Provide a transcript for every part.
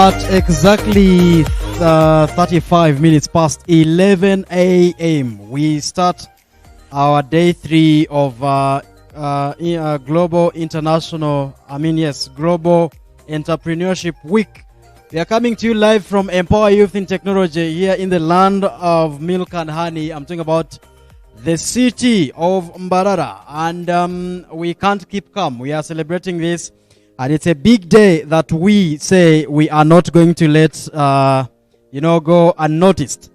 At exactly 35 minutes past 11 a.m., we start our day 3 of Global Entrepreneurship Week. We are coming to you live from Empower Youth in Technology here in the land of milk and honey. I'm talking about the city of Mbarara, and we can't keep calm. We are celebrating this, and it's a big day that we say we are not going to let go unnoticed.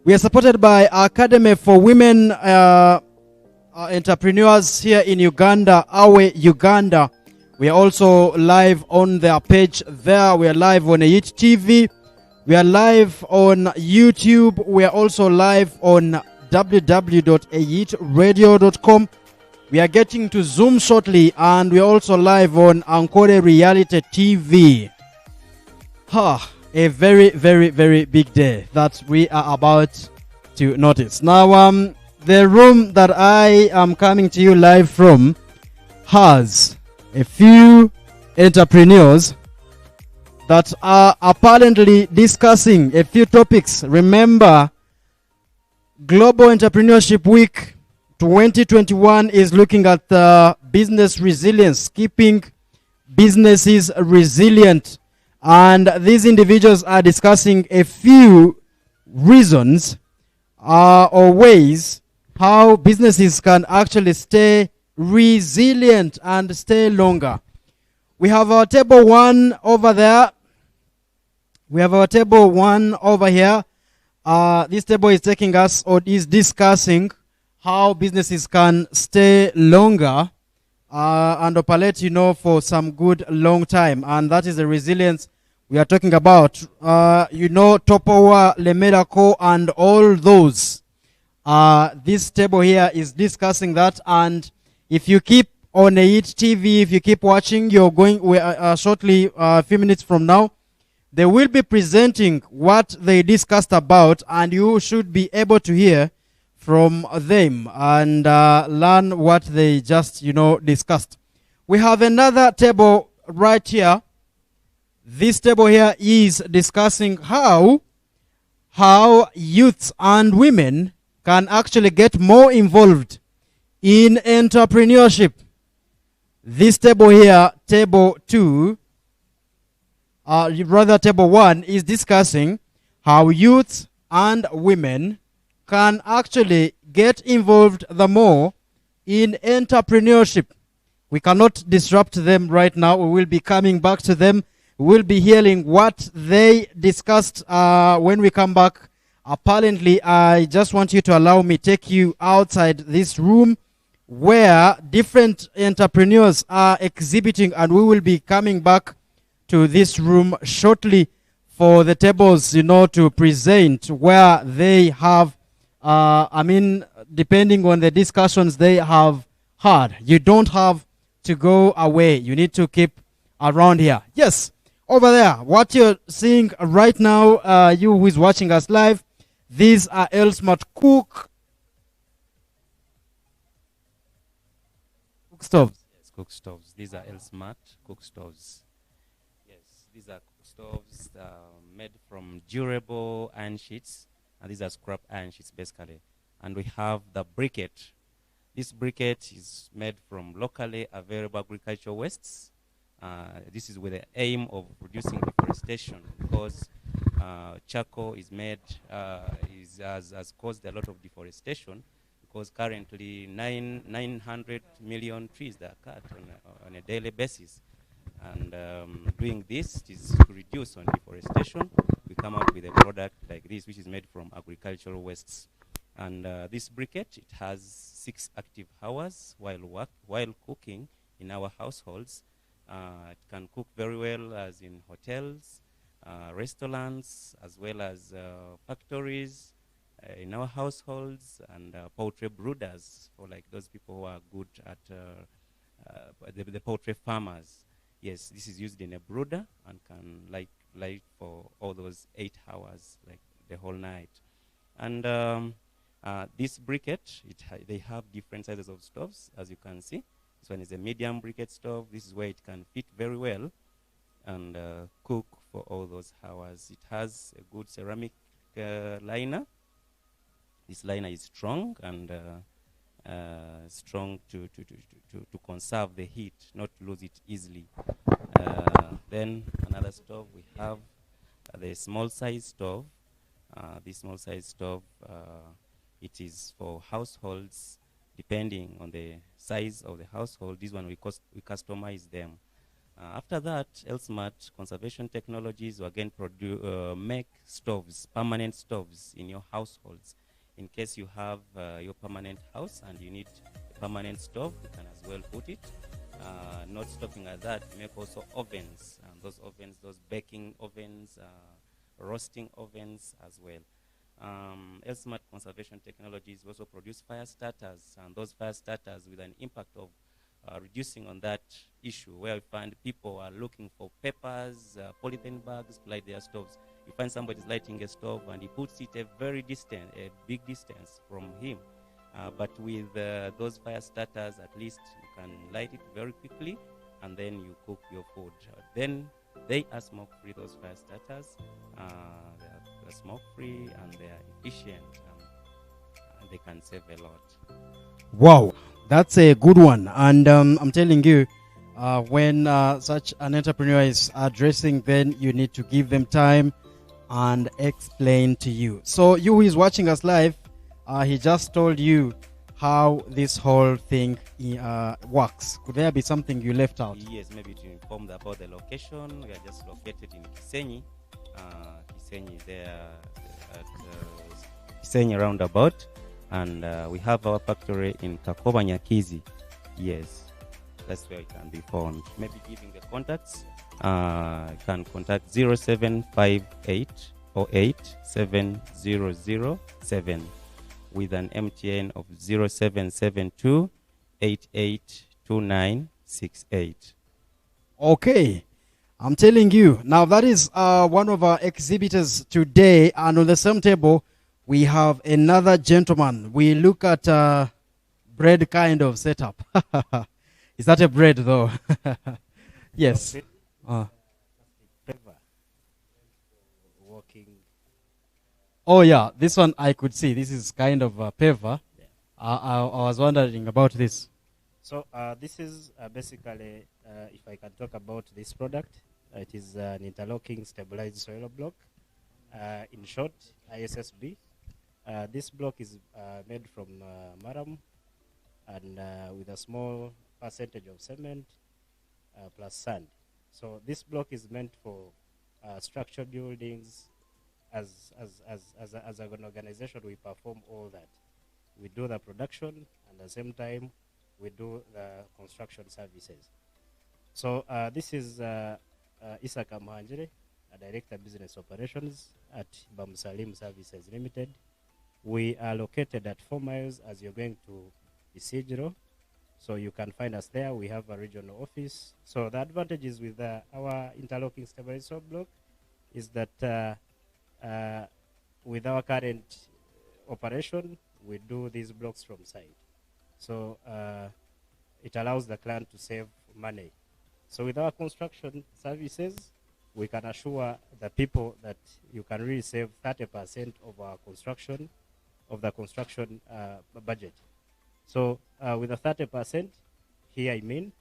We are supported by Academy for Women Entrepreneurs here in Uganda, Awe Uganda. We are also live on their page there. We are live on Ayit TV. We are live on YouTube. We are also live on www.ayitradio.com. We are getting to Zoom shortly, and we are also live on Encore Reality TV. A very, very, very big day that we are about to notice. Now, the room that I am coming to you live from has a few entrepreneurs that are apparently discussing a few topics. Remember, Global Entrepreneurship Week 2021 is looking at business resilience, keeping businesses resilient. And these individuals are discussing a few reasons or ways how businesses can actually stay resilient and stay longer. We have our table 1 over there. We have our table 1 over here. This table is taking us, or is discussing, how businesses can stay longer and operate, for some good long time. And that is the resilience we are talking about. Topowa, Lemedako, and all those. This table here is discussing that. And if you keep on Ayit TV, if you keep watching, you're going shortly, a few minutes from now, they will be presenting what they discussed about, and you should be able to hear from them and learn what they just, discussed. We have another table right here. This table here is discussing how youths and women can actually get more involved in entrepreneurship. This table here, table 2, table 1, is discussing how youth and women can actually get involved the more in entrepreneurship. We cannot disrupt them right now. We will be coming back to them. We will be hearing what they discussed when we come back. Apparently, I just want you to allow me take you outside this room where different entrepreneurs are exhibiting, and we will be coming back to this room shortly for the tables, to present where they have, depending on the discussions they have had. You don't have to go away. You need to keep around here. Yes, over there, what you're seeing right now, you who is watching us live, these are Elsmart cook stoves. Yes, cook stoves. These are Elsmart cook stoves. Yes, these are cook stoves made from durable iron sheets, and these are scrap iron sheets basically. And we have the briquette. This briquette is made from locally available agricultural wastes. This is with the aim of reducing deforestation, because charcoal is made has caused a lot of deforestation, because currently 900 million trees that are cut on a daily basis. And doing this is to reduce on deforestation. We come up with a product like this, which is made from agricultural wastes. And this briquette, it has 6 active hours while cooking in our households. It can cook very well as in hotels, restaurants, as well as factories, in our households, and poultry brooders, for like those people who are good at the poultry farmers. Yes, this is used in a brooder and can light for all those 8 hours, like the whole night. And this briquette, they have different sizes of stoves, as you can see. This one is a medium briquette stove. This is where it can fit very well and cook for all those hours. It has a good ceramic liner. This liner is strong and strong to conserve the heat, not lose it easily. Then another stove, we have the small size stove. This small size stove, it is for households depending on the size of the household. This one we customize them. After that, Elsmart Conservation Technologies will again make stoves, permanent stoves in your households. In case you have your permanent house and you need a permanent stove, you can as well put it. Not stopping at that, we make also ovens. Those ovens, those baking ovens, roasting ovens as well. Elsmart Conservation Technologies also produce fire starters, and those fire starters with an impact of reducing on that issue where we find people are looking for papers, polythene bags to light their stoves. You find somebody's lighting a stove and he puts it a big distance from him. But with those fire starters, at least you can light it very quickly and then you cook your food. Then they are smoke-free, those fire starters. They're smoke-free and they're efficient and they can save a lot. Wow, that's a good one. And I'm telling you, when such an entrepreneur is addressing, then you need to give them time and explain to you. So you who is watching us live, he just told you how this whole thing works. Could there be something you left out? Yes, maybe to inform about the location. We are just located in Kisenyi. Kisenyi there at Kisenyi roundabout. And we have our factory in Kakoba Nyakizi. Yes, that's where it can be found. Maybe giving the contacts. You can contact 0758 08 7007 with an MTN of 0772 882968. Okay, I'm telling you. Now that is one of our exhibitors today, and on the same table we have another gentleman. We look at bread kind of setup. Is that a bread though? Yes. Walking. Oh yeah, this one I could see. This is kind of a paver. Yeah. I was wondering about this. So this is basically, if I can talk about this product, it is an interlocking stabilized soil block. In short, ISSB. This block is made from maram and with a small percentage of cement plus sand. So this block is meant for structured buildings. As an organization, we perform all that. We do the production, and at the same time, we do the construction services. So this is Isaka Mahanjere, a Director Business Operations at Bamsalim Services Limited. We are located at 4 miles as you're going to Isigiro. So you can find us there. We have a regional office. So the advantages with our interlocking stabilized soil block is that with our current operation, we do these blocks from site. So it allows the client to save money. So with our construction services, we can assure the people that you can really save 30% of our construction, of the construction budget. So with the 30%, here I mean,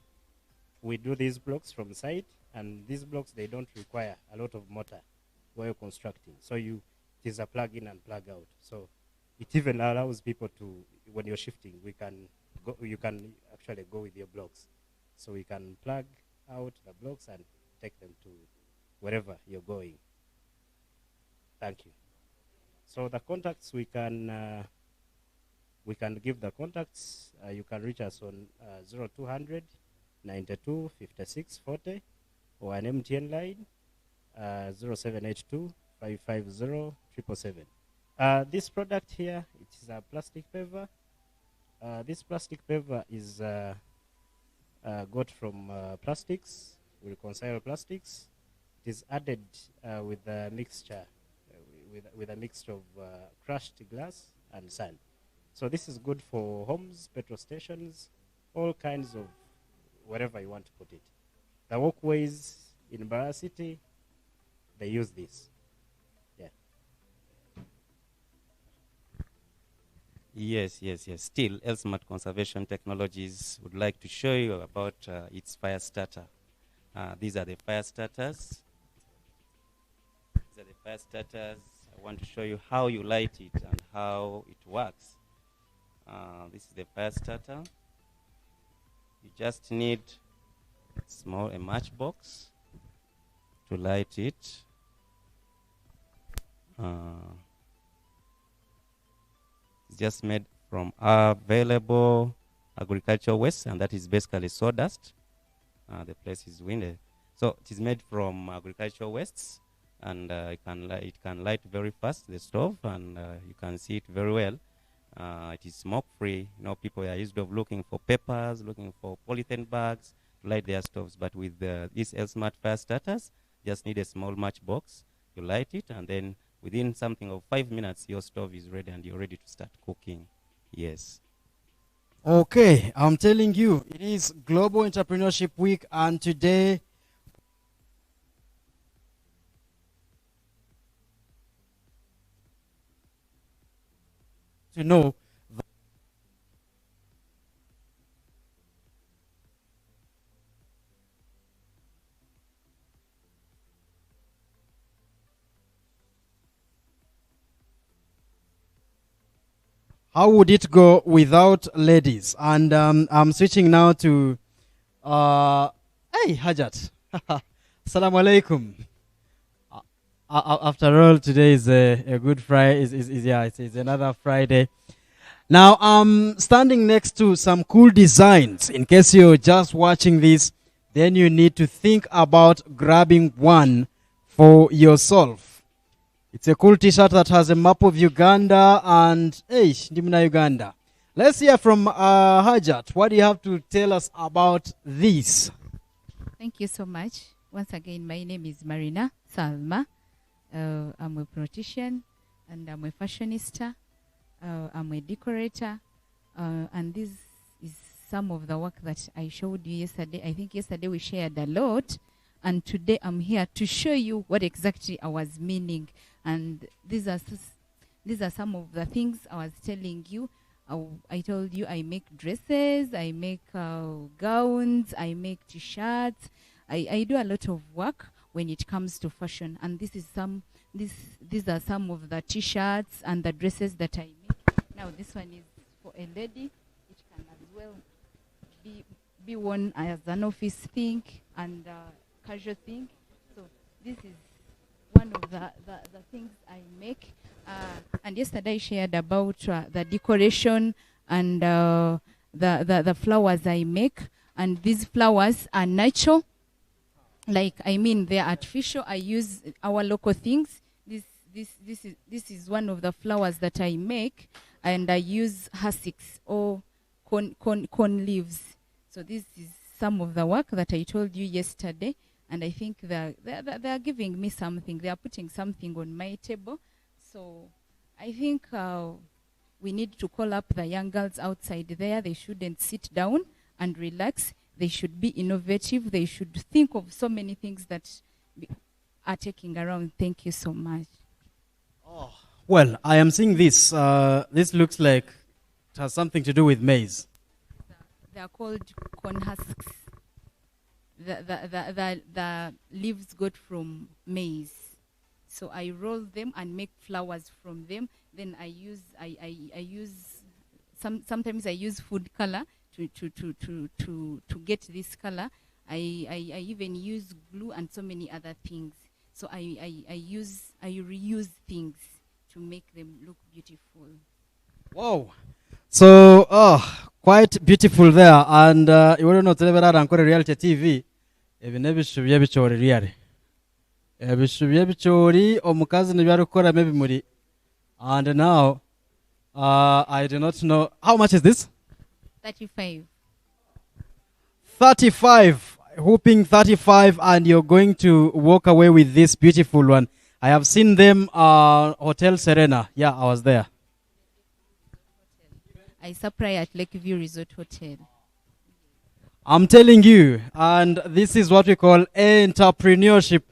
we do these blocks from site, and these blocks, they don't require a lot of mortar while constructing. So it is a plug in and plug out. So it even allows people to, when you're shifting, you can actually go with your blocks. So we can plug out the blocks and take them to wherever you're going. Thank you. So the contacts we can give the contacts. You can reach us on 0200 92 56 40 or an MTN line 0782 550 777. This product here, it is a plastic paver. This plastic paver is got from plastics. We reconcile plastics. It is added with a mixture, with a mixture of crushed glass and sand. So this is good for homes, petrol stations, all kinds of wherever you want to put it. The walkways in Barya City, they use this. Yeah. Yes. Still, Elsmart Conservation Technologies would like to show you about its fire starter. These are the fire starters. I want to show you how you light it and how it works. This is the fire starter. You just need a matchbox to light it. It's just made from available agricultural waste, and that is basically sawdust. The place is windy. So it is made from agricultural wastes, and it can light very fast, the stove, and you can see it very well. It is smoke-free. You know, people are used to looking for papers, looking for polythene bags to light their stoves. But with these Elsmart fire starters, just need a small matchbox. You light it, and then within something of 5 minutes, your stove is ready, and you're ready to start cooking. Yes. Okay, I'm telling you, it is Global Entrepreneurship Week, and today to know how would it go without ladies. And I'm switching now to hey Hajat. Assalamu alaikum. After all, today is a good Friday. It's another Friday. Now I'm standing next to some cool designs. In case you're just watching this, then you need to think about grabbing one for yourself. It's a cool t-shirt that has a map of Uganda and Ndimna Uganda. Let's hear from Hajat. What do you have to tell us about this? Thank you so much. Once again, my name is Marina Salma. I'm a politician and I'm a fashionista. I'm a decorator. And this is some of the work that I showed you yesterday. I think yesterday we shared a lot. And today I'm here to show you what exactly I was meaning. And these are some of the things I was telling you. I told you I make dresses, I make gowns, I make t-shirts. I do a lot of work when it comes to fashion. And these are some of the t-shirts and the dresses that I make. Now this one is for a lady. It can as well be worn as an office thing and casual thing. So this is one of the things I make. And yesterday I shared about the decoration and the flowers I make. And these flowers are natural. They're artificial. I use our local things. This is one of the flowers that I make, and I use hussicks or corn leaves. So this is some of the work that I told you yesterday. And I think they're giving me something. They are putting something on my table. So I think we need to call up the young girls outside there. They shouldn't sit down and relax. They should be innovative. They should think of so many things that are taking around. Thank you so much. Oh, well, I am seeing this. This looks like it has something to do with maize. They are called corn husks. The leaves got from maize. So I roll them and make flowers from them. Then I use sometimes I use food color to get this color. I even use glue and so many other things. So I reuse things to make them look beautiful. Wow. So, quite beautiful there. And you want to know that Encore Reality TV. Even nebishubye bichori real. Ebishubye bichori omukazi nibyarukora maybe muri. And now I do not know how much is this? 35. 35. Whooping 35, and you're going to walk away with this beautiful one. I have seen them Hotel Serena. Yeah, I was there. I supply at Lakeview Resort Hotel. I'm telling you, and this is what we call entrepreneurship.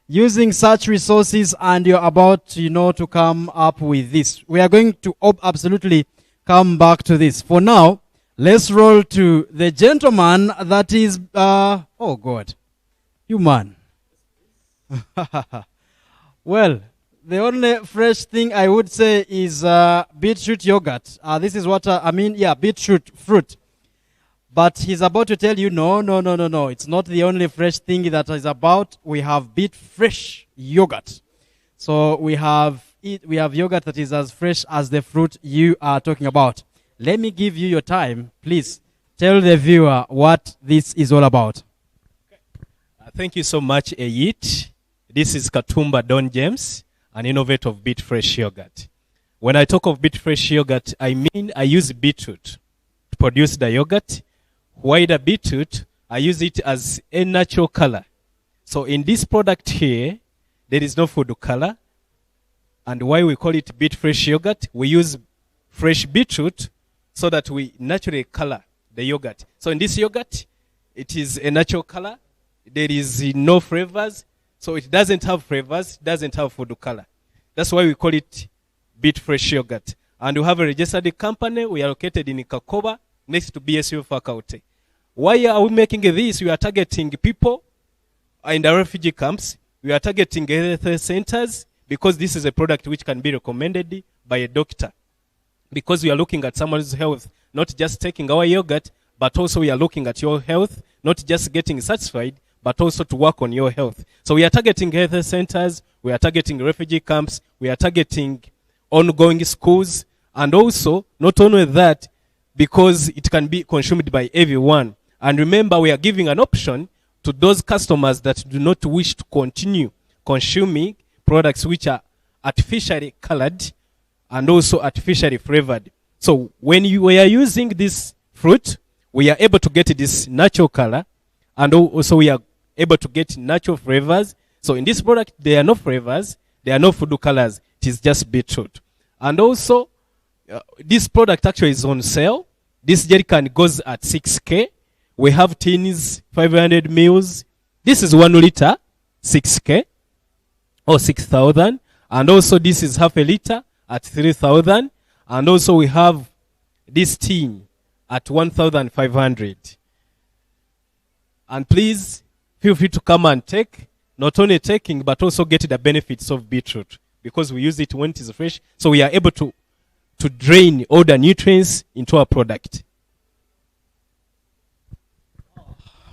using such resources, and you're about, to come up with this. We are going to absolutely come back to this. For now, let's roll to the gentleman that is, oh God, you man. Well, the only fresh thing I would say is beetroot yogurt. This is what beetroot fruit. But he's about to tell you, no. It's not the only fresh thing that is about. We have beet fresh yogurt. So we have yogurt that is as fresh as the fruit you are talking about. Let me give you your time. Please tell the viewer what this is all about. Thank you so much, Eyit. This is Katumba Don James, an innovator of beet fresh yogurt. When I talk of beet fresh yogurt, I mean I use beetroot to produce the yogurt. Why the beetroot? I use it as a natural color. So in this product here, there is no food color. And why we call it beet fresh yogurt? We use fresh beetroot so that we naturally color the yogurt. So in this yogurt, it is a natural color. There is no flavors. So it doesn't have flavors, doesn't have food color. That's why we call it beet fresh yogurt. And we have a registered company. We are located in Kakoba, next to BSU faculty. Why are we making this? We are targeting people in the refugee camps. We are targeting health centers because this is a product which can be recommended by a doctor. Because we are looking at someone's health, not just taking our yogurt, but also we are looking at your health, not just getting satisfied, but also to work on your health. So we are targeting health centers, we are targeting refugee camps, we are targeting ongoing schools, and also, not only that, because it can be consumed by everyone. And remember, we are giving an option to those customers that do not wish to continue consuming products which are artificially colored and also artificially flavored. So when we are using this fruit, we are able to get this natural color, and also we are able to get natural flavors. So in this product, there are no flavors, there are no food colors, it is just beetroot. And also, this product actually is on sale. This jerrycan goes at 6K. We have tins, 500 mils. This is 1 liter, 6K, or 6,000. And also this is half a liter at 3,000. And also we have this tin at 1,500. And please, feel free to come and take, not only taking, but also get the benefits of beetroot. Because we use it when it is fresh, so we are able to drain all the nutrients into our product.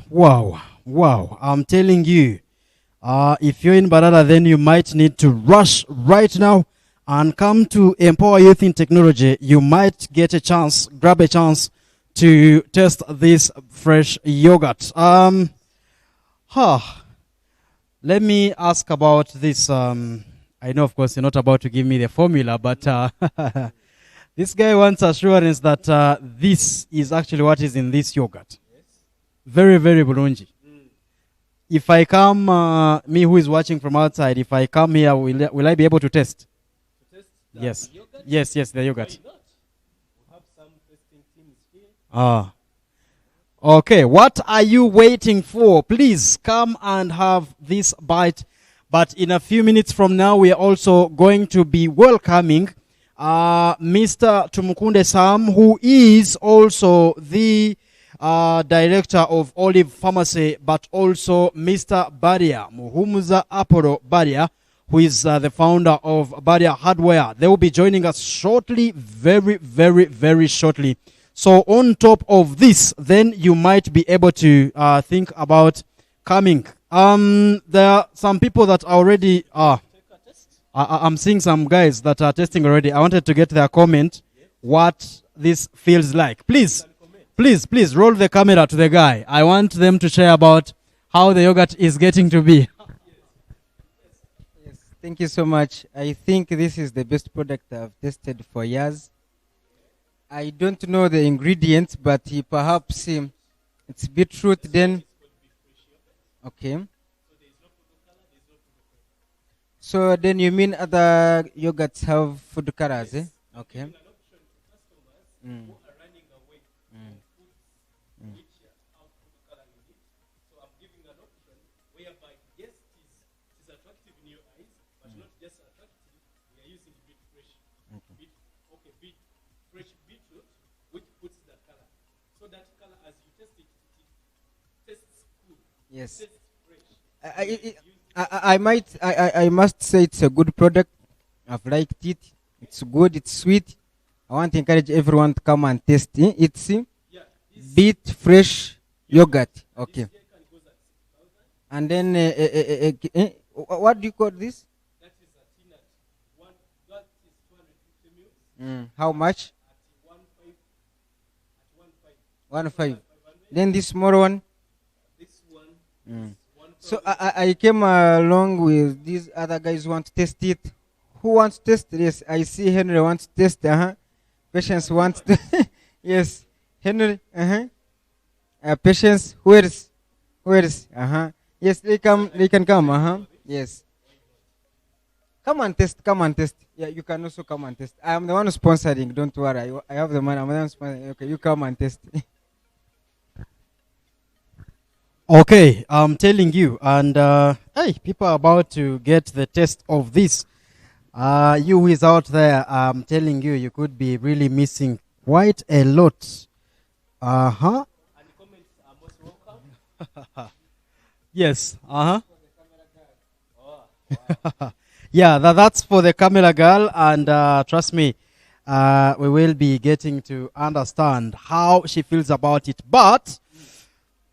Wow. I'm telling you, if you're in Barada, then you might need to rush right now and come to Empower Youth in Technology. You might grab a chance to test this fresh yogurt. Let me ask about this. I know, of course, you're not about to give me the formula, but this guy wants assurance that this is actually what is in this yogurt. Yes. Very, very bulungi. If I come, me who is watching from outside, if I come here, will I be able to test? Yes. Yogurt? Yes, the yogurt. Why not? We have some testing teams here. Okay, what are you waiting for? Please come and have this bite. But in a few minutes from now, we are also going to be welcoming Mr. Tumukunde Sam, who is also the director of Olive Pharmacy, but also Mr. Barya, Muhumuza Apollo Barya, who is the founder of Barya Hardware. They will be joining us shortly, very, very, very shortly. So on top of this, then you might be able to think about coming. There are some people that already are. I'm seeing some guys that are testing already. I wanted to get their comment, what this feels like. Please, roll the camera to the guy. I want them to share about how the yogurt is getting to be. Yes, thank you so much. I think this is the best product I've tested for years. I don't know the ingredients, but perhaps it's beetroot then. Okay. So then you mean other yogurts have food colors, eh? Okay. just attractive, we are using beet fresh. Beet fresh beetroot, which puts the color. So that color, as you taste it, it tastes good. Yes. It tastes fresh. I must say it's a good product. I've liked it. It's good. It's sweet. I want to encourage everyone to come and taste it. It's beet fresh yogurt. Okay. And then what do you call this? That is a peanut. That is 250 ml. How much? At 1.5. 1.5. Then this small one. This one. So I came along with these other guys who want to test it. Who wants to test this? I see Henry wants to test. Patience wants to. Yes, Henry. Patience. Where is? Yes, they come. They can come. Yes. Come and test. Come and test. Yeah, you can also come and test. I am the one who's sponsoring. Don't worry. I have the money. I'm the one sponsoring. Okay, you come and test. Okay, I'm telling you, and hey, people are about to get the taste of this. You who is out there, I'm telling you, you could be really missing quite a lot. And comments are most welcome. Yes. Yeah, that's for the camera girl, and trust me, we will be getting to understand how she feels about it. But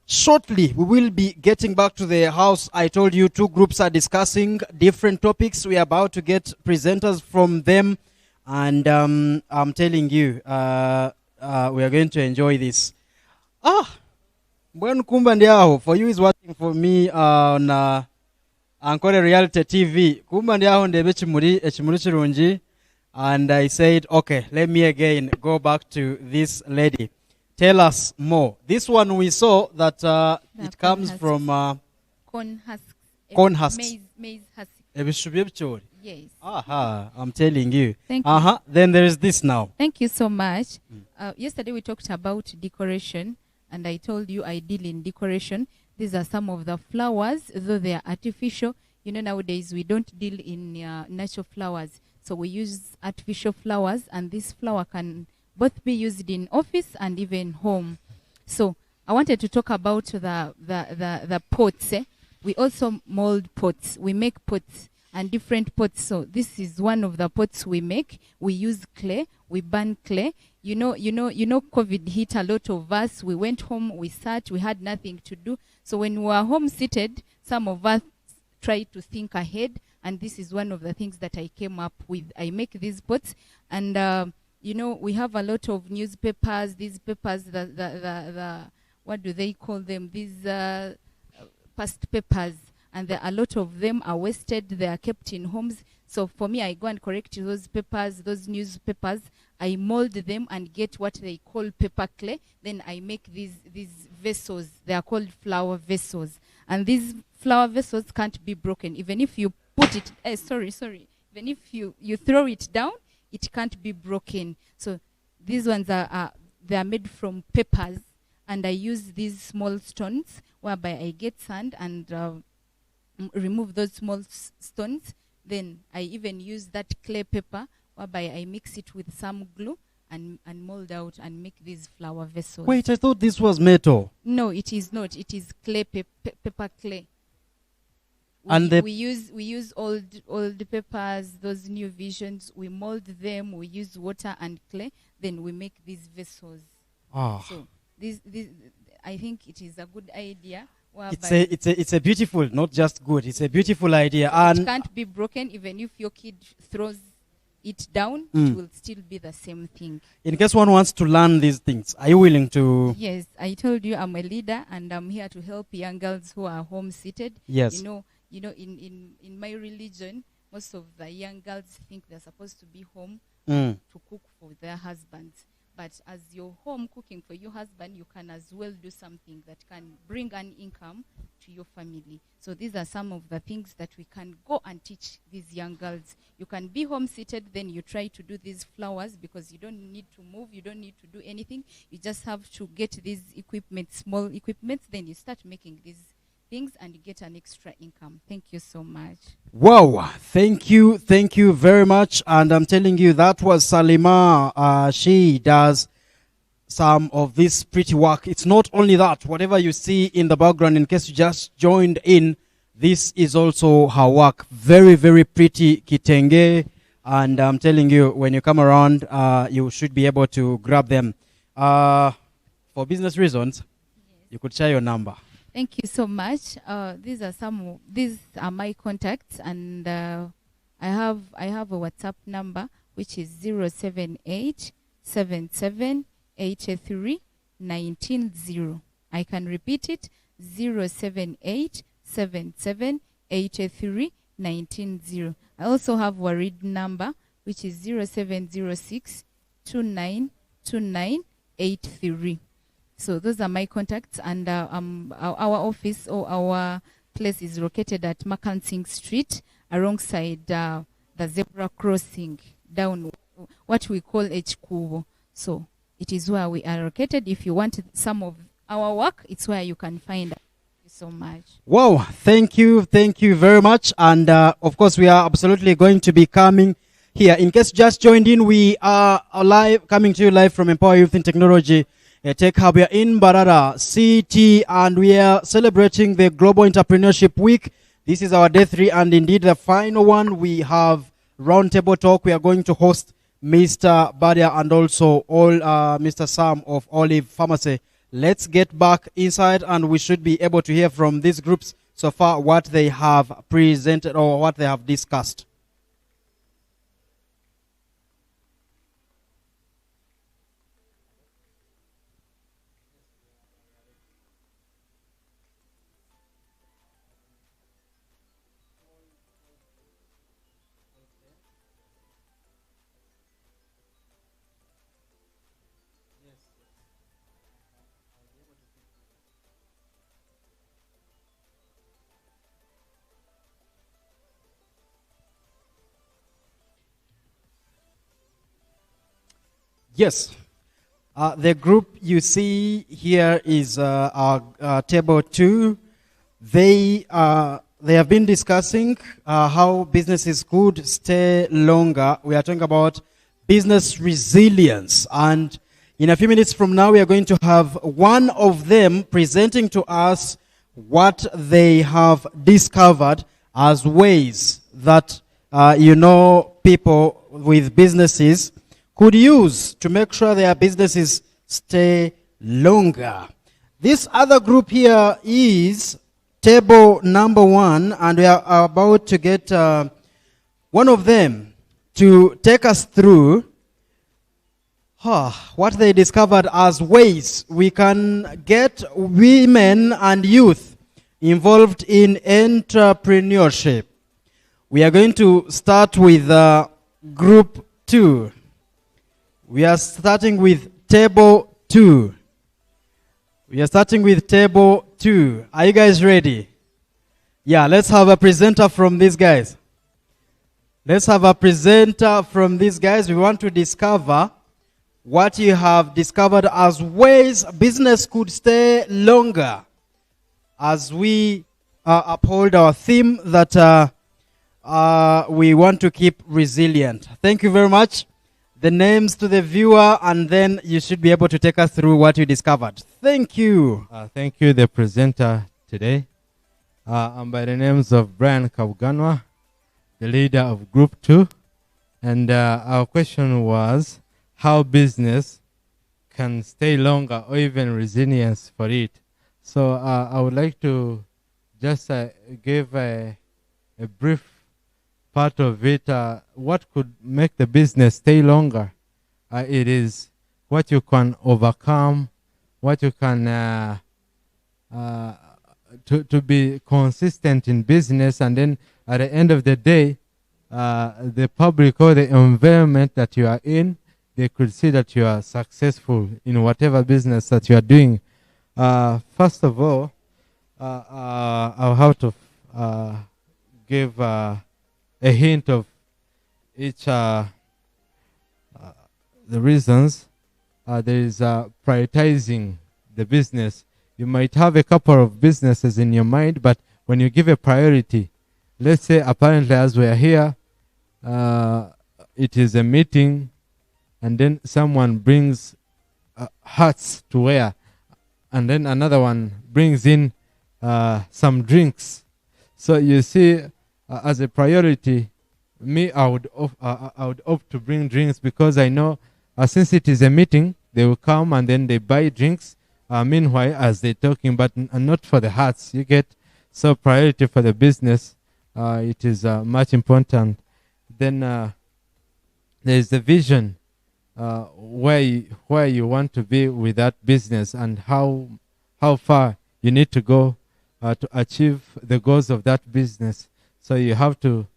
shortly, we will be getting back to the house. I told you 2 groups are discussing different topics. We are about to get presenters from them. And I'm telling you, we are going to enjoy this. Mbwenu kumba ndiaho, for you is watching for me on Ankole Reality TV. Kumba ndiaho ndebe chimuri chirunji. And I said, okay, let me again go back to this lady. Tell us more. This one we saw that it comes husks. from Corn husks. Corn husks. Maize husks. Yes. Yes. I'm telling you. Thank you. Then there is this now. Thank you so much. Yesterday we talked about decoration, and I told you I deal in decoration. These are some of the flowers, though they are artificial. You know, nowadays we don't deal in natural flowers, so we use artificial flowers, and this flower can both be used in office and even home. So I wanted to talk about the pots. We also mold pots. We make pots and different pots. So this is one of the pots we make. We use clay. We burn clay. You know, COVID hit a lot of us. We went home, we sat, we had nothing to do. So when we were home seated, some of us tried to think ahead, and this is one of the things that I came up with. I make these pots, and you know, we have a lot of newspapers. These papers, the what do they call them? These past papers, and a lot of them are wasted. They are kept in homes. So for me, I go and correct those papers, those newspapers. I mold them and get what they call paper clay. Then I make these vessels. They are called flower vessels. And these flower vessels can't be broken. Even if you put it, even if you throw it down, it can't be broken. So these ones they are made from papers, and I use these small stones whereby I get sand and remove those small stones. Then I even use that clay paper whereby I mix it with some glue and mold out and make these flower vessels. Wait, I thought this was metal. No, it is not. It is clay, paper clay. And We use old papers, those new visions. We mold them. We use water and clay. Then we make these vessels. So this I think it is a good idea. It's a beautiful, not just good. It's a beautiful idea, It and can't be broken. Even if your kid throws it down, it will still be the same thing. in case one wants to learn these things, are you willing to? Yes, I told you I'm a leader, and I'm here to help young girls who are home seated. Yes. You know, in my religion, most of the young girls think they're supposed to be home to cook for their husbands. But as you're home cooking for your husband, you can as well do something that can bring an income to your family. So these are some of the things that we can go and teach these young girls. You can be home seated, then you try to do these flowers because you don't need to move, you don't need to do anything. You just have to get these equipment, small equipment, then you start making things and get an extra income. Thank you so much. Wow, thank you very much. And I'm telling you, that was Salima. She does some of this pretty work. It's not only that, whatever you see in the background, in case you just joined in, this is also her work. Very, very pretty kitenge. And I'm telling you, when you come around, you should be able to grab them. For business reasons, you could share your number. Thank you so much. These are my contacts, and I have a WhatsApp number which is 078778319. I can repeat it: 078778319. I also have Warid number which is 0706292983. So those are my contacts, and our office or our place is located at Makansing Street, alongside the zebra crossing down what we call H-Kubo. So it is where we are located. If you want some of our work, it's where you can find us. Thank you so much. Wow, thank you very much. And of course, we are absolutely going to be coming here. In case you just joined in, we are coming to you live from Empower Youth in Technology Tech Hub. We are in Barara City, and we are celebrating the Global Entrepreneurship Week. This is our day 3, and indeed the final one. We have roundtable talk. We are going to host Mr. Barya and also Mr. Sam of Olive Pharmacy. Let's get back inside, and we should be able to hear from these groups so far what they have presented or what they have discussed. Yes. The group you see here is our table 2. They have been discussing how businesses could stay longer. We are talking about business resilience. And in a few minutes from now, we are going to have one of them presenting to us what they have discovered as ways that, people with businesses could use to make sure their businesses stay longer. This other group here is table number 1, and we are about to get one of them to take us through what they discovered as ways we can get women and youth involved in entrepreneurship. We are going to start with group 2. We are starting with table 2. We are starting with table 2. Are you guys ready? Yeah, let's have a presenter from these guys. Let's have a presenter from these guys. We want to discover what you have discovered as ways business could stay longer as we uphold our theme that we want to keep resilient. Thank you very much. The names to the viewer, and then you should be able to take us through what you discovered. Thank you. Thank you, the presenter today. I'm by the names of Brian Kabuganwa, the leader of Group 2. And our question was how business can stay longer or even resilience for it. So I would like to just give a brief part of it. What could make the business stay longer? It is what you can overcome, what you can to be consistent in business, and then at the end of the day, the public or the environment that you are in, they could see that you are successful in whatever business that you are doing. First of all, I'll have to give a hint of each the reasons. There is prioritizing the business. You might have a couple of businesses in your mind, but when you give a priority, let's say apparently as we are here, it is a meeting, and then someone brings hats to wear, and then another one brings in some drinks. So you see, as a priority, me, I would opt to bring drinks, because I know since it is a meeting, they will come and then they buy drinks. Meanwhile, as they're talking, but not for the hats. You get, so priority for the business. It is much important. Then there is the vision, where you want to be with that business, and how far you need to go to achieve the goals of that business. So you have to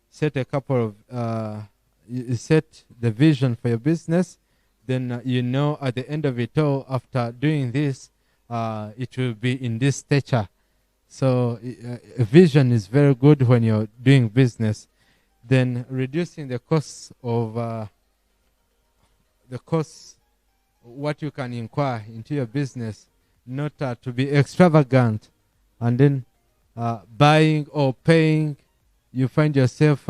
set a couple of you set the vision for your business. Then you know at the end of it all, after doing this, it will be in this stature. So a vision is very good when you're doing business. Then reducing the costs of what you can inquire into your business, not to be extravagant, and then buying or paying, you find yourself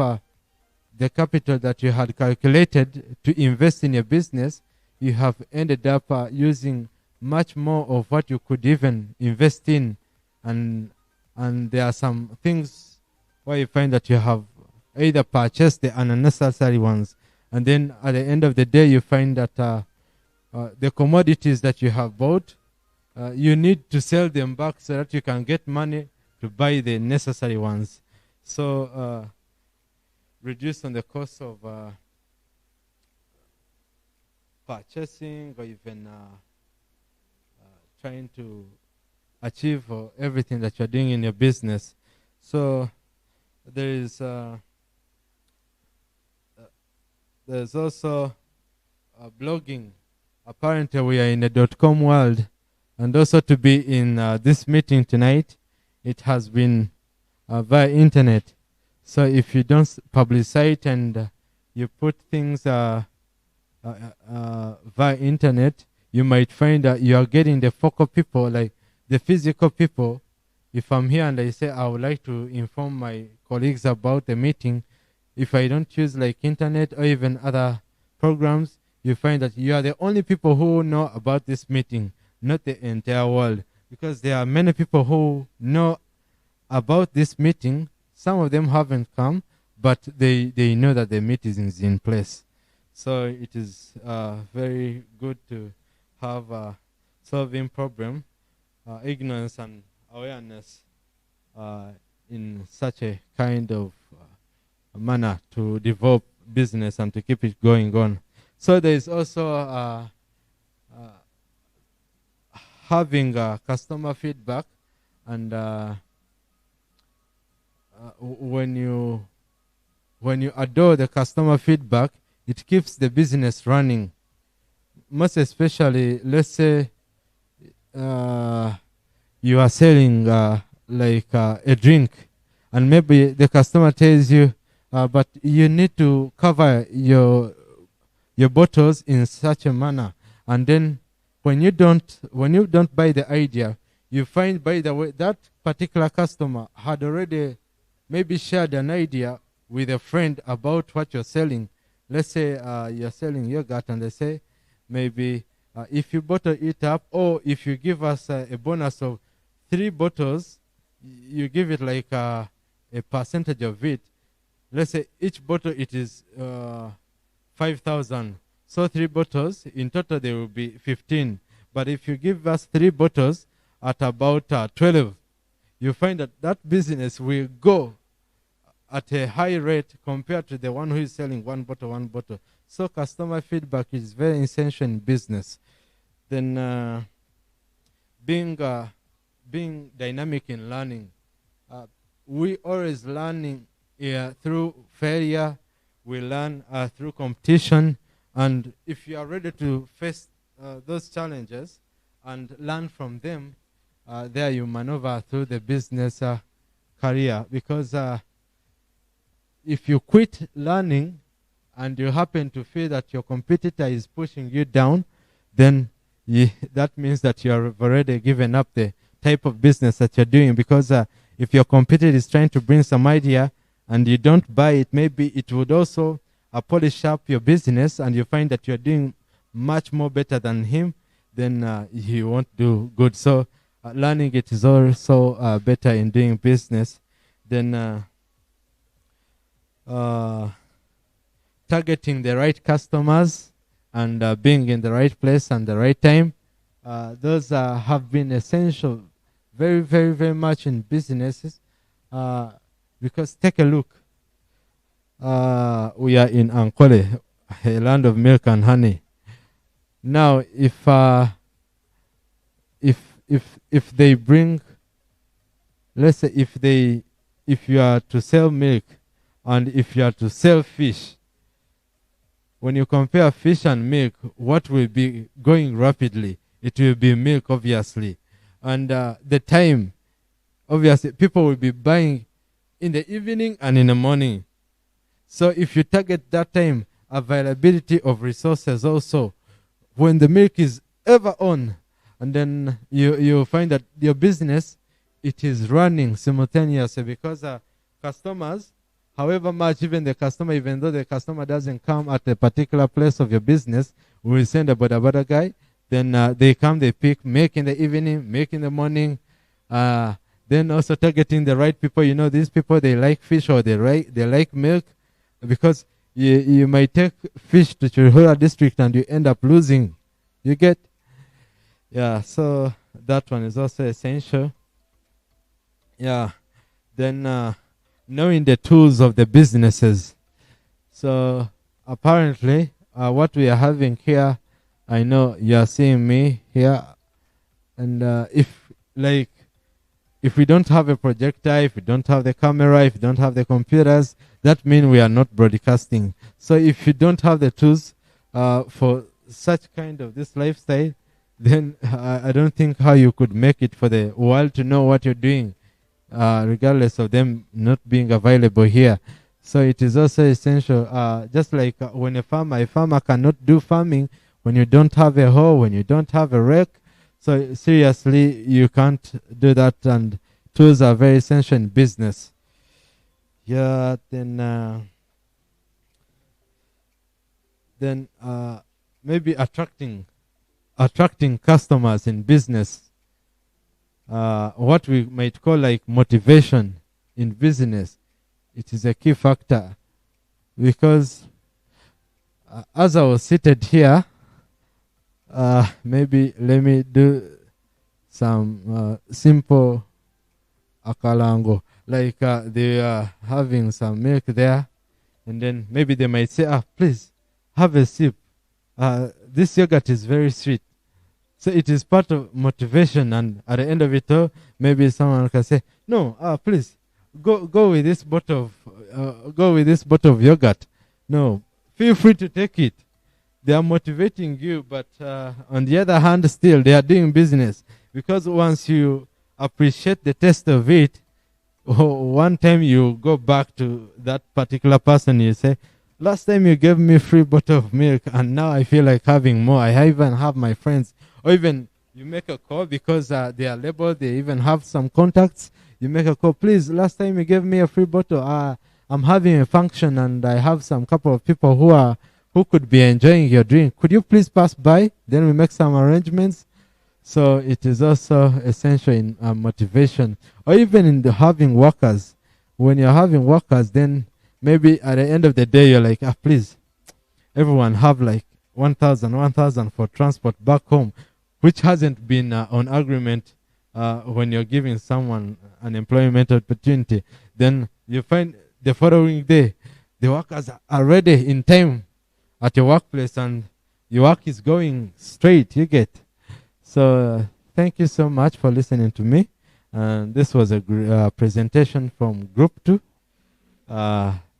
the capital that you had calculated to invest in your business, you have ended up using much more of what you could even invest in, and there are some things where you find that you have either purchased the unnecessary ones, and then at the end of the day you find that the commodities that you have bought, you need to sell them back so that you can get money to buy the necessary ones. So reduce on the cost of purchasing, or even trying to achieve everything that you're doing in your business. So there's also blogging. Apparently we are in a .com world, and also to be in this meeting tonight, it has been via internet. So if you don't publicize and you put things via internet, you might find that you are getting the focal people, like the physical people. If I'm here and I say I would like to inform my colleagues about the meeting, if I don't use like internet or even other programs, you find that you are the only people who know about this meeting, not the entire world. Because there are many people who know about this meeting. Some of them haven't come, but they know that the meeting is in place. So it is very good to have a solving problem, ignorance and awareness in such a kind of manner to develop business and to keep it going on. So there is also having customer feedback, and when you adore the customer feedback, it keeps the business running. Most especially, let's say you are selling like a drink, and maybe the customer tells you, but you need to cover your bottles in such a manner. And then when you don't buy the idea, you find, by the way, that particular customer had already maybe shared an idea with a friend about what you're selling. Let's say you're selling yogurt, and they say, maybe if you bottle it up, or if you give us a bonus of 3 bottles, you give it like a percentage of it. Let's say each bottle it is 5,000. So 3 bottles, in total there will be 15. But if you give us 3 bottles at about 12, you find that that business will go at a high rate compared to the one who is selling one bottle. So customer feedback is very essential in business. Then being dynamic in learning. We always learning through failure. We learn through competition. And if you are ready to face those challenges and learn from them, there you maneuver through the business career. Because if you quit learning and you happen to feel that your competitor is pushing you down, then that means that you have already given up the type of business that you're doing, because if your competitor is trying to bring some idea and you don't buy it, maybe it would also polish up your business, and you find that you're doing much more better than him, then you won't do good. So learning it is also better in doing business than targeting the right customers and being in the right place and the right time. Those have been essential very, very, very much in businesses, because take a look. We are in Ankole, a land of milk and honey. Now, if they bring, let's say, if you are to sell milk and if you are to sell fish, when you compare fish and milk, what will be going rapidly? It will be milk, obviously. And the time, obviously, people will be buying in the evening and in the morning. So if you target that time, availability of resources also, when the milk is ever on, and then you find that your business, it is running simultaneously, because customers, however much even though the customer doesn't come at a particular place of your business, we will send a boda guy. Then they come, they pick, make in the evening, make in the morning. Then also targeting the right people. You know, these people, they like fish or they like milk, because you might take fish to Chirhura district and you end up losing. You get? Yeah, so that one is also essential. Yeah. Then knowing the tools of the businesses. So apparently what we are having here, I know you are seeing me here, and if we don't have a projector, if we don't have the camera, if we don't have the computers, that means we are not broadcasting. So if you don't have the tools for such kind of this lifestyle, then I don't think how you could make it for the world to know what you're doing, regardless of them not being available here. So it is also essential, just like when a farmer cannot do farming when you don't have a hoe, when you don't have a rake. So seriously, you can't do that, and tools are very essential in business. Yeah, then maybe attracting customers in business. What we might call like motivation in business. It is a key factor, because as I was seated here, maybe let me do some simple akalango. Like they are having some milk there, and then maybe they might say, please have a sip. This yogurt is very sweet. So it is part of motivation, and at the end of it all, maybe someone can say, no, please go with this bottle of yogurt. No, feel free to take it. They are motivating you, but on the other hand, still they are doing business, because once you appreciate the taste of it, one time you go back to that particular person, you say, last time you gave me free bottle of milk, and now I feel like having more. I even have my friends, or even you make a call because they are labeled, they even have some contacts. You make a call, please, last time you gave me a free bottle, I'm having a function and I have some couple of people who could be enjoying your drink. Could you please pass by? Then we make some arrangements. So it is also essential in motivation, or even in having workers. When you're having workers, then maybe at the end of the day, you're like, please, everyone have like 1,000 for transport back home, which hasn't been on agreement when you're giving someone an employment opportunity. Then you find the following day, the workers are ready in time at your workplace, and your work is going straight, you get. So thank you so much for listening to me. And this was a presentation from Group 2.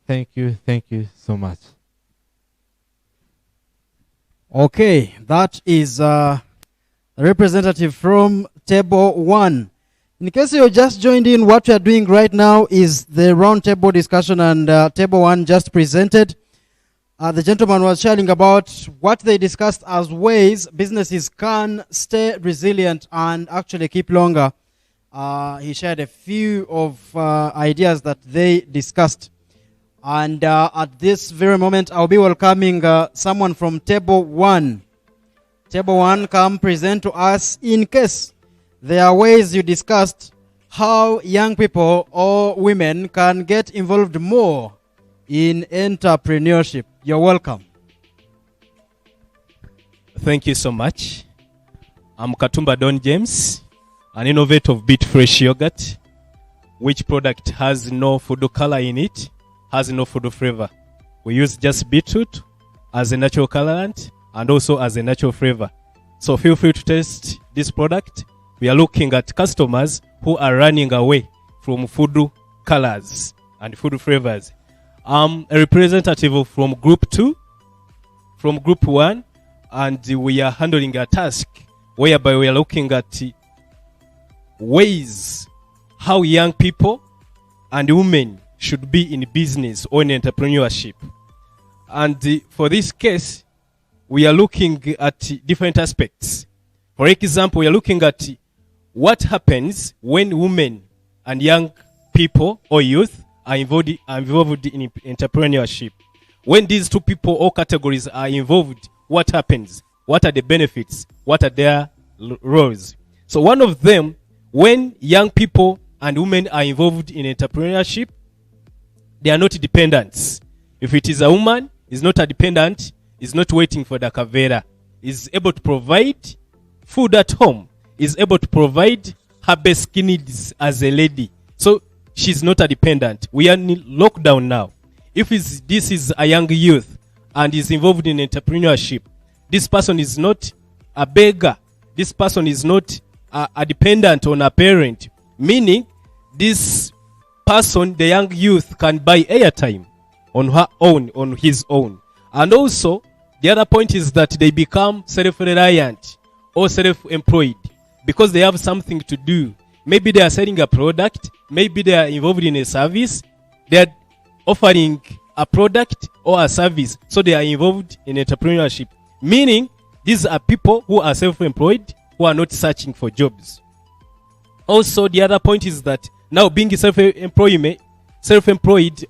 Thank you so much. Okay, that is a representative from Table 1. In case you just joined in, what we are doing right now is the roundtable discussion, and Table 1 just presented. The gentleman was sharing about what they discussed as ways businesses can stay resilient and actually keep longer. He shared a few of ideas that they discussed. And at this very moment, I'll be welcoming someone from Table 1. Table 1, come present to us in case there are ways you discussed how young people or women can get involved more in entrepreneurship. You're welcome. Thank you so much. I'm Katumba Don James, an innovator of Beet Fresh Yogurt, which product has no food color in it, has no food flavor. We use just beetroot as a natural colorant and also as a natural flavor. So feel free to test this product. We are looking at customers who are running away from food colors and food flavors. I'm a representative from Group 2, from Group 1, and we are handling a task whereby we are looking at ways how young people and women should be in business or in entrepreneurship. And for this case, we are looking at different aspects. For example, we are looking at what happens when women and young people or youth are involved in entrepreneurship. When these two people or categories are involved, what happens? What are the benefits? What are their roles? So one of them, when young people and women are involved in entrepreneurship, they are not dependents. If it is a woman, is not a dependent, is not waiting for the kavera, is able to provide food at home, is able to provide her basic needs as a lady. So she's not a dependent. We are in lockdown now. If this is a young youth and is involved in entrepreneurship, this person is not a beggar. This person is not a dependent on a parent. Meaning, this person, the young youth, can buy airtime on her own, on his own. And also, the other point is that they become self-reliant or self-employed because they have something to do. Maybe they are selling a product, maybe they are involved in a service, they are offering a product or a service, so they are involved in entrepreneurship. Meaning, these are people who are self-employed, who are not searching for jobs. Also, the other point is that now being self-employed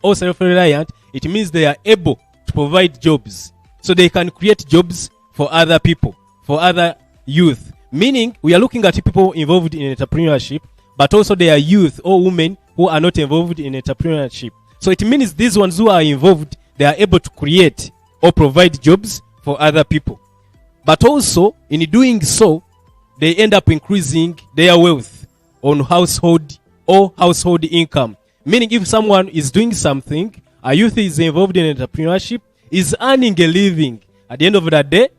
or self-reliant, it means they are able to provide jobs. So they can create jobs for other people, for other youth. Meaning, we are looking at people involved in entrepreneurship, but also they are youth or women who are not involved in entrepreneurship. So it means these ones who are involved, they are able to create or provide jobs for other people. But also, in doing so, they end up increasing their wealth on household or household income. Meaning, if someone is doing something, a youth is involved in entrepreneurship, is earning a living. At the end of the day,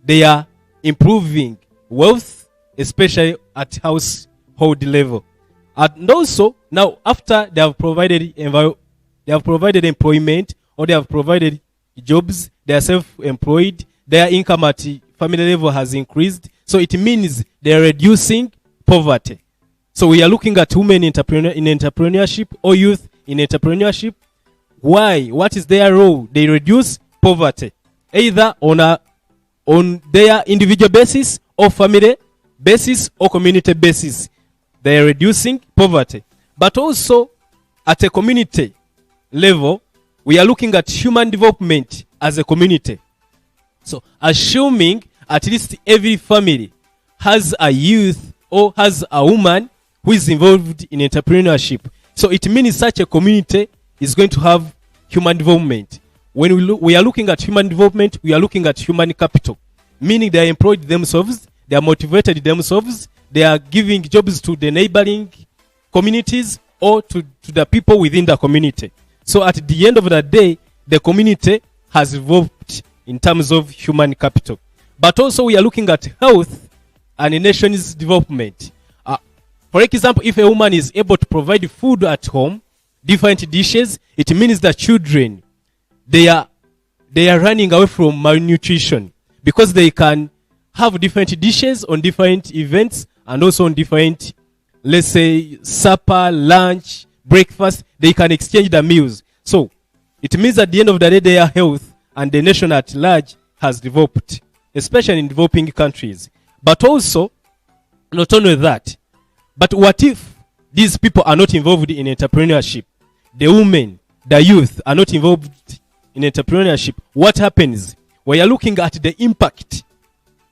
they are improving wealth, especially at household level. And also, now after they have provided employment or they have provided jobs, they are self-employed, their income at family level has increased. So it means they are reducing poverty. So we are looking at women in entrepreneurship or youth in entrepreneurship. Why? What is their role? They reduce poverty, either on their individual basis or family basis or community basis. They are reducing poverty. But also at a community level, we are looking at human development as a community. So assuming at least every family has a youth or has a woman who is involved in entrepreneurship. So it means such a community is going to have human development. When we are looking at human development, we are looking at human capital. Meaning they are employed themselves, they are motivated themselves, they are giving jobs to the neighboring communities or to the people within the community. So at the end of the day, the community has evolved in terms of human capital. But also we are looking at health and a nation's development. For example, if a woman is able to provide food at home, different dishes, it means that children, they are running away from malnutrition because they can have different dishes on different events and also on different, let's say, supper, lunch, breakfast. They can exchange the meals. So it means at the end of the day, their health and the nation at large has developed, especially in developing countries. But also, not only that, but what if these people are not involved in entrepreneurship? The women, the youth are not involved in entrepreneurship. What happens? We are looking at the impact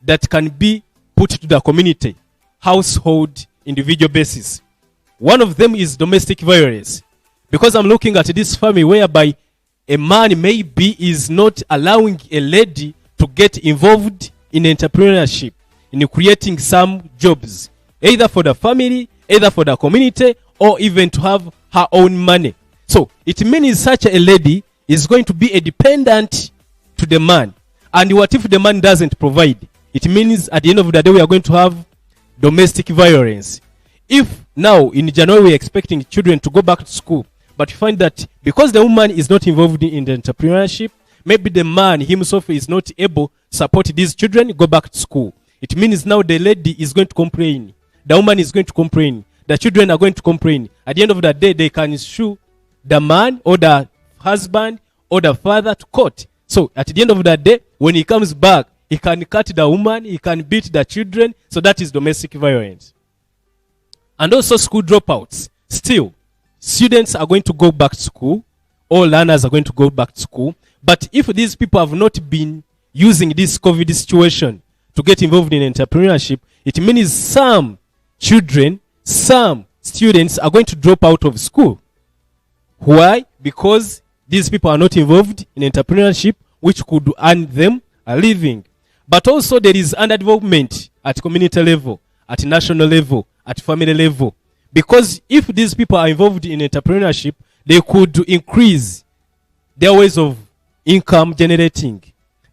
that can be put to the community, household, individual basis. One of them is domestic violence. Because I'm looking at this family whereby a man maybe is not allowing a lady to get involved in entrepreneurship, in creating some jobs, either for the family, either for the community, or even to have her own money. So it means such a lady is going to be a dependent to the man. And what if the man doesn't provide? It means at the end of the day we are going to have domestic violence. If now in January we are expecting children to go back to school, but you find that because the woman is not involved in the entrepreneurship, maybe the man himself is not able to support these children go back to school. It means now the lady is going to complain. The woman is going to complain. The children are going to complain. At the end of the day, they can sue the man or the husband or the father to court. So at the end of the day, when he comes back, he can cut the woman, he can beat the children. So that is domestic violence. And also school dropouts. Still, students are going to go back to school. All learners are going to go back to school. But if these people have not been using this COVID situation to get involved in entrepreneurship, it means some children, some students are going to drop out of school. Why? Because these people are not involved in entrepreneurship, which could earn them a living. But also there is underdevelopment at community level, at national level, at family level. Because if these people are involved in entrepreneurship, they could increase their ways of income generating.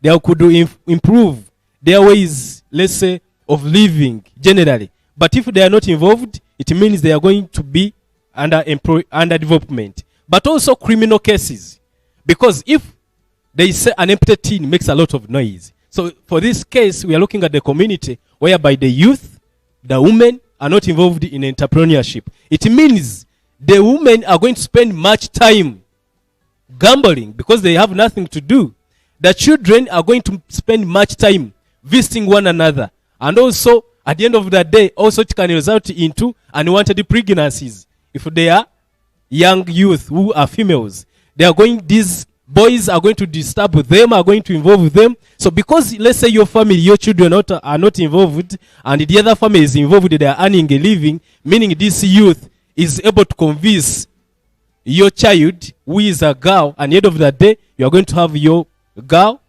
They could improve their ways, let's say, of living generally. But if they are not involved, it means they are going to be under development. But also criminal cases. Because if they say an empty tin makes a lot of noise. So for this case, we are looking at the community whereby the youth, the women are not involved in entrepreneurship. It means the women are going to spend much time gambling because they have nothing to do. The children are going to spend much time visiting one another. And also, at the end of the day, also it can result into unwanted pregnancies. If they are young youth who are females, these boys are going to disturb them, are going to involve them. So because, let's say your family, your children are not involved, and the other family is involved, they are earning a living, meaning this youth is able to convince your child, who is a girl, and at the end of the day, you are going to have your girl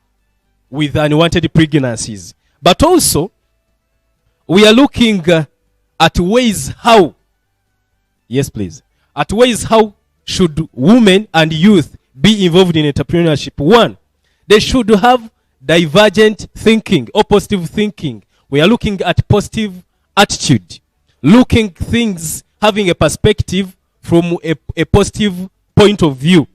with unwanted pregnancies. But also, we are looking at ways how, yes please, at ways how should women and youth be involved in entrepreneurship. One, they should have divergent thinking or positive thinking. We are looking at positive attitude, looking things, having a perspective from a positive point of view.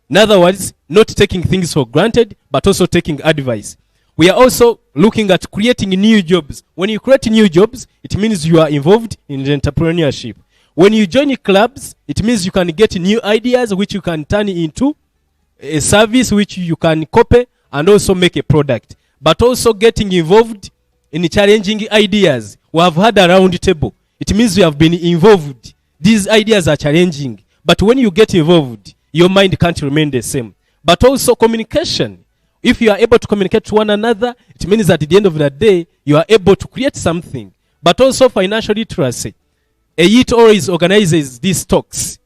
In other words, not taking things for granted, but also taking advice. We are also looking at creating new jobs. When you create new jobs, it means you are involved in entrepreneurship. When you join clubs, it means you can get new ideas which you can turn into a service which you can copy and also make a product. But also getting involved in challenging ideas. We have had a round table. It means you have been involved. These ideas are challenging. But when you get involved, your mind can't remain the same. But also communication. If you are able to communicate to one another, it means that at the end of the day, you are able to create something. But also financial literacy. AIT always organizes these talks.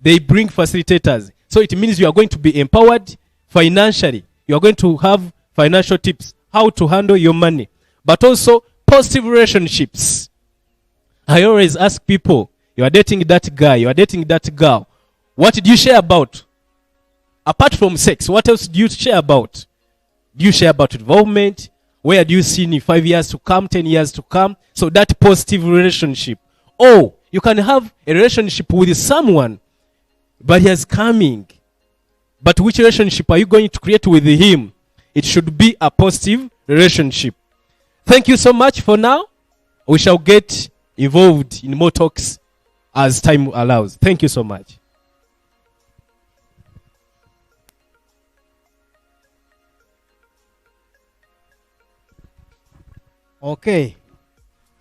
They bring facilitators. So it means you are going to be empowered financially. You are going to have financial tips, how to handle your money. But also positive relationships. I always ask people, you are dating that guy, you are dating that girl. What do you share about? Apart from sex, what else do you share about? Do you share about development? Where do you see in 5 years to come, 10 years to come? So that positive relationship. Or you can have a relationship with someone, but he is coming. But which relationship are you going to create with him? It should be a positive relationship. Thank you so much for now. We shall get involved in more talks as time allows. Thank you so much. Okay.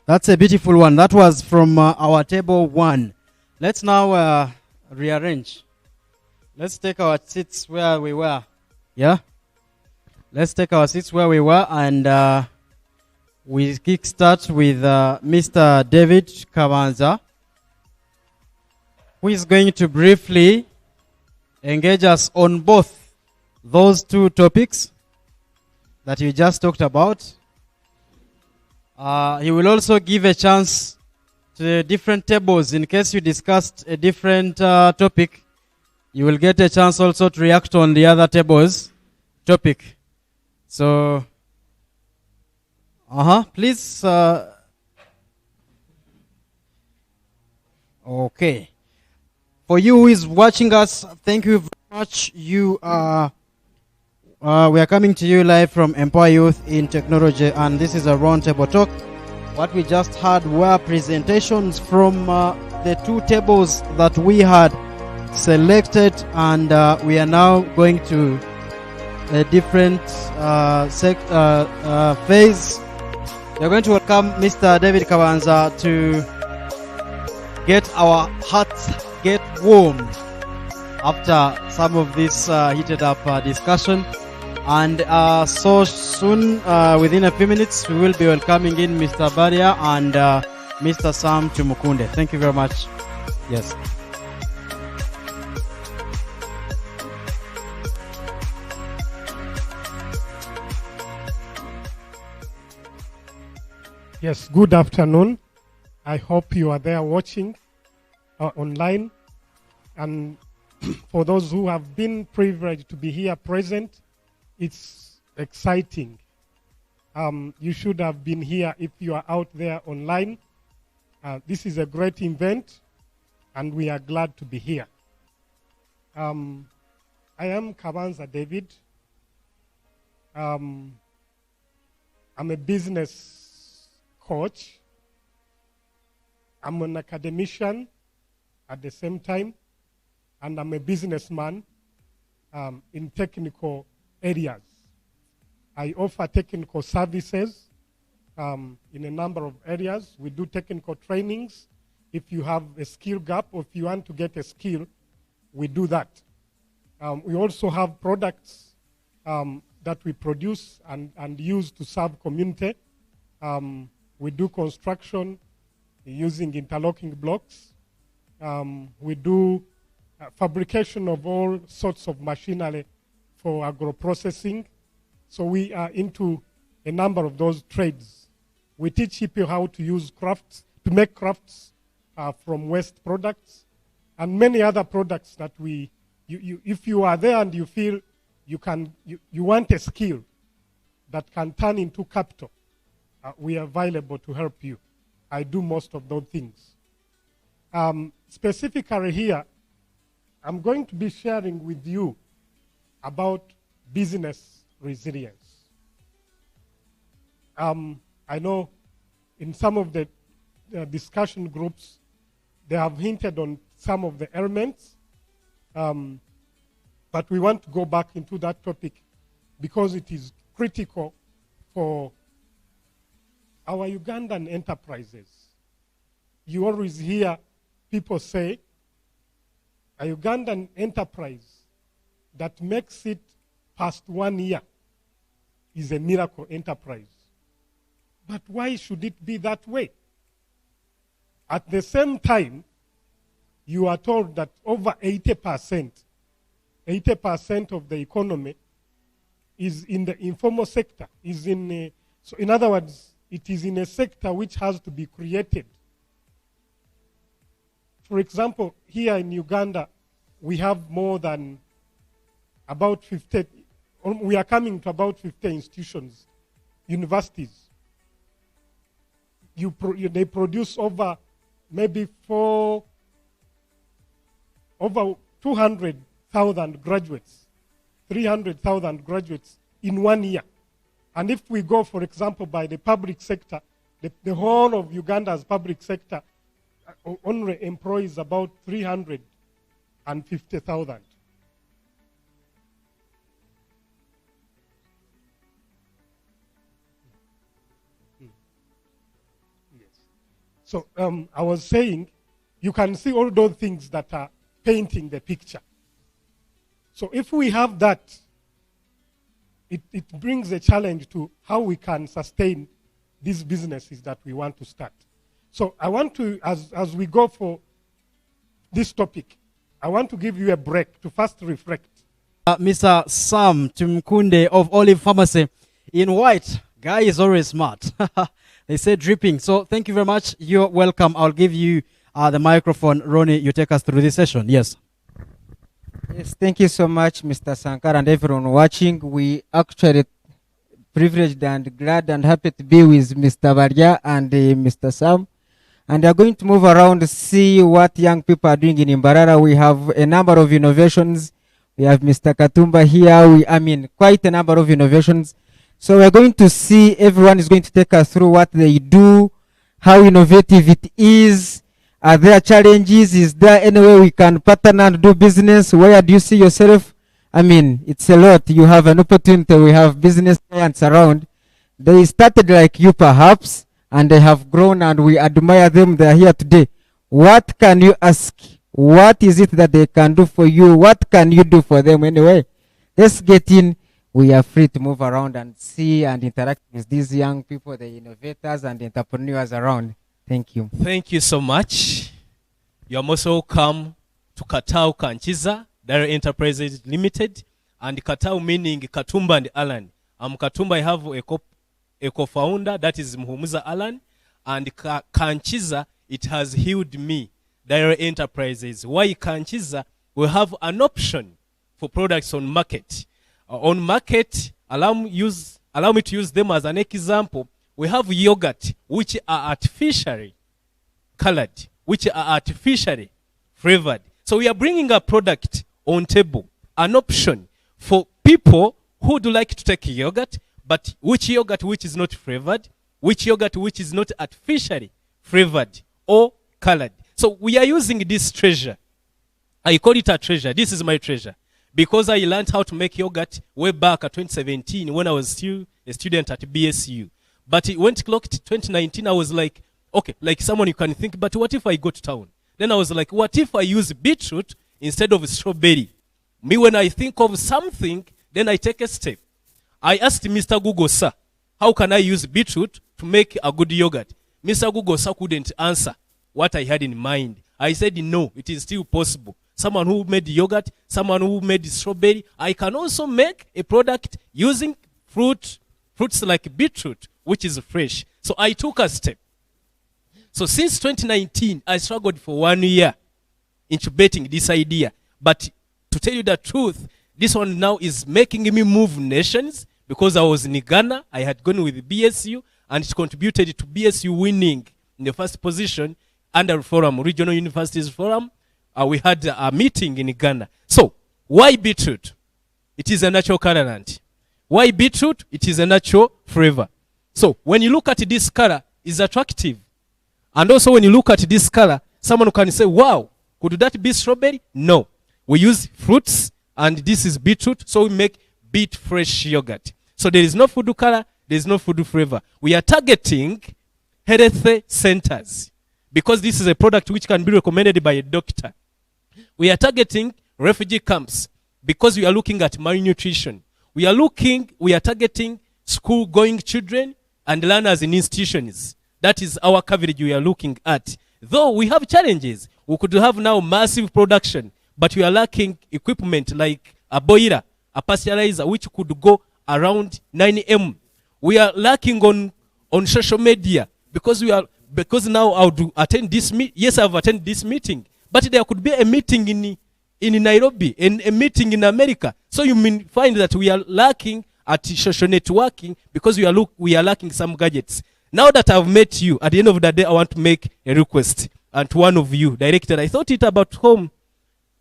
That's a beautiful one. That was from our table 1. Let's now rearrange. Let's take our seats where we were. Yeah? Let's take our seats where we were, and we kickstart with Mr. David Kabanza, who is going to briefly engage us on both those two topics that you just talked about. He will also give a chance to the different tables. In case you discussed a different topic, you will get a chance also to react on the other table's topic. So, please. Okay. For you who is watching us, thank you very much. We are coming to you live from Empower Youth in Technology, and this is a roundtable talk. What we just had were presentations from the two tables that we had selected, and we are now going to a different phase. We are going to welcome Mr. David Kabanza to get our hearts get warm after some of this heated up discussion. And so soon, within a few minutes, we will be welcoming in Mr. Barya and Mr. Sam Tumukunde. Thank you very much. Yes. Yes, good afternoon. I hope you are there watching online. And for those who have been privileged to be here present, it's exciting. You should have been here if you are out there online. This is a great event, and we are glad to be here. I am Kabanza David. I'm a business coach. I'm an academician at the same time, and I'm a businessman in technical areas. I offer technical services in a number of areas. We do technical trainings. If you have a skill gap or if you want to get a skill, we do that. We also have products that we produce and use to serve community. We do construction using interlocking blocks. We do fabrication of all sorts of machinery for agro-processing. So we are into a number of those trades. We teach people how to use crafts, to make crafts from waste products, and many other products that if you are there and you feel you want a skill that can turn into capital, we are available to help you. I do most of those things. Specifically here, I'm going to be sharing with you about business resilience. I know in some of the discussion groups, they have hinted on some of the elements, but we want to go back into that topic because it is critical for our Ugandan enterprises. You always hear people say, a Ugandan enterprise that makes it past 1 year is a miracle enterprise. But why should it be that way? At the same time, you are told that over 80% of the economy is in the informal sector. So in other words, it is in a sector which has to be created. For example, here in Uganda, we have more than about 50, we are coming to about 50 institutions, universities. They produce over maybe over 200,000 graduates, 300,000 graduates in 1 year. And if we go, for example, by the public sector, the whole of Uganda's public sector only employs about 350,000. So I was saying, you can see all those things that are painting the picture. So if we have that, it brings a challenge to how we can sustain these businesses that we want to start. So I want to, as we go for this topic, I want to give you a break to first reflect. Mr. Sam Tumukunde of Olive Pharmacy in white. Guy is always smart. They say dripping. So thank you very much. You're welcome. I'll give you the microphone. Ronnie, you take us through this session. Yes. Yes, thank you so much, Mr. Sankar, and everyone watching. We actually privileged and glad and happy to be with Mr. Barya and Mr. Sam. And we are going to move around to see what young people are doing in Mbarara. We have a number of innovations. We have Mr. Katumba here. Quite a number of innovations. So we're going to see, everyone is going to take us through what they do, how innovative it is. Are there challenges? Is there any way we can partner and do business? Where do you see yourself? It's a lot. You have an opportunity. We have business clients around. They started like you perhaps, and they have grown and we admire them. They are here today. What can you ask? What is it that they can do for you? What can you do for them anyway? Let's get in. We are free to move around and see and interact with these young people, the innovators and the entrepreneurs around. Thank you. Thank you so much. You are most welcome to Katau Kanchiza, Dairy Enterprises Limited, and Katau meaning Katumba and Alan. I'm Katumba. I have a co-founder, that is Muhumuza Alan, and Kanchiza, it has healed me, Dairy Enterprises. Why Kanchiza? We have an option for products on market. On market, allow me to use them as an example. We have yogurt, which are artificially colored, which are artificially flavored. So we are bringing a product on table, an option for people who do like to take yogurt, but which yogurt which is not flavored, which yogurt which is not artificially flavored or colored. So we are using this treasure. I call it a treasure. This is my treasure. Because I learned how to make yogurt way back at 2017 when I was still a student at BSU. But when it clocked 2019, I was like, okay, like someone you can think, but what if I go to town? Then I was like, what if I use beetroot instead of strawberry? Me, when I think of something, then I take a step. I asked Mr. Google, sir, how can I use beetroot to make a good yogurt? Mr. Google, sir, couldn't answer what I had in mind. I said, no, it is still possible. Someone who made yogurt, someone who made strawberry, I can also make a product using fruits like beetroot, which is fresh. So I took a step. So since 2019, I struggled for 1 year incubating this idea. But to tell you the truth, this one now is making me move nations because I was in Ghana. I had gone with BSU, and it contributed to BSU winning in the first position under forum, Regional Universities Forum. We had a meeting in Ghana. So why beetroot? It is a natural colorant. Why beetroot? It is a natural flavor. So when you look at this color, it's attractive. And also when you look at this color, someone can say, wow, could that be strawberry? No. We use fruits, and this is beetroot, so we make beet fresh yogurt. So there is no food color, there is no food flavor. We are targeting health centers because this is a product which can be recommended by a doctor. We are targeting refugee camps because we are looking at malnutrition. We are targeting school-going children and learners in institutions. That is our coverage we are looking at. Though we have challenges, we could have now massive production, but we are lacking equipment like a boiler, a pasteurizer, which could go around 9 m. We are lacking on social media because now I'll attend this meeting. Yes, I've attended this meeting, but there could be a meeting in Nairobi and a meeting in America. So you find that we are lacking at social networking because we are lacking some gadgets. Now that I've met you, at the end of the day, I want to make a request and to one of you, director. I thought it about home,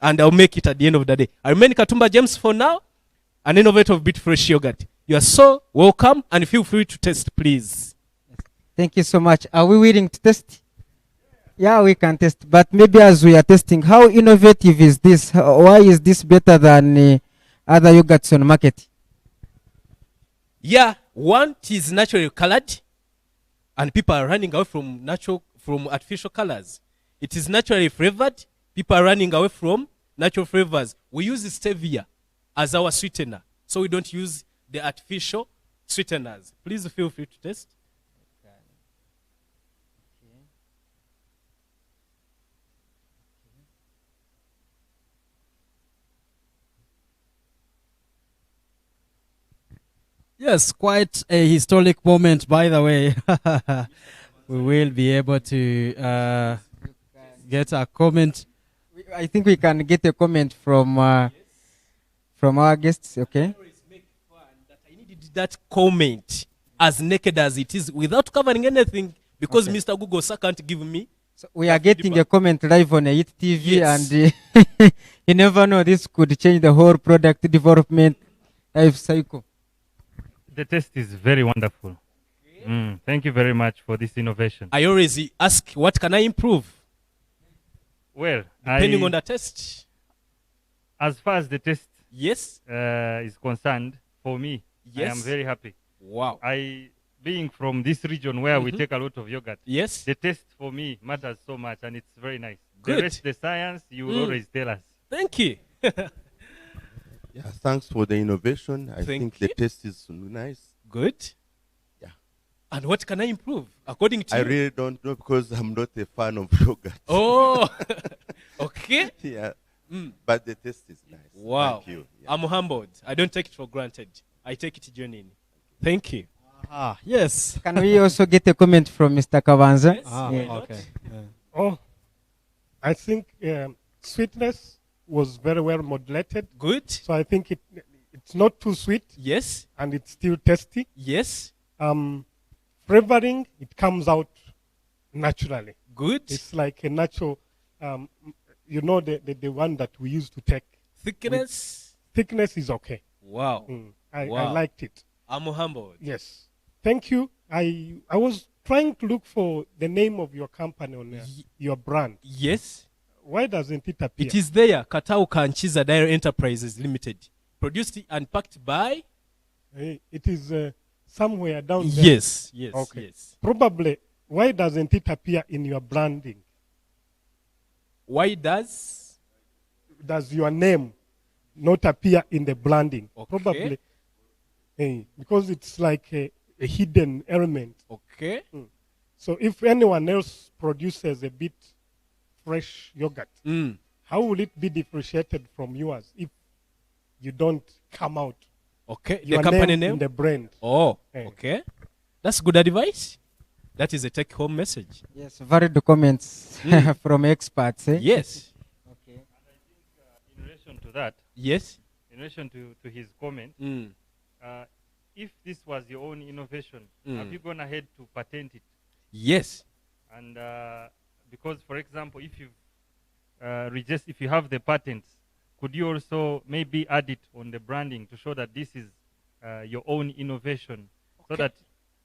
and I'll make it at the end of the day. I remain Katumba James for now, an innovator of beet fresh yogurt. You are so welcome, and feel free to test, please. Thank you so much. Are we willing to test? Yeah, we can test. But maybe as we are testing, how innovative is this? Why is this better than other yogurts on the market? Yeah, one is naturally colored, and people are running away from from artificial colors. It is naturally flavored. People are running away from natural flavors. We use stevia as our sweetener, so we don't use the artificial sweeteners. Please feel free to taste. Yes, quite a historic moment, by the way. We will be able to get a comment. I think we can get a comment from our guests. Okay. I needed that comment as naked as it is without covering anything because Okay. Mr. Google sir can't give me. So we are getting a comment live on IT TV, Yes. and you never know, this could change the whole product development life cycle. The taste is very wonderful. Thank you very much for this innovation. I always ask, what can I improve? Well, Depending on the taste. as far as the taste Yes. is concerned, for me, I am Yes. very happy. Wow. Being from this region where we Mhm. take a lot of yogurt, Yes. the taste for me matters so much, and it's very nice. Good. The rest, the science, you will always tell us. Thank you. Yeah, thanks for the innovation. I Thank think the you. taste is nice. Good. Yeah. And what can I improve according to I you? really don't know because I'm not a fan of yogurt. Oh, okay. Yeah. Mm. But the taste is nice. Wow. Thank you. Yeah. I'm humbled. I don't take it for granted. I take it genuinely. Thank you. Yes. Can we also get a comment from Mr. Kavanza? Yes. Yeah. Okay. Oh, I think sweetness was very well modulated. Good. So I think it's not too sweet Yes. and it's still tasty. Yes. Flavoring, it comes out naturally. Good. It's like a natural, the one that we used to take. Thickness. Thickness is okay. Wow. I Wow. liked it. I'm humbled. Yes. Thank you. I was trying to look for the name of your company on your brand. Yes. Why doesn't it appear? It is there. Katau Kanchiza Dairy Enterprises Limited. Produced and packed by. It is somewhere down there. Yes. Yes. Okay. Yes. Probably. Why doesn't it appear in your branding? Why does your name not appear in the branding? Okay. Probably because it's like a hidden element. Okay. So if anyone else produces a bit fresh yogurt, how will it be differentiated from yours if you don't come out? Okay. Your The company in name? the brand. Oh, Eh. okay. That's good advice. That is a take-home message. Yes, varied comments from experts. Eh? Yes. Okay. In relation to that, Yes. in relation to his comment, if this was your own innovation, have you gone ahead to patent it? Yes. And because, for example, if you if you have the patents, could you also maybe add it on the branding to show that this is your own innovation, so that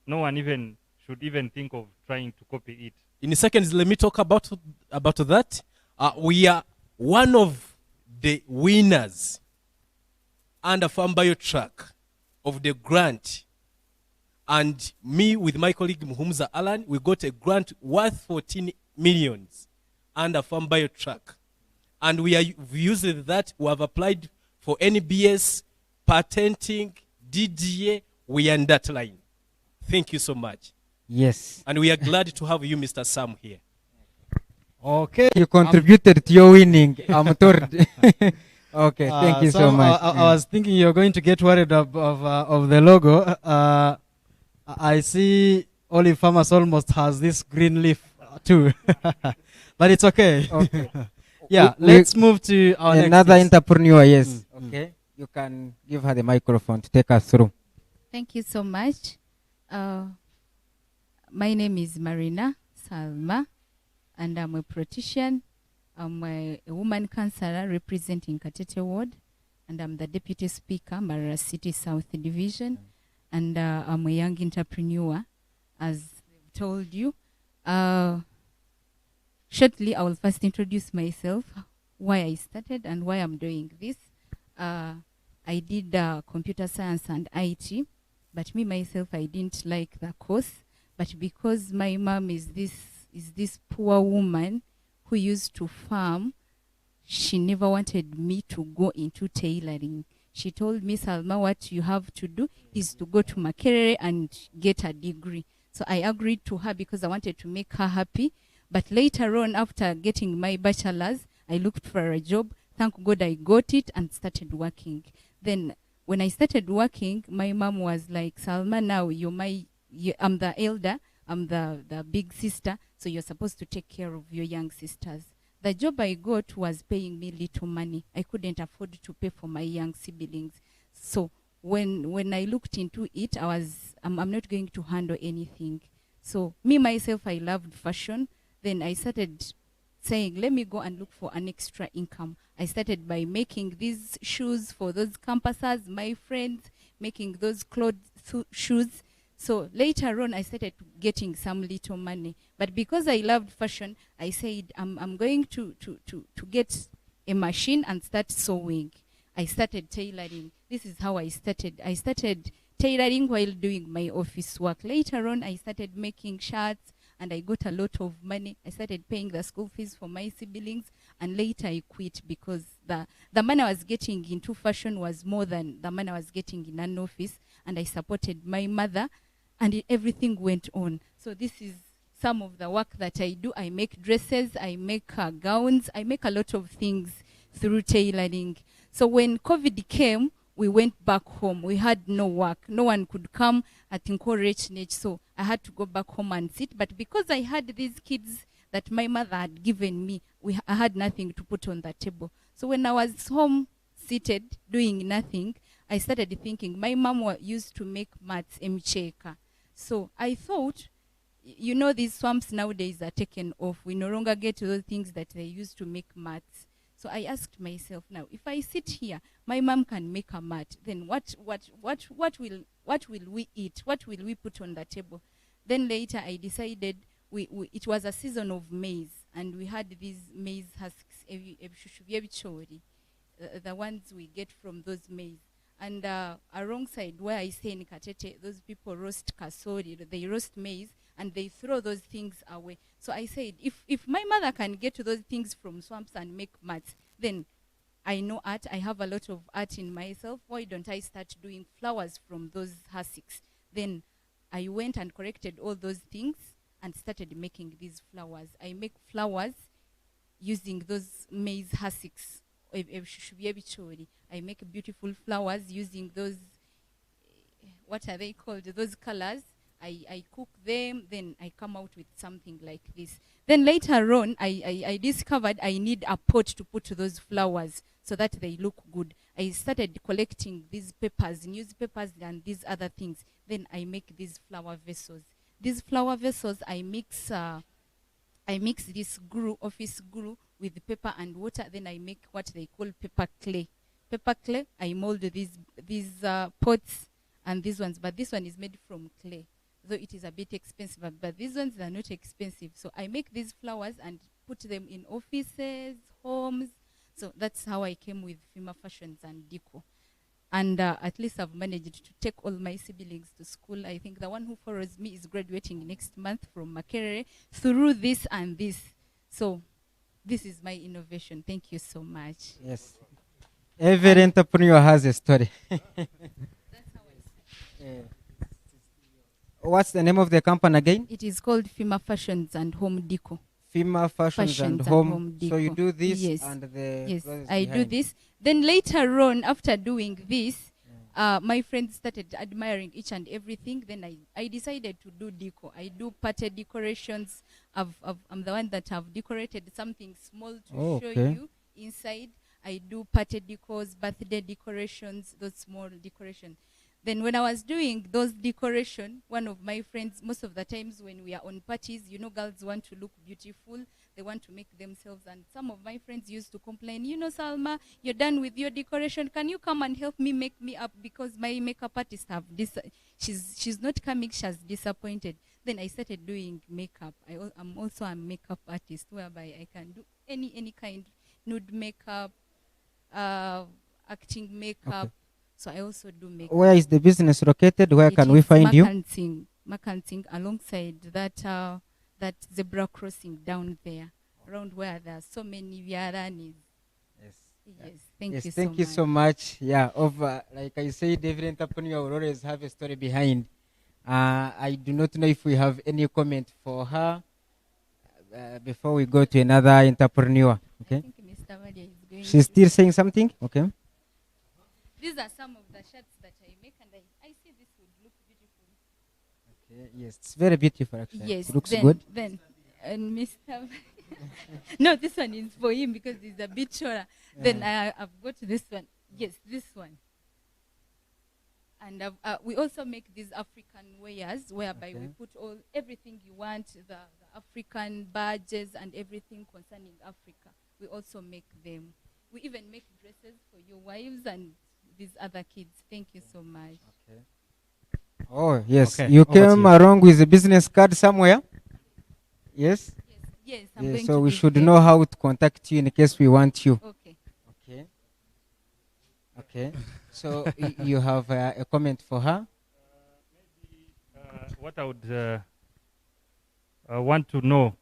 no one should even think of trying to copy it? In seconds, let me talk about that. We are one of the winners under Farm Bio Track of the grant. And me with my colleague Muhumza Alan, we got a grant worth 14 millions under Farm Bio Track. And we've used that. We have applied for NBS, patenting, DDA. We are in that line. Thank you so much. Yes. And we are glad to have you, Mr. Sam, here. Okay. You contributed to your winning, I'm told. Okay, thank you so much. I was thinking you're going to get worried of the logo. I see Olive Farmers almost has this green leaf too. But it's okay. Okay. Yeah, let's move to our another next entrepreneur. Yes. Okay. You can give her the microphone to take us through. Thank you so much. My name is Marina Salma, and I'm a politician. I'm a woman councillor representing Katete Ward, and I'm the Deputy Speaker, Barya City South Division, and I'm a young entrepreneur, as I've told you. Shortly, I will first introduce myself, why I started and why I'm doing this. I did computer science and IT, but me myself, I didn't like the course. But because my mom is this is this poor woman who used to farm. She never wanted me to go into tailoring. She told me, Salma, what you have to do is to go to Makerere and get a degree. So I agreed to her because I wanted to make her happy. But later on, after getting my bachelor's, I looked for a job. Thank God I got it and started working. Then when I started working, my mom was like, Salma, now I'm the elder, I'm the big sister, so you're supposed to take care of your young sisters. The job I got was paying me little money. I couldn't afford to pay for my young siblings. So when I looked into it, I'm not going to handle anything. So me, myself, I loved fashion. Then I started saying, let me go and look for an extra income. I started by making these shoes for those campuses, my friends, making those shoes. So later on, I started getting some little money. But because I loved fashion, I said, I'm going to get a machine and start sewing. I started tailoring. This is how I started. I started tailoring while doing my office work. Later on, I started making shirts, and I got a lot of money. I started paying the school fees for my siblings, and later I quit because the money I was getting into fashion was more than the money I was getting in an office, and I supported my mother, and everything went on. So this is some of the work that I do. I make dresses, I make gowns, I make a lot of things through tailoring. So when COVID came, we went back home. We had no work. No one could come at Nkorechnech, so I had to go back home and sit. But because I had these kids that my mother had given me, I had nothing to put on the table. So when I was home, seated, doing nothing, I started thinking, my mom used to make mats, mcheka. So I thought, you know, these swamps nowadays are taken off. We no longer get those things that they used to make mats. So I asked myself, now, if I sit here, my mom can make a mat, then what will we eat? What will we put on the table? Then later I decided it was a season of maize, and we had these maize husks, the ones we get from those maize. And alongside where I stay in Katete, those people roast kasori, they roast maize, and they throw those things away. So I said, if my mother can get those things from swamps and make mats, then I know art, I have a lot of art in myself, why don't I start doing flowers from those hussicks? Then I went and collected all those things and started making these flowers. I make flowers using those maize hussicks. I make beautiful flowers using those, what are they called? Those colors. I cook them, then I come out with something like this. Then later on, I discovered I need a pot to put those flowers so that they look good. I started collecting these papers, newspapers, and these other things. Then I make these flower vessels. These flower vessels, I mix this glue, office glue, with paper and water. Then I make what they call paper clay. Paper clay, I mold these pots and these ones, but this one is made from clay. Though it is a bit expensive, but these ones are not expensive. So I make these flowers and put them in offices, homes. So that's how I came with Fima Fashions and Deco. And at least I've managed to take all my siblings to school. I think the one who follows me is graduating next month from Makerere through this and this. So this is my innovation. Thank you so much. Yes. Every entrepreneur has a story. That's how I see. What's the name of the company again? It is called Fima Fashions and Home Deco. Fima Fashions and Home. So you do this, yes. and the yes, I do this. Then later on, after doing this, my friends started admiring each and everything. Then I decided to do deco. I do party decorations. I'm the one that have decorated something small to show you inside. I do party decors, birthday decorations, those small decorations. Then when I was doing those decoration, one of my friends, most of the times when we are on parties, you know, girls want to look beautiful. They want to make themselves. And some of my friends used to complain, you know, Salma, you're done with your decoration. Can you come and help me make me up? Because my makeup artist she's not coming. She's disappointed. Then I started doing makeup. I'm also a makeup artist, whereby I can do any kind, nude makeup, acting makeup. Okay. So I also do makeup. Where is the business located? Where can we find you? Makansing, alongside that that zebra crossing down there, around where there are so many Vyaranis. Yes. Yes, thank Yes, you thank so you much. so much. Yeah, like I said, every entrepreneur will always have a story behind. I do not know if we have any comment for her before we go to another entrepreneur. Okay. I think Mr. Barya is going She's to. still saying something. Okay. These are some of the shirts that I make, and I see this would look beautiful. Okay. Yes, it's very beautiful actually. Yes, It looks then, good. Then, and Mr. No, this one is for him because it's a bit shorter. Then I've got this one. Yes, this one. And we also make these African wares, whereby we put everything you want, the African badges and everything concerning Africa. We also make them. We even make dresses for your wives and these other kids. Thank you so much. Okay. Oh yes, Okay, you over to came you. along with a business card somewhere. Yes. Yes, I'm Yeah, going so to we give should them. know how to contact you in case we want you. Okay. Okay. Okay. So you have a comment for her? What I would want to know,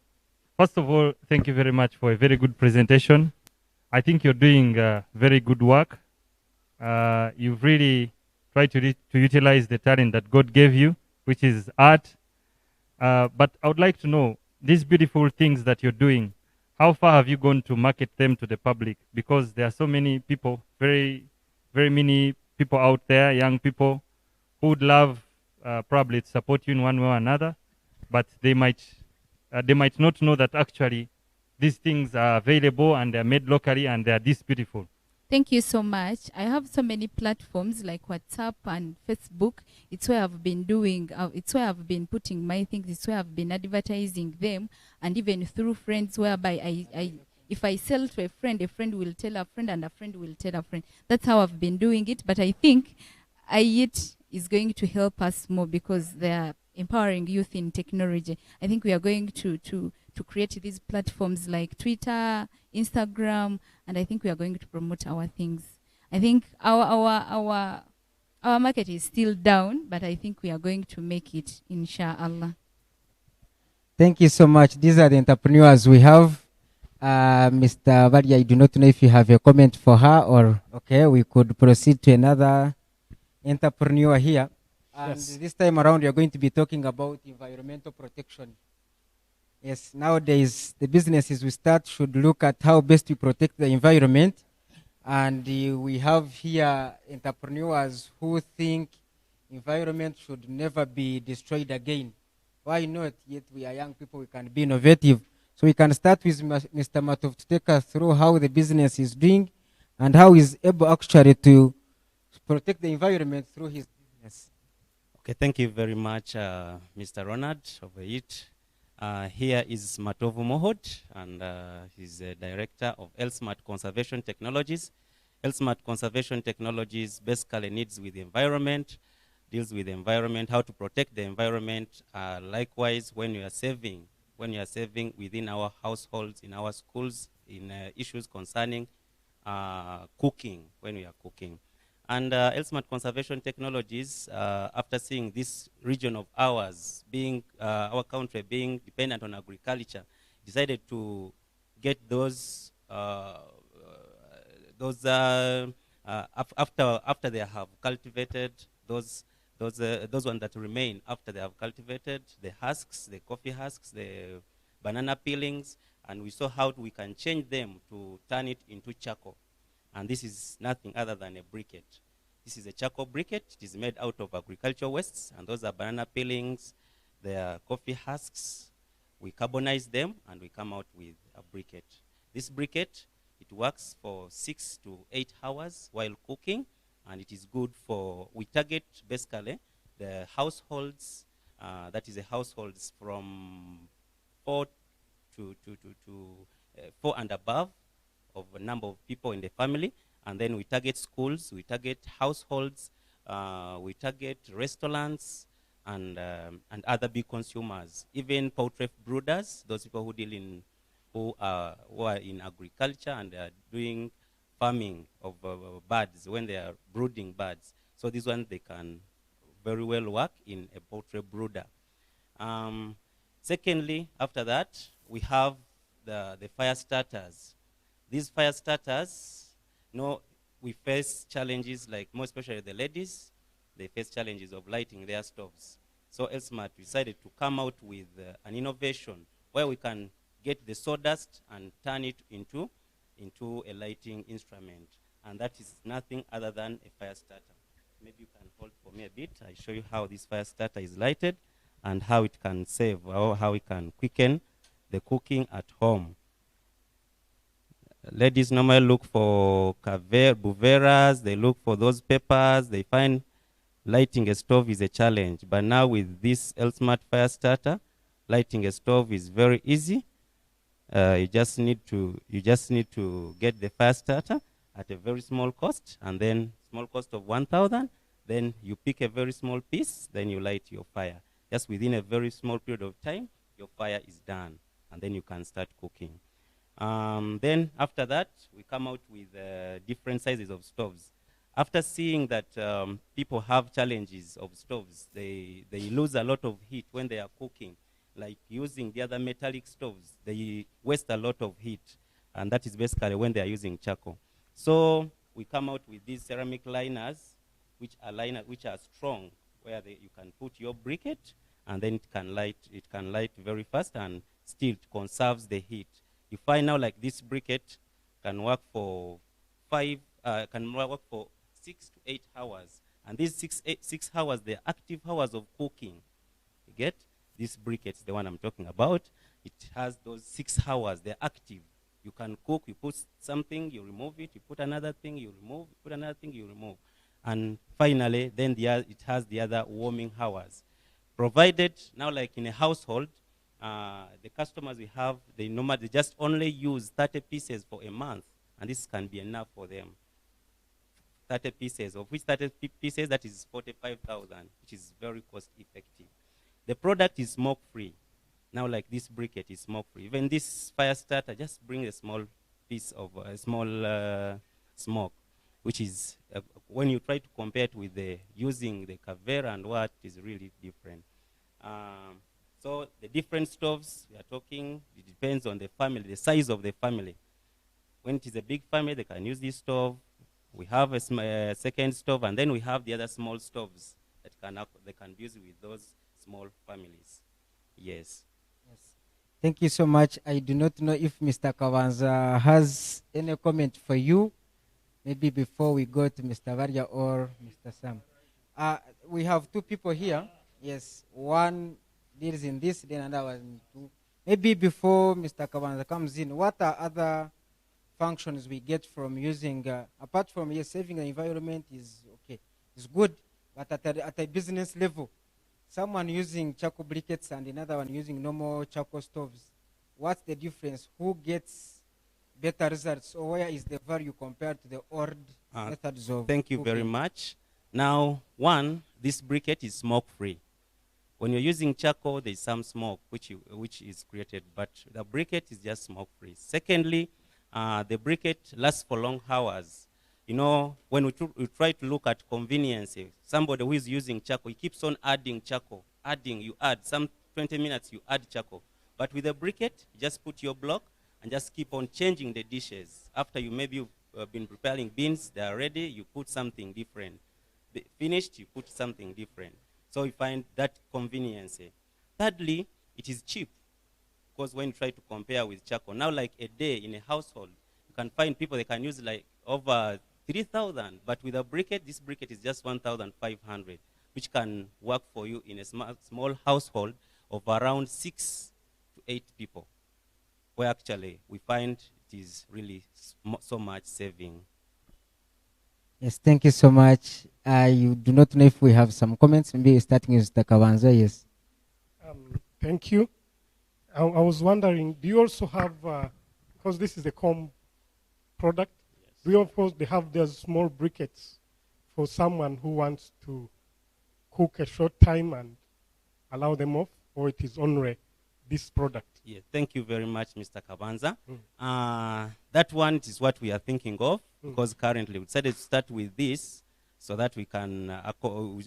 first of all, thank you very much for a very good presentation. I think you're doing very good work. You've really tried to utilize the talent that God gave you, which is art. But I would like to know, these beautiful things that you're doing, how far have you gone to market them to the public? Because there are so many people, very many people out there, young people, who would love probably to support you in one way or another, but they might not know that actually these things are available and they're made locally and they're this beautiful. Thank you so much. I have so many platforms like WhatsApp and Facebook. It's where I've been doing, it's where I've been putting my things, it's where I've been advertising them, and even through friends, whereby if I sell to a friend will tell a friend and a friend will tell a friend. That's how I've been doing it, but I think IET is going to help us more because they are empowering youth in technology. I think we are going to create these platforms like Twitter, Instagram, and I think we are going to promote our things. I think our market is still down, but I think we are going to make it, inshallah. Thank you so much. These are the entrepreneurs we have. Mr. Barya, I do not know if you have a comment for her or okay, we could proceed to another entrepreneur here. And Yes. this time around, we are going to be talking about environmental protection. Yes, nowadays, the businesses we start should look at how best we protect the environment. And we have here entrepreneurs who think environment should never be destroyed again. Why not? Yet we are young people, we can be innovative. So we can start with Mr. Matov to take us through how the business is doing and how he's able actually to protect the environment through his business. Okay, thank you very much, Mr. Ronald over it. Here is Matovu Mohod, and he's the director of Elsmart Conservation Technologies. Elsmart Conservation Technologies basically deals with the environment, how to protect the environment. Likewise, when you are saving within our households, in our schools, in issues concerning cooking, when we are cooking. And Elsmart Conservation Technologies, after seeing this region of ours being, our country being dependent on agriculture, decided to get those after they have cultivated those ones that remain after they have cultivated the husks, the coffee husks, the banana peelings, and we saw how we can change them to turn it into charcoal. And this is nothing other than a briquette. This is a charcoal briquette. It is made out of agricultural wastes, and those are banana peelings, they are coffee husks. We carbonize them, and we come out with a briquette. This briquette, it works for 6 to 8 hours while cooking, and it is good for, we target basically the households, that is the households from 4 4 and above of a number of people in the family. And then we target schools, we target households, we target restaurants, and other big consumers, even poultry brooders, those people who are in agriculture and are doing farming of birds when they are brooding birds. So these ones, they can very well work in a poultry brooder. Secondly, after that, we have the fire starters. These fire starters, we face challenges like, more especially the ladies, they face challenges of lighting their stoves. So Elsmart decided to come out with an innovation where we can get the sawdust and turn it into a lighting instrument. And that is nothing other than a fire starter. Maybe you can hold for me a bit. I show you how this fire starter is lighted and how it can save, or how it can quicken the cooking at home. Ladies normally look for buveras, they look for those papers, they find lighting a stove is a challenge. But now with this Elsmart fire starter, lighting a stove is very easy. You just need to get the fire starter at a very small cost, and then small cost of 1,000. Then you pick a very small piece, then you light your fire. Just within a very small period of time, your fire is done, and then you can start cooking. Then after that, we come out with different sizes of stoves. After seeing that people have challenges of stoves, they lose a lot of heat when they are cooking. Like using the other metallic stoves, they waste a lot of heat, and that is basically when they are using charcoal. So we come out with these ceramic liners, which are strong, where you can put your briquette, and then it can light very fast, and still it conserves the heat. You find now like this briquette can work for 6 to 8 hours, and these 6 hours, they're active hours of cooking. You get? This briquette, the one I'm talking about, it has those 6 hours, they're active. You can cook, you put something, you remove it, you put another thing, you remove, put another thing, you remove. And finally, then it has the other warming hours. Provided, now like in a household, the customers we have, they just only use 30 pieces for a month, and this can be enough for them. 30 pieces, of which 30 pieces, that is 45,000, which is very cost effective. The product is smoke-free. Now, like this briquette is smoke-free. Even this fire starter, just bring a small piece of smoke, which is, when you try to compare it with using the Cavera and what, is really different. So the different stoves we are talking, it depends on the family, the size of the family. When it is a big family, they can use this stove. We have a second stove, and then we have the other small stoves that they can use with those small families. Yes. Yes. Thank you so much. I do not know if Mr. Kavanza has any comment for you, maybe before we go to Mr. Barya or Mr. Sam. We have 2 people here. Yes, one deals in this, then another one too. Maybe before Mr. Kavanza comes in, what are other functions we get from using, apart from saving the environment is okay, it's good, but at a business level, someone using charcoal briquettes and another one using normal charcoal stoves, what's the difference? Who gets better results, or where is the value compared to the old methods of Thank you cooking? very much. Now, one, this briquette is smoke-free. When you're using charcoal, there's some smoke which is created, but the briquette is just smoke-free. Secondly, the briquette lasts for long hours. You know, when we try to look at convenience, somebody who is using charcoal, he keeps on adding charcoal. You add, some 20 minutes you add charcoal. But with a briquette, you just put your block and just keep on changing the dishes. After you've been preparing beans, they are ready, you put something different. Finished, you put something different. So you find that convenience. Thirdly, it is cheap. Because when you try to compare with charcoal, now like a day in a household, you can find people, they can use like over 3,000, but with a briquette, this briquette is just 1,500, which can work for you in a small household of around 6 to 8 people, where actually we find it is really so much saving. Yes, thank you so much. You do not know if we have some comments, maybe starting with Mr. Kavanza. Yes. Thank you. I was wondering, do you also have, because this is a comb product, yes, do you, of course, they have their small briquettes for someone who wants to cook a short time and allow them off, or it is only this product? Yeah, thank you very much, Mr. Kavanza. That one is what we are thinking of, because currently we decided to start with this so that we can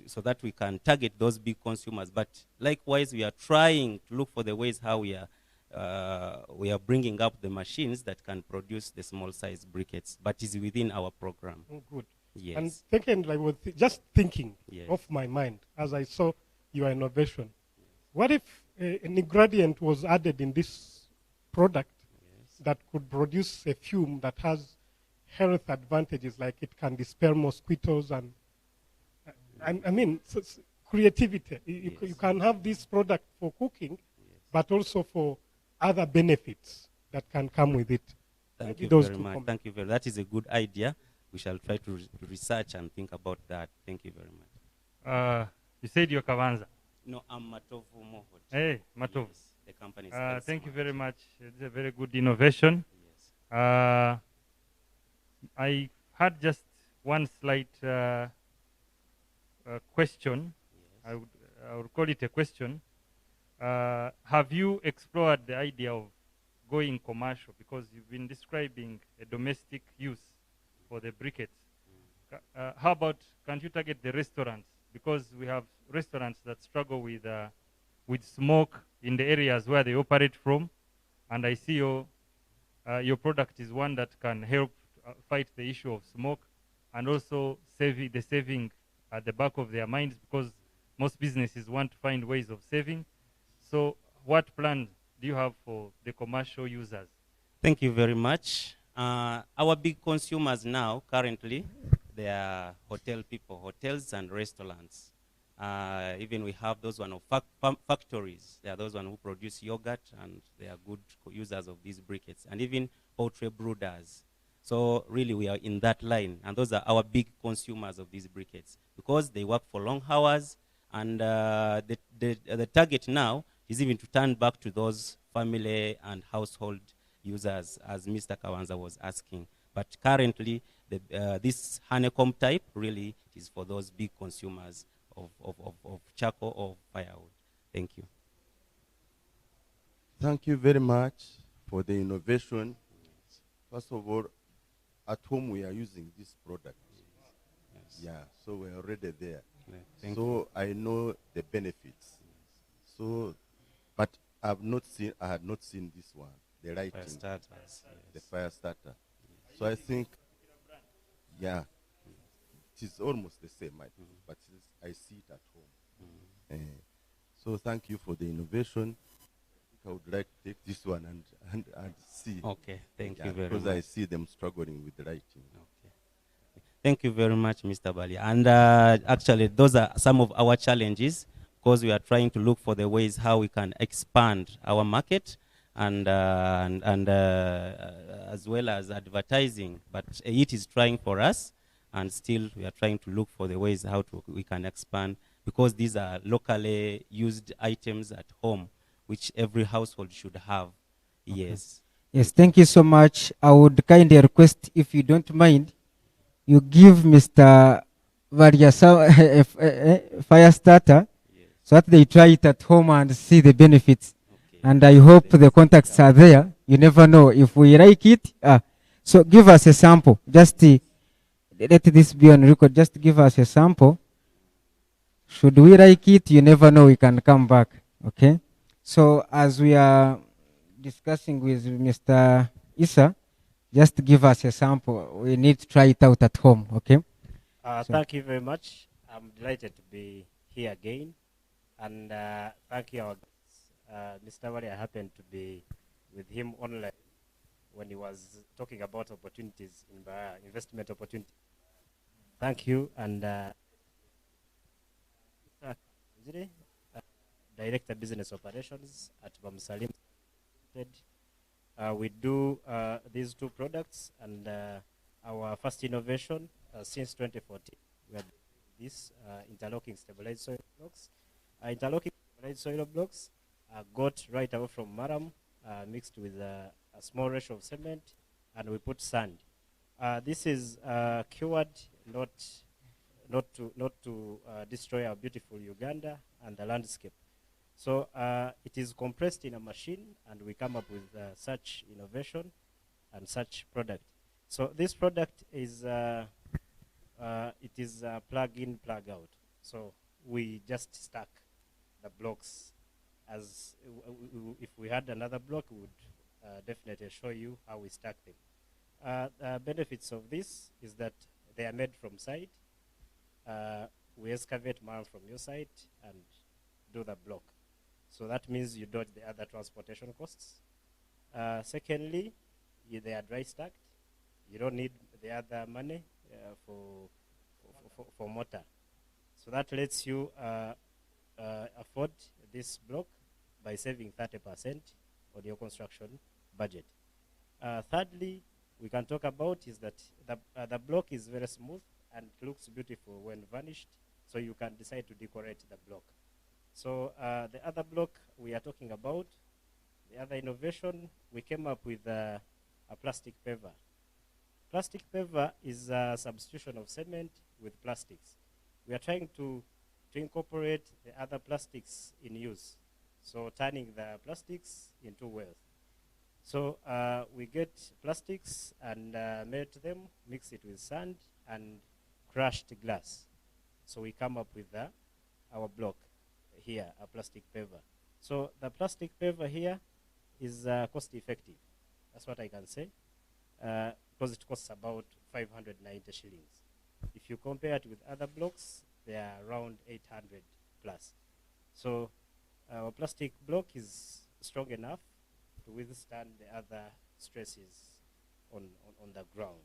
so that we can target those big consumers. But likewise, we are trying to look for the ways how we are bringing up the machines that can produce the small size briquettes, but is within our program. Oh, good. Yes. And second, I was just thinking Yes. off my mind as I saw your innovation. What if an ingredient was added in this product that could produce a fume that has health advantages, like it can dispel mosquitoes and I mean, creativity. You can have this product for cooking, but also for other benefits that can come with it. Thank you Those very two much. comments. Thank you very much. That is a good idea. We shall try to research and think about that. Thank you very much. You said you're Kavanza. No, I'm Matovu Mohot. Hey, Matovu. Yes, the company is Thank you Smart. very much. It's a very good innovation. Yes. I had just one slight question. Yes. I would call it a question. Have you explored the idea of going commercial? Because you've been describing a domestic use for the briquettes. How about, can't you target the restaurants? Because we have restaurants that struggle with smoke in the areas where they operate from, and I see your product is one that can help fight the issue of smoke, and also saving at the back of their minds, because most businesses want to find ways of saving. So what plan do you have for the commercial users? Thank you very much. Our big consumers now, currently, they are hotel people, hotels and restaurants. Even we have those one of factories. They are those one who produce yogurt, and they are good users of these briquettes, and even poultry brooders. So really, we are in that line, and those are our big consumers of these briquettes, because they work for long hours, and the target now is even to turn back to those family and household users, as Mr. Kawanza was asking. But currently, this honeycomb type really is for those big consumers of charcoal or firewood. Thank you. Thank you very much for the innovation. First of all, at home we are using this product. Yes. Yeah, so we're already there. Thank so you. I know the benefits. So, but I had not seen this one, the lighting, Fire starters, the yes. fire starter. So I think, yeah, it is almost the same, but I see it at home. So thank you for the innovation. I would like to take this one and see. Okay, thank you very because much. I see them struggling with the lighting. Okay. Thank you very much, Mr. Barya. And actually, those are some of our challenges, because we are trying to look for the ways how we can expand our market and as well as advertising. But it is trying for us, and still we are trying to look for the ways how we can expand, because these are locally used items at home, which every household should have. Okay. Yes. Yes, thank you so much. I would kindly request, if you don't mind, you give Mr. Barya a fire starter, Yes. so that they try it at home and see the benefits. Okay. And I hope the contacts are there. You never know if we like it. So give us a sample. Just let this be on record. Just give us a sample. Should we like it, you never know. We can come back. Okay. So as we are discussing with Mr. Issa, just give us a sample. We need to try it out at home. Okay. Thank you very much. I'm delighted to be here again, and thank you, our guests. Mr. Barya, I happened to be with him online when he was talking about opportunities in Barya, investment opportunities. Thank you, and Director Business Operations at Bamsalim. We do these two products, and our first innovation since 2014, we had this interlocking stabilized soil blocks. Interlocking stabilized soil blocks got right away from Maram, mixed with a small ratio of cement, and we put sand. This is cured not to destroy our beautiful Uganda and the landscape. So it is compressed in a machine, and we come up with such innovation and such product. So this product is it is plug in, plug out. So we just stack the blocks. As if we had another block, we would definitely show you how we stack them. The benefits of this is that they are made from site. We excavate mine from your site and do the block. So that means you dodge the other transportation costs. Secondly, they are dry stacked. You don't need the other money for mortar. So that lets you afford this block by saving 30% on your construction budget. Thirdly, we can talk about is that the block is very smooth and looks beautiful when varnished, so you can decide to decorate the block. So the other block we are talking about, the other innovation, we came up with a plastic paver. Plastic paver is a substitution of cement with plastics. We are trying to incorporate the other plastics in use, so turning the plastics into wealth. So we get plastics and melt them, mix it with sand and crushed glass. So we come up with our block here, a plastic paver. So the plastic paver here is cost effective. That's what I can say, because it costs about 590 shillings. If you compare it with other blocks, they are around 800 plus. So our plastic block is strong enough to withstand the other stresses on the ground.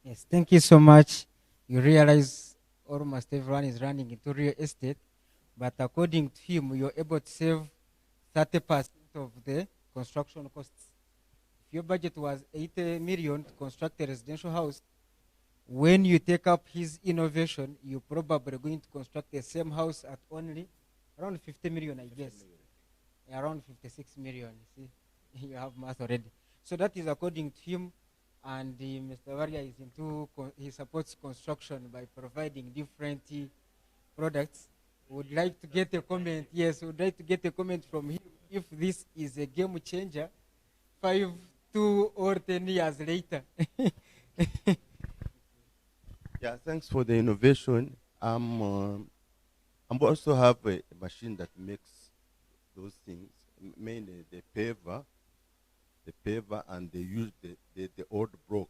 Yes, thank you so much. You realize almost everyone is running into real estate, but according to him, you're able to save 30% of the construction costs. If your budget was 80 million to construct a residential house, when you take up his innovation, you're probably going to construct the same house at only around 50 million, I guess. Around 56 million. See, you have math already. So that is according to him, and Mr. Barya is into, he supports construction by providing different products. Would like to get a comment. Yes, would like to get a comment from him if this is a game changer 5, 2, or 10 years later. Yeah, thanks for the innovation. I also have a machine that makes those things, mainly the paver, and they use the old block.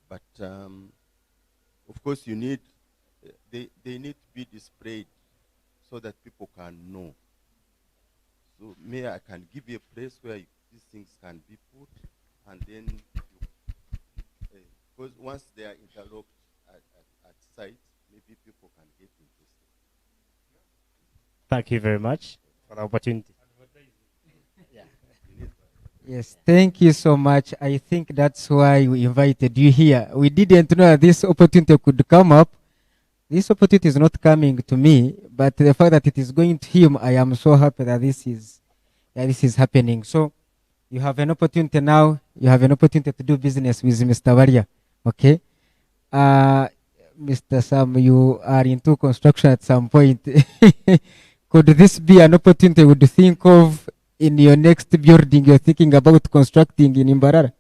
But of course, you need they need to be displayed so that people can know. So maybe I can give you a place where these things can be put, and then because once they are interlocked at site, maybe people can get interested. Thank you very much for the opportunity. Yeah. Yes, thank you so much. I think that's why we invited you here. We didn't know that this opportunity could come up. This opportunity is not coming to me, but the fact that it is going to him, I am so happy that this is happening. So you have an opportunity now. You have an opportunity to do business with Mr. Barya. Okay. Mr. Sam, you are into construction at some point. Could this be an opportunity you would think of in your next building you're thinking about constructing in Imbarara?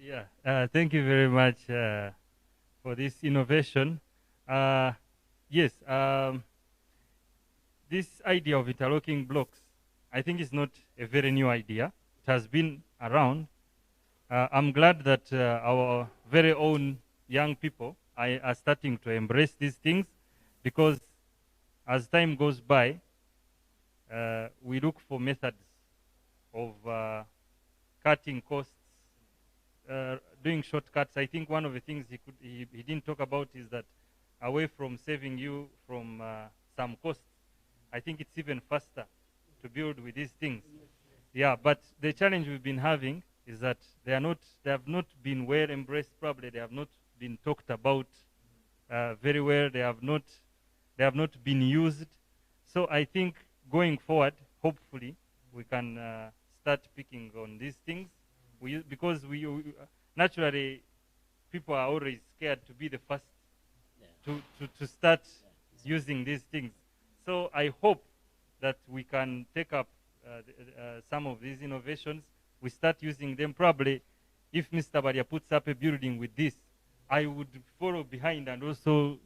Yeah, thank you very much for this innovation. Yes, this idea of interlocking blocks, I think is not a very new idea. It has been around. I'm glad that our very own young people are starting to embrace these things, because as time goes by, we look for methods of cutting costs, doing shortcuts. I think one of the things he didn't talk about is that away from saving you from some costs, I think it's even faster to build with these things. Yeah, but the challenge we've been having is that they have not been well embraced. Probably they have not been talked about very well. They have not been used. So I think going forward, hopefully, we can start picking on these things. Because naturally, people are always scared to be the first to start using these things. So I hope that we can take up some of these innovations. We start using them. Probably, if Mr. Barya puts up a building with this, I would follow behind and also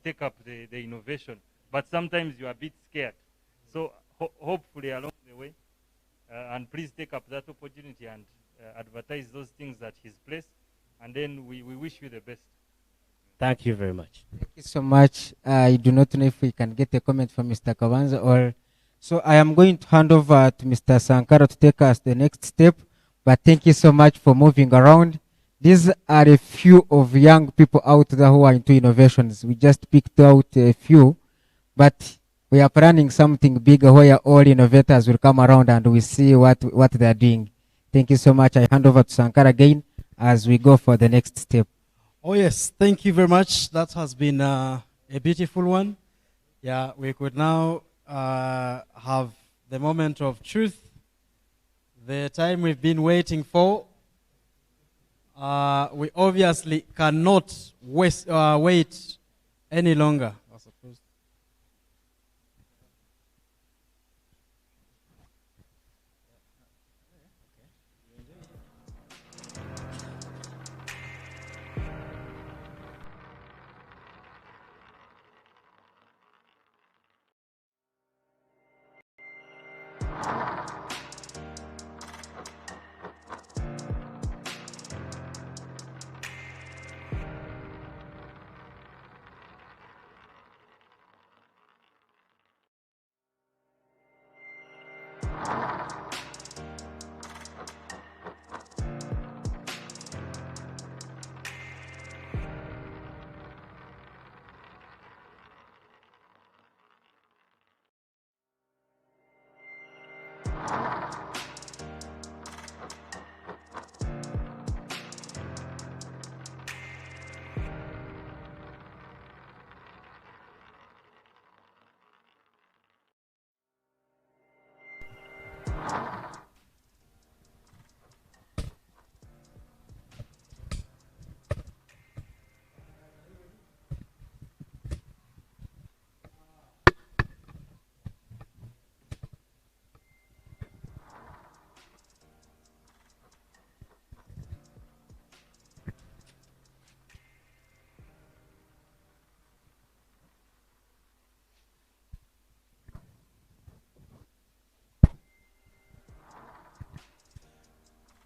take up the innovation. But sometimes you are a bit scared. So hopefully along the way, and please take up that opportunity and advertise those things at his place. And then we wish you the best. Thank you very much. Thank you so much. I do not know if we can get a comment from Mr. Kavanza or so. I am going to hand over to Mr. Sankara to take us the next step. But thank you so much for moving around. These are a few of young people out there who are into innovations. We just picked out a few, but we are planning something bigger where all innovators will come around and we see what they are doing. Thank you so much. I hand over to Sankara again as we go for the next step. Oh yes, thank you very much. That has been a beautiful one. Yeah, we could now have the moment of truth, the time we've been waiting for. We obviously cannot wait any longer.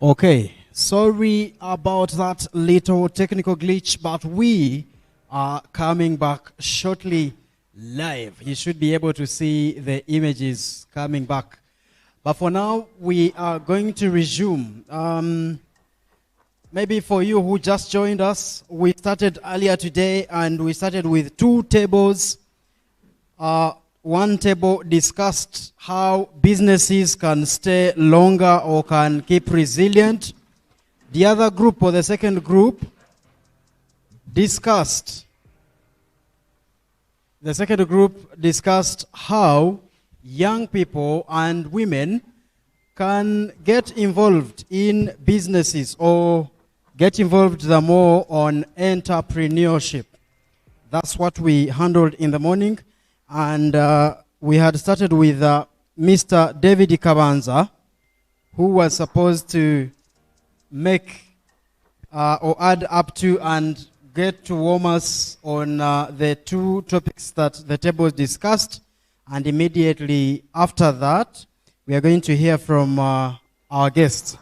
Okay, sorry about that little technical glitch, but we are coming back shortly live. You should be able to see the images coming back. But for now, we are going to resume. Maybe for you who just joined us, we started earlier today and we started with 2 tables. One table discussed how businesses can stay longer or can keep resilient. The other group, or the second group, discussed how young people and women can get involved in businesses or get involved the more on entrepreneurship. That's what we handled in the morning. And we had started with Mr. David Kavanza, who was supposed to make or add up to and get to warm us on the 2 topics that the table discussed. And immediately after that, we are going to hear from our guest.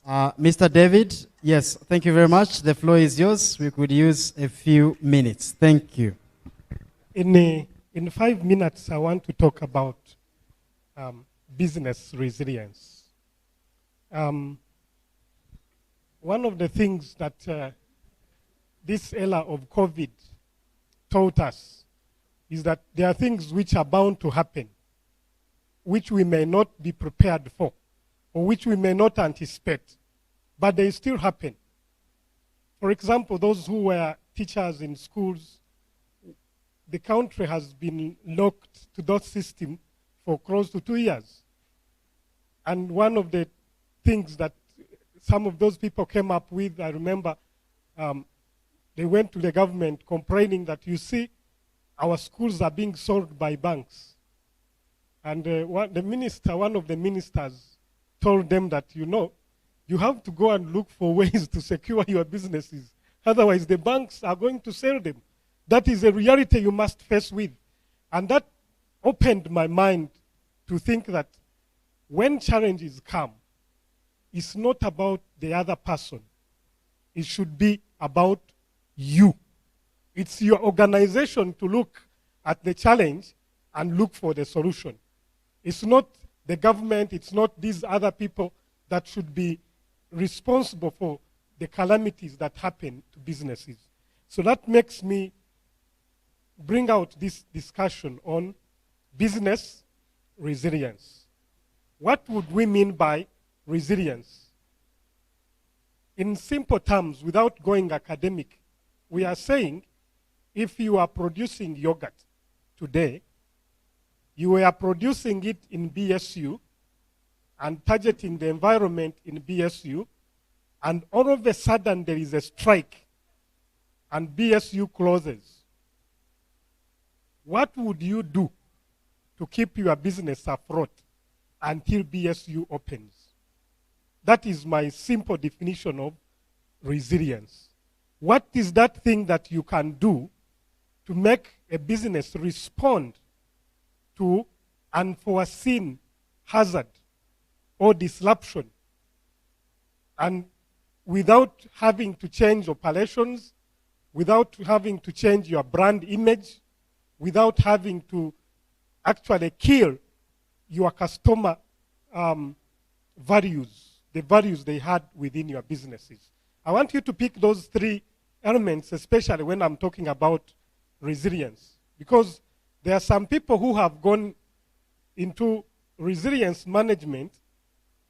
Mr. David, yes, thank you very much. The floor is yours. We could use a few minutes. Thank you. In 5 minutes, I want to talk about business resilience. One of the things that this era of COVID taught us is that there are things which are bound to happen, which we may not be prepared for, or which we may not anticipate, but they still happen. For example, those who were teachers in schools, the country has been locked to that system for close to 2 years. And one of the things that some of those people came up with, I remember, they went to the government complaining that, you see, our schools are being sold by banks. And one of the ministers told them that, you know, you have to go and look for ways to secure your businesses Otherwise, the banks are going to sell them. That is a reality you must face with. And that opened my mind to think that when challenges come, it's not about the other person. It should be about you. It's your organization to look at the challenge and look for the solution. It's not the government, it's not these other people that should be responsible for the calamities that happen to businesses. So that makes me bring out this discussion on business resilience. What would we mean by resilience? In simple terms, without going academic, we are saying if you are producing yogurt today, you are producing it in BSU and targeting the environment in BSU, and all of a sudden there is a strike and BSU closes. What would you do to keep your business afloat until BSU opens? That is my simple definition of resilience. What is that thing that you can do to make a business respond to unforeseen hazard or disruption, and without having to change operations, without having to change your brand image, without having to actually kill your customer values, the values they had within your businesses? I want you to pick those three elements, especially when I'm talking about resilience, because there are some people who have gone into resilience management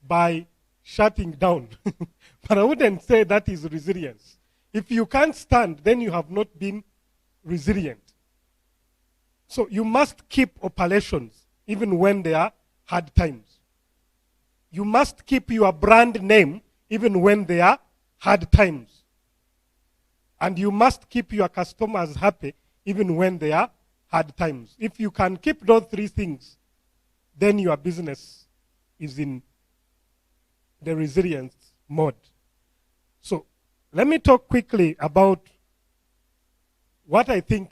by shutting down. But I wouldn't say that is resilience. If you can't stand, then you have not been resilient. So you must keep operations even when there are hard times. You must keep your brand name even when there are hard times. And you must keep your customers happy even when there are hard times. If you can keep those three things, then your business is in the resilience mode. So let me talk quickly about what I think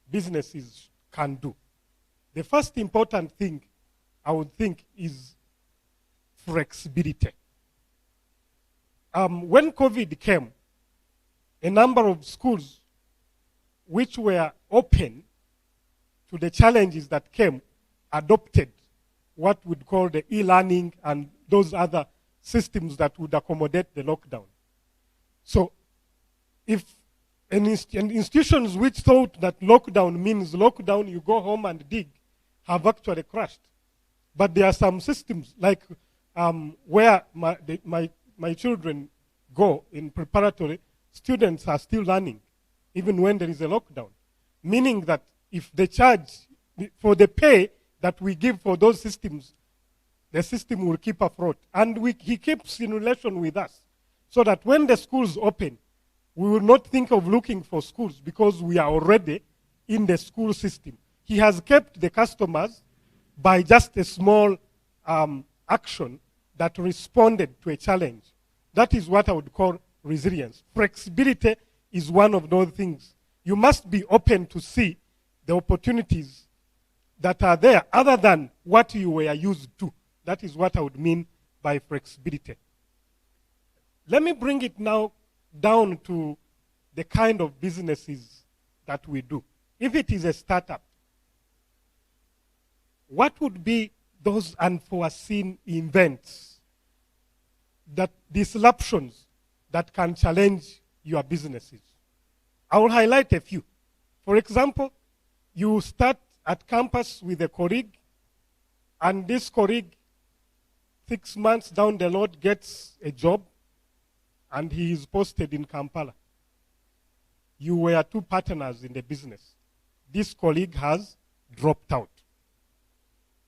businesses can do. The first important thing I would think is flexibility. When COVID came, a number of schools which were open to the challenges that came adopted what we'd call the e-learning and those other systems that would accommodate the lockdown. So if institutions which thought that lockdown means lockdown, you go home and dig, have actually crashed. But there are some systems like where my children go in preparatory, students are still learning, even when there is a lockdown. Meaning that if they charge for the pay that we give for those systems, the system will keep afloat. And he keeps in relation with us, so that when the schools open, we will not think of looking for schools because we are already in the school system. He has kept the customers by just a small action that responded to a challenge. That is what I would call resilience. Flexibility is one of those things. You must be open to see the opportunities that are there other than what you were used to. That is what I would mean by flexibility. Let me bring it now down to the kind of businesses that we do. If it is a startup, what would be those unforeseen events, that disruptions that can challenge your businesses? I will highlight a few. For example, you start at campus with a colleague, and this colleague 6 months down the road gets a job, and he is posted in Kampala. You were two partners in the business. This colleague has dropped out.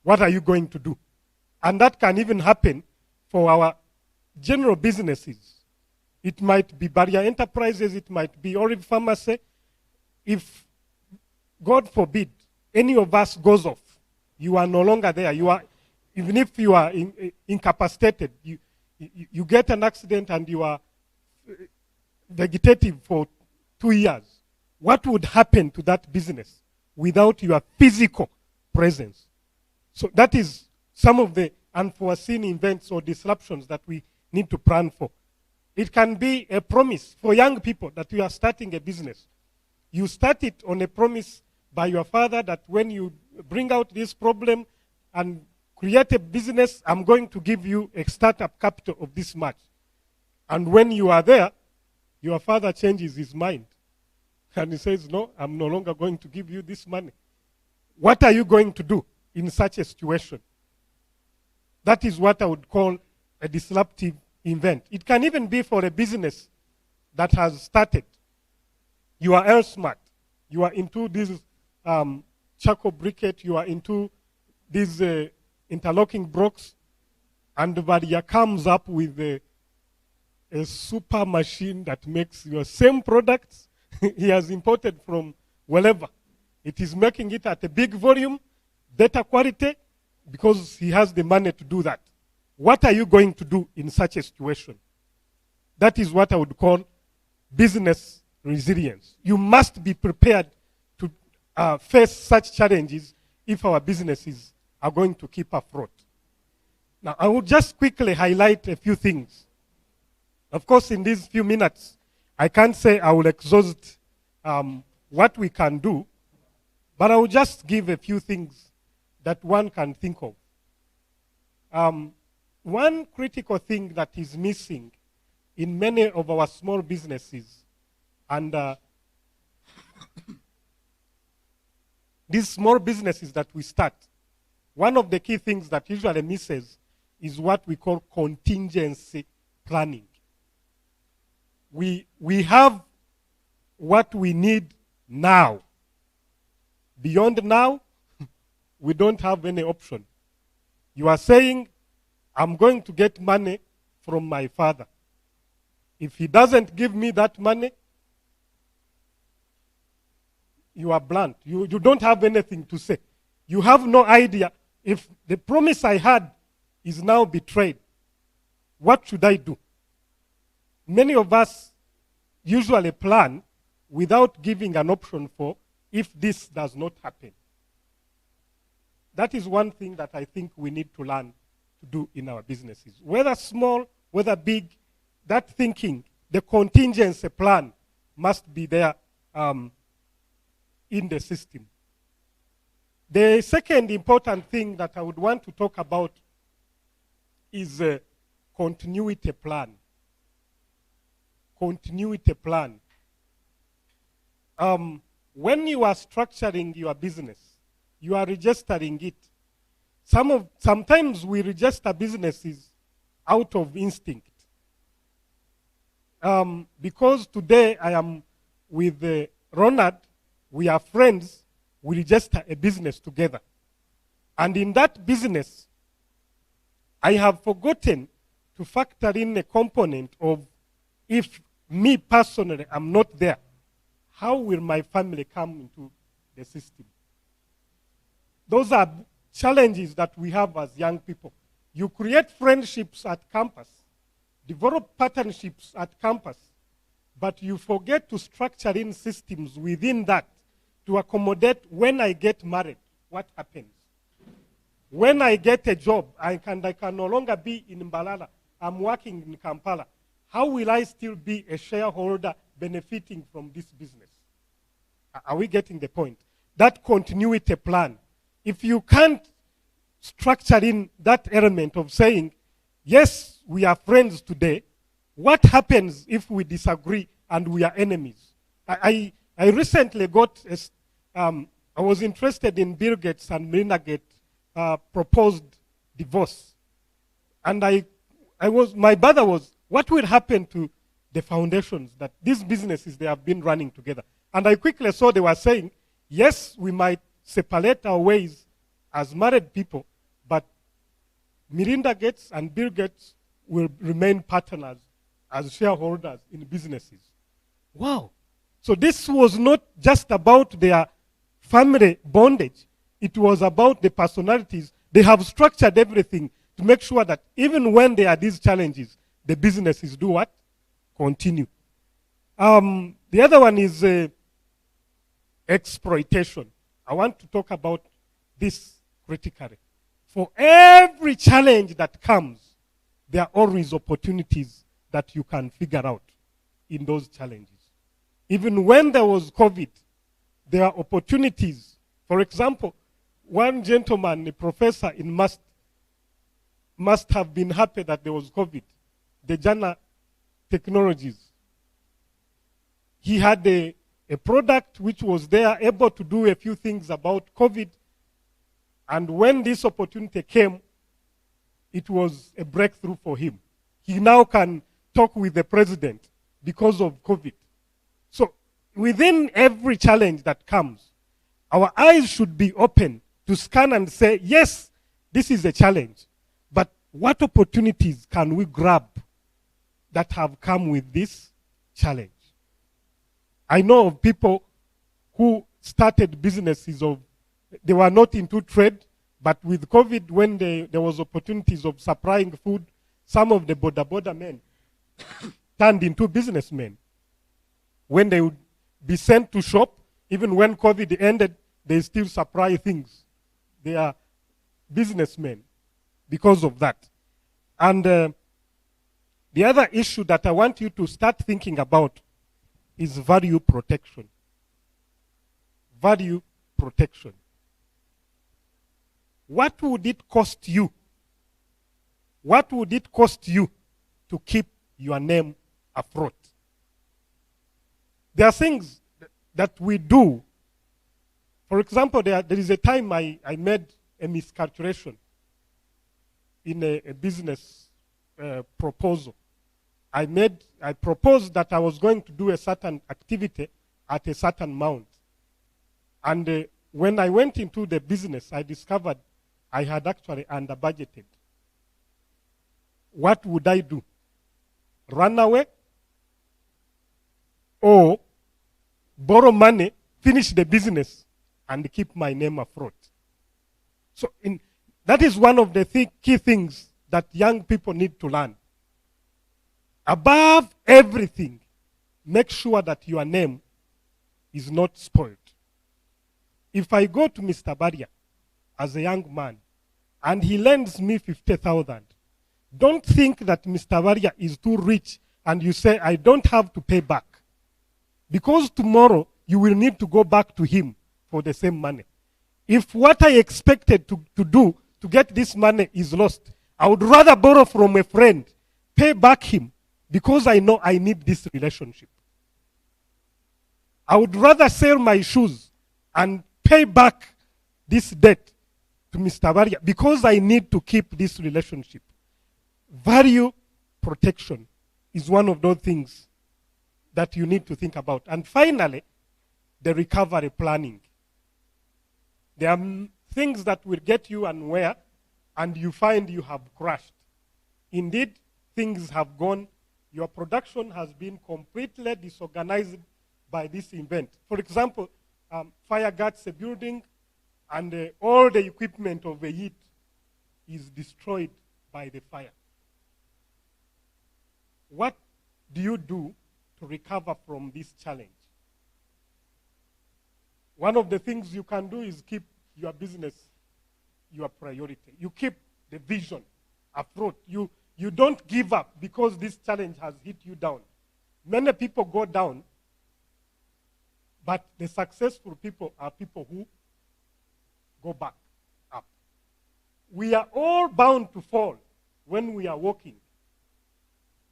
What are you going to do? And that can even happen for our general businesses. It might be Barya Enterprises, it might be Olive Pharmacy. If, God forbid, any of us goes off, you are no longer there. You are, even if you are incapacitated, you get an accident and you are vegetative for 2 years, what would happen to that business without your physical presence? So that is some of the unforeseen events or disruptions that we need to plan for. It can be a promise for young people that you are starting a business. You start it on a promise by your father that when you bring out this problem and create a business, I'm going to give you a startup capital of this much. And when you are there, your father changes his mind. And he says, no, I'm no longer going to give you this money. What are you going to do in such a situation? That is what I would call a disruptive event. It can even be for a business that has started. You are smart. You are into this charcoal briquette. You are into these interlocking blocks. And Barya comes up with a super machine that makes your same products he has imported from wherever. It is making it at a big volume, better quality, because he has the money to do that. What are you going to do in such a situation? That is what I would call business resilience. You must be prepared to face such challenges if our businesses are going to keep afloat. Now, I will just quickly highlight a few things. Of course, in these few minutes, I can't say I will exhaust what we can do, but I will just give a few things that one can think of. One critical thing that is missing in many of our small businesses, and these small businesses that we start, one of the key things that usually misses is what we call contingency planning. We have what we need now. Beyond now, we don't have any option. You are saying, I'm going to get money from my father. If he doesn't give me that money, you are blunt. You don't have anything to say. You have no idea. If the promise I had is now betrayed, what should I do? Many of us usually plan without giving an option for if this does not happen. That is one thing that I think we need to learn to do in our businesses. Whether small, whether big, that thinking, the contingency plan must be there in the system. The second important thing that I would want to talk about is a continuity plan. Continuity plan. When you are structuring your business, you are registering it. Sometimes we register businesses out of instinct. Because today I am with Ronald, we are friends, we register a business together. And in that business, I have forgotten to factor in a component of if me personally am not there, how will my family come into the system? Those are challenges that we have as young people. You create friendships at campus, develop partnerships at campus, but you forget to structure in systems within that to accommodate when I get married, what happens? When I get a job, I can no longer be in Mbalala, I'm working in Kampala. How will I still be a shareholder benefiting from this business? Are we getting the point? That continuity plan. If you can't structure in that element of saying, yes, we are friends today, what happens if we disagree and we are enemies? I recently I was interested in Bill Gates and Melinda Gates' proposed divorce. And my brother was, what will happen to the foundations that these businesses they have been running together? And I quickly saw they were saying, yes, we might separate our ways as married people, but Melinda Gates and Bill Gates will remain partners as shareholders in businesses. Wow. So this was not just about their family bondage. It was about the personalities. They have structured everything to make sure that even when there are these challenges, the businesses do what? Continue. The other one is exploitation. I want to talk about this critically. For every challenge that comes, there are always opportunities that you can figure out in those challenges. Even when there was COVID, there are opportunities. For example, one gentleman, a professor in must have been happy that there was COVID, the Jana Technologies. He had a product which was there, able to do a few things about COVID. And when this opportunity came, it was a breakthrough for him. He now can talk with the president because of COVID. So within every challenge that comes, our eyes should be open to scan and say, yes, this is a challenge, but what opportunities can we grab that have come with this challenge? I know of people who started businesses they were not into trade, but with COVID, when there was opportunities of supplying food, some of the boda men turned into businessmen. When they would be sent to shop, even when COVID ended, they still supply things. They are businessmen because of that. And the other issue that I want you to start thinking about is value protection. Value protection. What would it cost you? What would it cost you to keep your name afloat? There are things that we do. For example, there is a time I made a miscalculation in a business proposal. I proposed that I was going to do a certain activity at a certain amount. And when I went into the business, I discovered I had actually under-budgeted. What would I do? Run away? Or borrow money, finish the business, and keep my name afloat? So that is one of the key things that young people need to learn. Above everything, make sure that your name is not spoiled. If I go to Mr. Barya as a young man and he lends me 50,000, don't think that Mr. Barya is too rich and you say, I don't have to pay back. Because tomorrow you will need to go back to him for the same money. If what I expected to do to get this money is lost, I would rather borrow from a friend, pay back him, because I know I need this relationship. I would rather sell my shoes and pay back this debt to Mr. Barya because I need to keep this relationship. Value protection is one of those things that you need to think about. And finally, the recovery planning. There are things that will get you unaware and you find you have crashed. Indeed, things have gone. Your production has been completely disorganized by this event. For example, fire guards a building and all the equipment of the heat is destroyed by the fire. What do you do to recover from this challenge? One of the things you can do is keep your business your priority. You keep the vision afloat. You don't give up because this challenge has hit you down. Many people go down, but the successful people are people who go back up. We are all bound to fall when we are walking,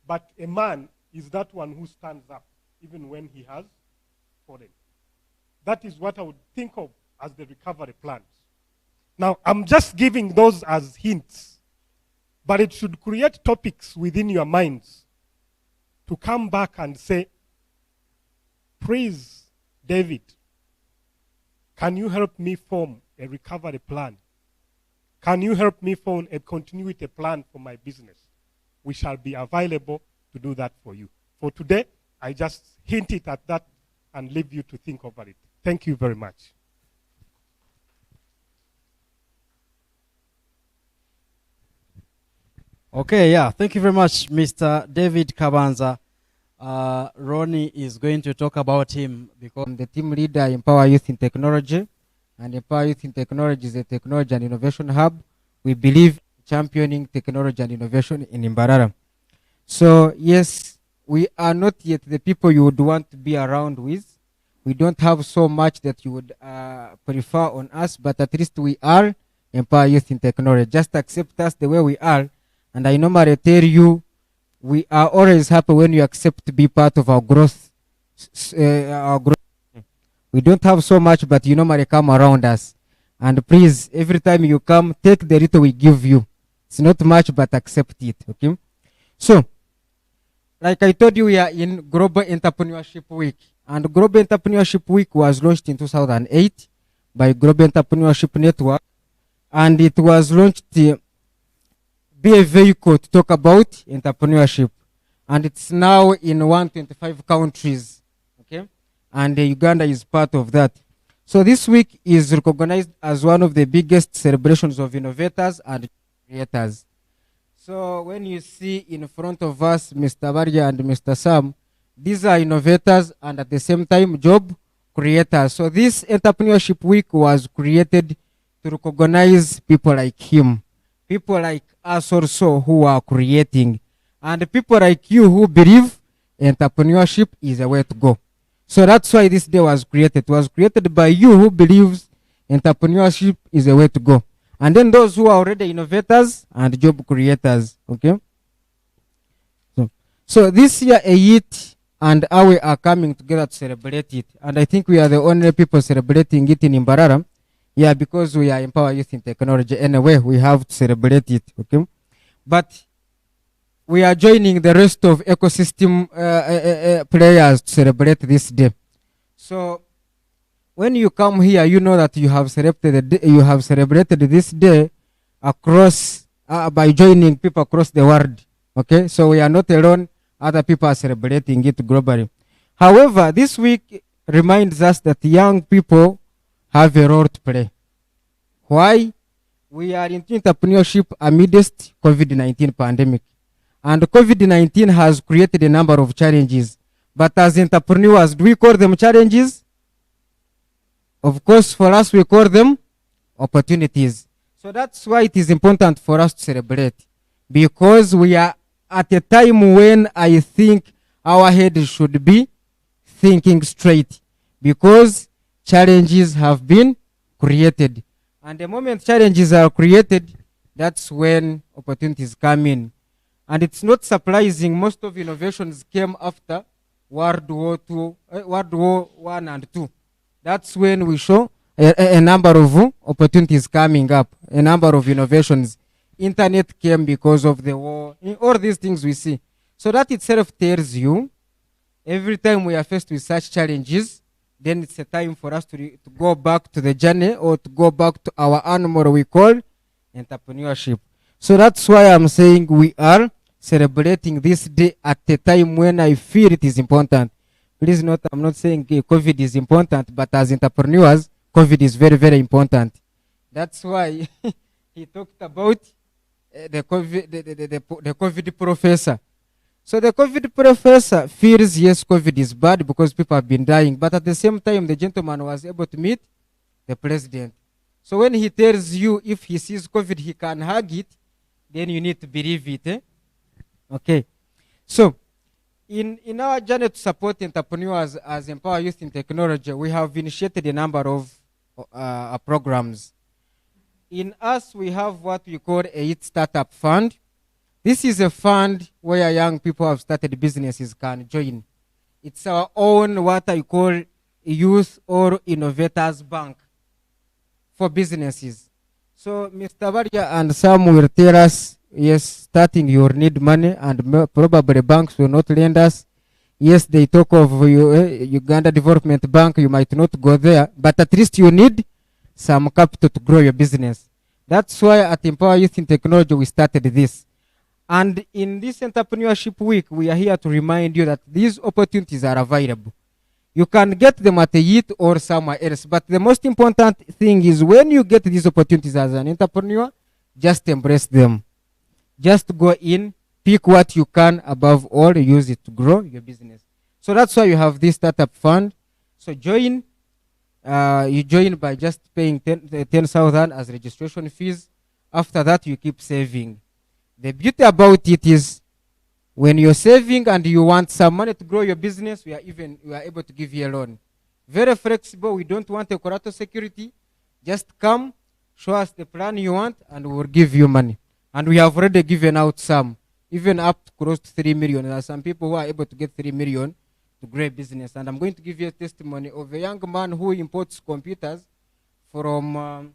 but a man is that one who stands up even when he has fallen. That is what I would think of as the recovery plans. Now, I'm just giving those as hints, but it should create topics within your minds to come back and say, please, David, can you help me form a recovery plan? Can you help me form a continuity plan for my business? We shall be available to do that for you. For today, I just hinted at that and leave you to think over it. Thank you very much. Okay, yeah. Thank you very much, Mr. David Kabanza. Ronnie is going to talk about him because I'm the team leader, Empower Youth in Technology. And Empower Youth in Technology is a technology and innovation hub. We believe championing technology and innovation in Imbarara. So, yes, we are not yet the people you would want to be around with. We don't have so much that you would prefer on us, but at least we are Empower Youth in Technology. Just accept us the way we are. And I normally tell you, we are always happy when you accept to be part of our growth. We don't have so much, but you normally come around us. And please, every time you come, take the little we give you. It's not much, but accept it. Okay? So, like I told you, we are in Global Entrepreneurship Week. And Global Entrepreneurship Week was launched in 2008 by Global Entrepreneurship Network. And it was launched to be a vehicle to talk about entrepreneurship. And it's now in 125 countries. Okay? And Uganda is part of that. So this week is recognized as one of the biggest celebrations of innovators and creators. So when you see in front of us Mr. Barya and Mr. Sam, these are innovators and at the same time job creators. So this Entrepreneurship Week was created to recognize people like him, people like us also who are creating, and people like you who believe entrepreneurship is a way to go. So that's why this day was created. It was created by you who believes entrepreneurship is a way to go. And then those who are already innovators and job creators. Okay? So this year, EIT and AWE are coming together to celebrate it. And I think we are the only people celebrating it in Imbarara. Yeah, because we are Empower Youth in Technology. Anyway, we have to celebrate it. Okay? But we are joining the rest of ecosystem players to celebrate this day. So when you come here, you know that you have celebrated this day across by joining people across the world. Okay, so we are not alone. Other people are celebrating it globally. However, this week reminds us that young people have a role to play. Why? We are in entrepreneurship amidst COVID-19 pandemic. And COVID-19 has created a number of challenges. But as entrepreneurs, do we call them challenges? Of course, for us, we call them opportunities. So that's why it is important for us to celebrate. Because we are at a time when I think our head should be thinking straight. Because challenges have been created. And the moment challenges are created, that's when opportunities come in. And it's not surprising, most of innovations came after World War I and II. That's when we show a number of opportunities coming up, a number of innovations. Internet came because of the war, all these things we see. So that itself tells you, every time we are faced with such challenges, then it's a time for us to go back to the journey or to go back to our animal we call entrepreneurship. So that's why I'm saying we are celebrating this day at a time when I feel it is important. Please note, I'm not saying COVID is important, but as entrepreneurs, COVID is very, very important. That's why he talked about the COVID professor. So the COVID professor feels, yes, COVID is bad because people have been dying. But at the same time, the gentleman was able to meet the president. So when he tells you if he sees COVID, he can hug it, then you need to believe it. Eh? Okay. So in our journey to support entrepreneurs as Empower Youth in Technology, we have initiated a number of programs. In us, we have what we call a Youth Startup Fund. This is a fund where young people have started businesses can join. It's our own what I call Youth or Innovators Bank for businesses. So Mr. Barya and Sam will tell us, yes, starting you need money and probably banks will not lend us. Yes, they talk of Uganda Development Bank, you might not go there, but at least you need some capital to grow your business. That's why at Empower Youth in Technology we started this. And in this Entrepreneurship Week, we are here to remind you that these opportunities are available. You can get them at EIT or somewhere else, but the most important thing is when you get these opportunities as an entrepreneur, just embrace them. Just go in pick what you can, above all, use it to grow your business. So that's why you have this startup fund. So join. You join by just paying 10,000 as registration fees. After that, you keep saving. The beauty about it is when you're saving and you want some money to grow your business, we are able to give you a loan. Very flexible. We don't want a collateral security. Just come, show us the plan you want, and we will give you money. And we have already given out some, even up to close to 3 million. There are some people who are able to get 3 million to grow a business. And I'm going to give you a testimony of a young man who imports computers from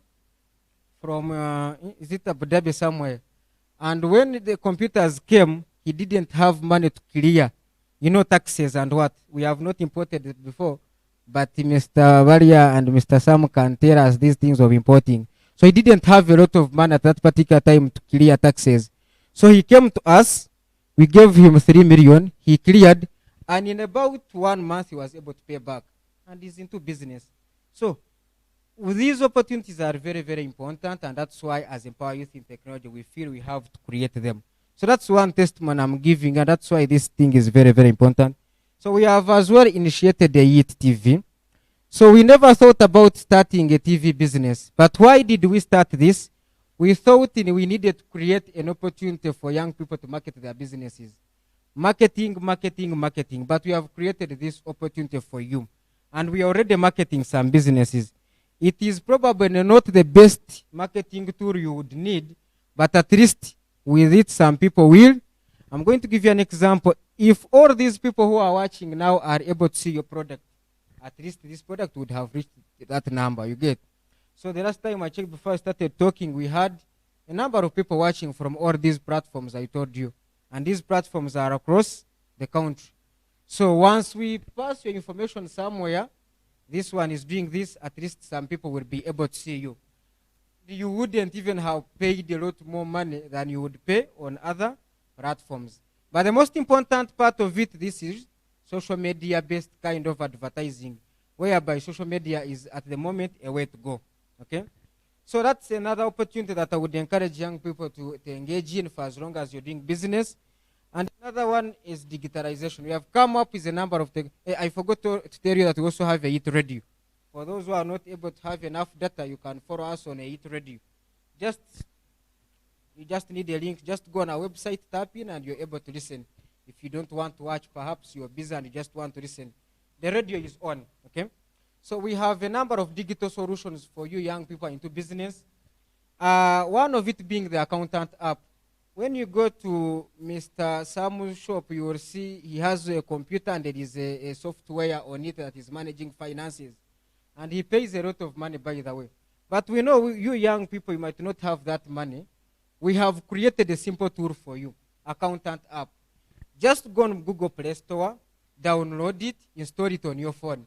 is it Abu Dhabi somewhere? And when the computers came, he didn't have money to clear, taxes and what. We have not imported it before, but Mr. Barya and Mr. Sam can tell us these things of importing. So he didn't have a lot of money at that particular time to clear taxes. So he came to us. We gave him 3 million. He cleared. And in about 1 month, he was able to pay back. And he's into business. So these opportunities are very, very important. And that's why, as Empower Youth in Technology, we feel we have to create them. So that's one testimony I'm giving. And that's why this thing is very, very important. So we have as well initiated the YIT TV. So we never thought about starting a TV business. But why did we start this? We thought we needed to create an opportunity for young people to market their businesses. Marketing. But we have created this opportunity for you. And we are already marketing some businesses. It is probably not the best marketing tool you would need, but at least with it, some people will. I'm going to give you an example. If all these people who are watching now are able to see your product, at least this product would have reached that number, you get. So the last time I checked before I started talking, we had a number of people watching from all these platforms I told you. And these platforms are across the country. So once we pass your information somewhere, this one is doing this, at least some people will be able to see you. You wouldn't even have paid a lot more money than you would pay on other platforms. But the most important part of it, this is social media-based kind of advertising, whereby social media is at the moment a way to go. Okay? So that's another opportunity that I would encourage young people to engage in for as long as you're doing business. And another one is digitalization. We have come up with a number of things. I forgot to tell you that we also have a YIT radio. For those who are not able to have enough data, you can follow us on a YIT radio. You just need a link. Just go on our website, tap in, and you're able to listen. If you don't want to watch, perhaps you're busy and you just want to listen. The radio is on, okay? So we have a number of digital solutions for you young people into business. One of it being the accountant app. When you go to Mr. Samu's shop, you will see he has a computer and there is a software on it that is managing finances. And he pays a lot of money, by the way. But we know you young people, you might not have that money. We have created a simple tool for you, accountant app. Just go on Google Play Store, download it, install it on your phone.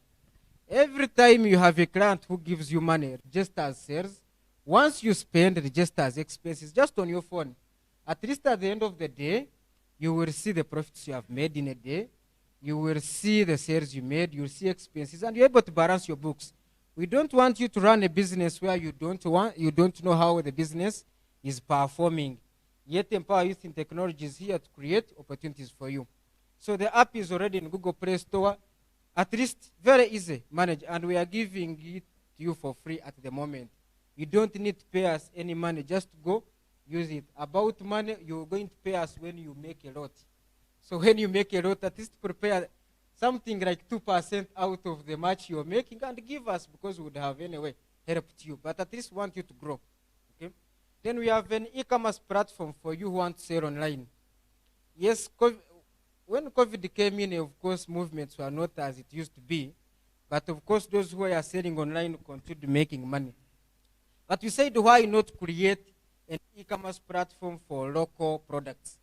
Every time you have a client who gives you money, register as sales. Once you spend, register as expenses, just on your phone. At least at the end of the day, you will see the profits you have made in a day. You will see the sales you made. You will see expenses, and you're able to balance your books. We don't want you to run a business where you don't know how the business is performing. Yet Empower Youth in Technology is here to create opportunities for you. So the app is already in Google Play Store. At least very easy manage, and we are giving it to you for free at the moment. You don't need to pay us any money. Just go use it. About money, you're going to pay us when you make a lot. So when you make a lot, at least prepare something like 2% out of the match you're making and give us, because we would have anyway helped you. But at least want you to grow. Okay? Then we have an e-commerce platform for you who want to sell online. Yes, when COVID came in, of course, movements were not as it used to be. But of course, those who are selling online continued making money. But we said, why not create an e-commerce platform for local products,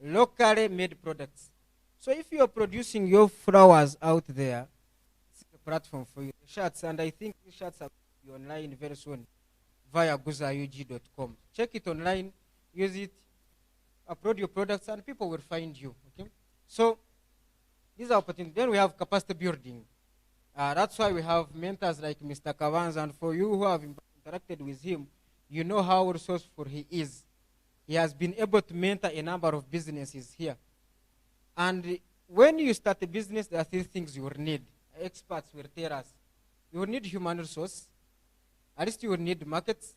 locally made products? So if you are producing your flowers out there, it's a platform for you. The shirts, and I think the shirts are online very soon via guzaug.com. Check it online, use it, upload your products, and people will find you. Okay? So these are opportunities. Then we have capacity building. That's why we have mentors like Mr. Kavanz, and for you who have interacted with him, you know how resourceful he is. he has been able to mentor a number of businesses here. And when you start a business, there are 3 things you will need. Experts will tell us. You will need human resource. At least you will need markets.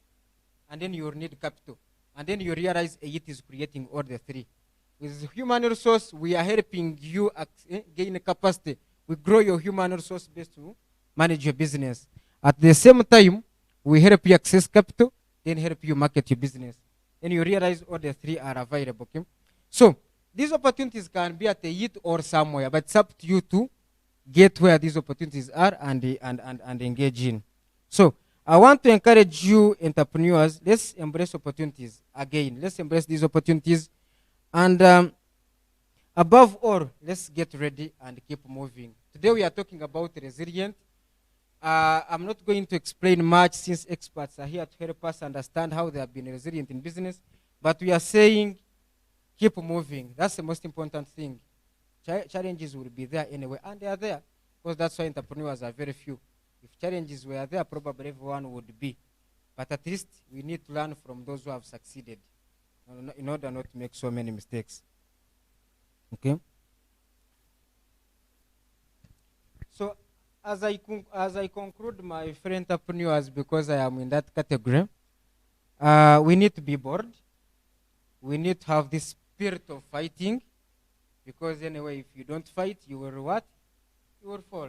And then you will need capital. And then you realize it is creating all the 3. With human resource, we are helping you gain capacity. We grow your human resource base to manage your business. At the same time, we help you access capital, then help you market your business. Then you realize all the 3 are available. Okay? So these opportunities can be at a youth or somewhere, but it's up to you to get where these opportunities are and engage in. So I want to encourage you entrepreneurs, let's embrace opportunities again. Let's embrace these opportunities. And above all, let's get ready and keep moving. Today we are talking about resilient. I'm not going to explain much since experts are here to help us understand how they have been resilient in business. But we are saying keep moving. That's the most important thing. Challenges will be there anyway, and they are there. Because that's why entrepreneurs are very few. If challenges were there, probably everyone would be. But at least we need to learn from those who have succeeded in order not to make so many mistakes. Okay? So as I conclude, my fellow entrepreneurs, because I am in that category, we need to be bold. We need to have this spirit of fighting, because anyway, if you don't fight, you will what? You will fall.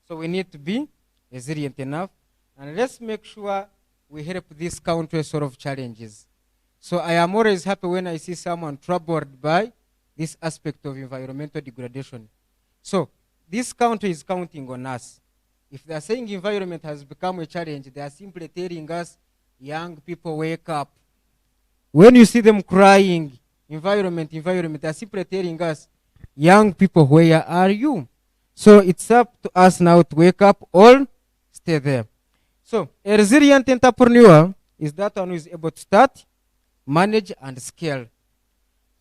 So we need to be resilient enough, and let's make sure we help this counter sort of challenges. So I am always happy when I see someone troubled by this aspect of environmental degradation. So this country is counting on us. If they are saying environment has become a challenge, they are simply telling us, young people, wake up. When you see them crying, environment, they are simply telling us, young people, where are you? So it's up to us now to wake up, all stay there. So a resilient entrepreneur is that one who is able to start, manage, and scale.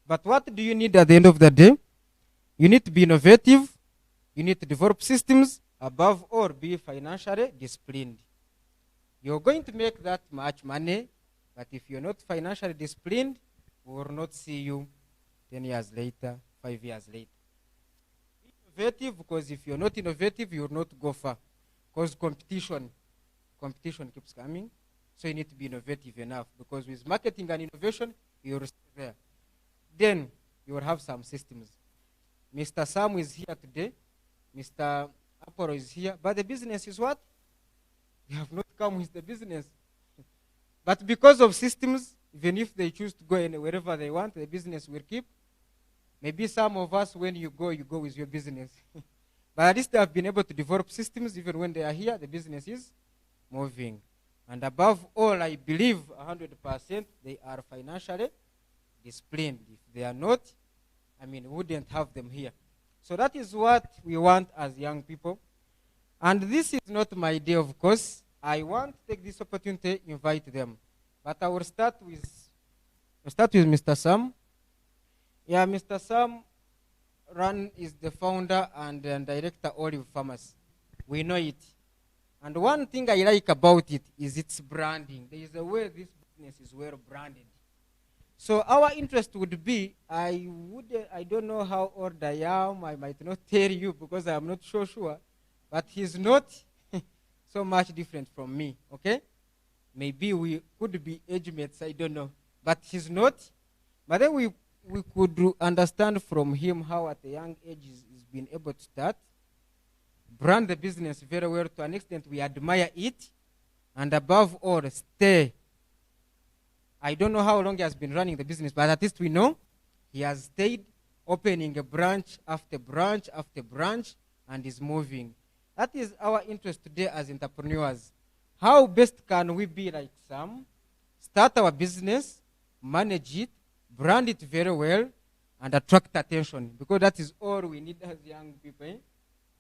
But what do you need at the end of the day? You need to be innovative. You need to develop systems. Above all, be financially disciplined. You're going to make that much money, but if you're not financially disciplined, we will not see you 10 years later, 5 years later. Be innovative, because if you're not innovative, you will not go far. Because competition keeps coming. So you need to be innovative enough, because with marketing and innovation, you will stay there. Then you will have some systems. Mr. Sam is here today. Mr. Apollo is here. But the business is what? They have not come with the business. But because of systems, even if they choose to go wherever they want, the business will keep. Maybe some of us, when you go with your business. But at least they have been able to develop systems. Even when they are here, the business is moving. And above all, I believe 100% they are financially disciplined. If they are not, we wouldn't have them here. So that is what we want as young people. And this is not my day, of course. I want to take this opportunity to invite them. But I will start with Mr. Sam. Yeah, Mr. Sam is the founder and director Olive Farmers. We know it. And one thing I like about it is its branding. There is a way this business is well branded. So our interest would be, I don't know how old I am. I might not tell you because I am not so sure. But he's not so much different from me, okay? Maybe we could be age mates, I don't know. But he's not. But then we could understand from him how at a young age he's been able to start, brand the business very well to an extent we admire it, and above all, stay. I don't know how long he has been running the business, but at least we know he has stayed, opening a branch after branch after branch, and is moving. That is our interest today as entrepreneurs. How best can we be like Sam? Start our business, manage it, brand it very well, and attract attention, because that is all we need as young people.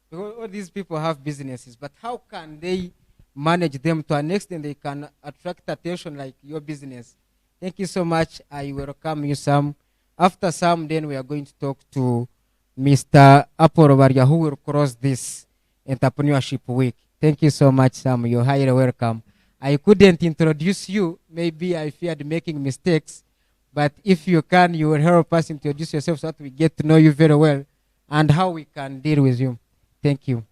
Because all these people have businesses, but how can they manage them to an extent they can attract attention like your business? Thank you so much. I welcome you, Sam. After Sam, then we are going to talk to Mr. Barya, who will cross this Entrepreneurship Week. Thank you so much, Sam. You're highly welcome. I couldn't introduce you. Maybe I feared making mistakes, But if you can, you will help us introduce yourself so that we get to know you very well and how we can deal with you. Thank you.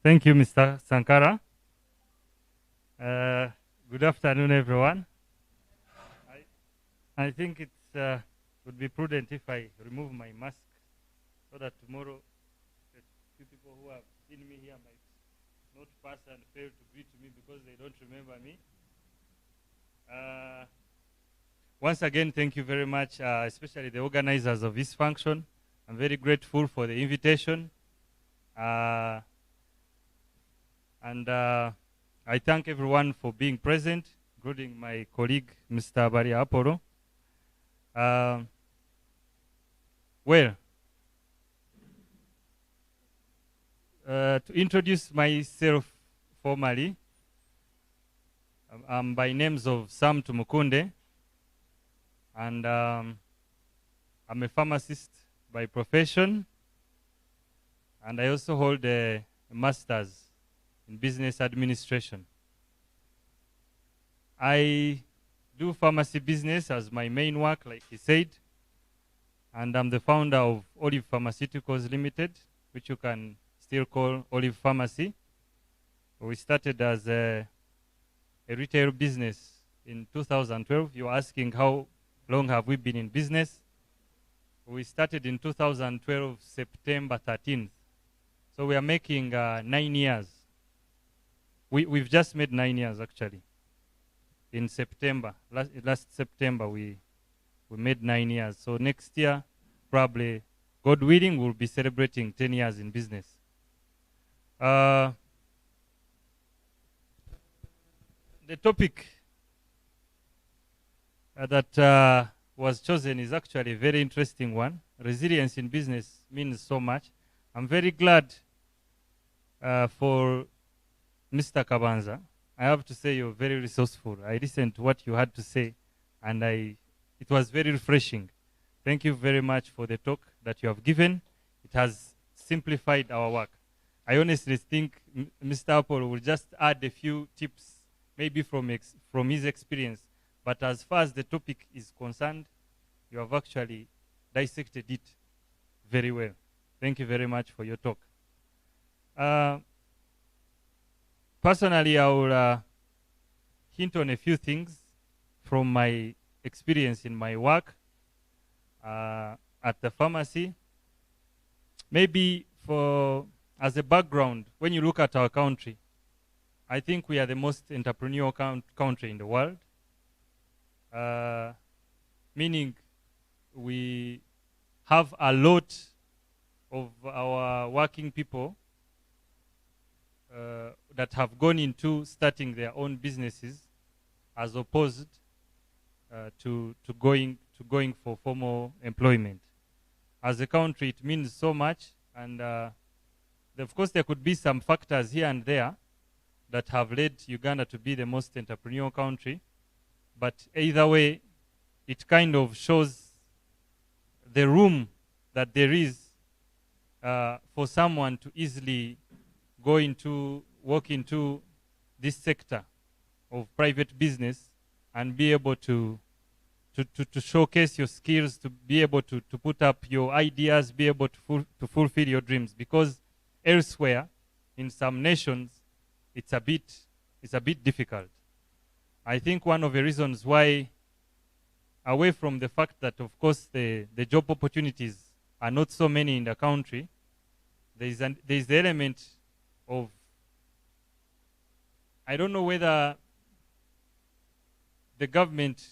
Thank you, Mr. Sankara. Good afternoon, everyone. I think it would be prudent if I remove my mask so that tomorrow the few people who have seen me here might not pass and fail to greet me because they don't remember me. Once again, thank you very much, especially the organizers of this function. I'm very grateful for the invitation. And I thank everyone for being present, including my colleague, Mr. Barya Aporo. To introduce myself formally, I'm by names of Sam Tumukunde, and I'm a pharmacist by profession, and I also hold a master's in business administration. I do pharmacy business as my main work, like he said, and I'm the founder of Olive Pharmaceuticals Limited, which you can still call Olive Pharmacy. We started as a retail business in 2012. You're asking how long have we been in business? We started in 2012, September 13th. So we are making 9 years. We've just made 9 years, actually. In September, last September, we made 9 years. So next year, probably, God willing, we'll be celebrating 10 years in business. The topic that was chosen is actually a very interesting one. Resilience in business means so much. I'm very glad for Mr. Kabanza. I have to say you're very resourceful. I listened to what you had to say, and it was very refreshing. Thank you very much for the talk that you have given. It has simplified our work. I honestly think Mr. Apple will just add a few tips, maybe from his experience. But as far as the topic is concerned, you have actually dissected it very well. Thank you very much for your talk. Personally, I will hint on a few things from my experience in my work at the pharmacy. Maybe as a background, when you look at our country, I think we are the most entrepreneurial country in the world, meaning we have a lot of our working people that have gone into starting their own businesses as opposed to going for formal employment. As a country, it means so much, and of course there could be some factors here and there that have led Uganda to be the most entrepreneurial country, but either way, it kind of shows the room that there is for someone to easily walk into this sector of private business and be able to showcase your skills, to be able to put up your ideas, be able to fulfill your dreams. Because elsewhere, in some nations, it's a bit difficult. I think one of the reasons why, away from the fact that, of course, the job opportunities are not so many in the country, there is the element of, I don't know whether the government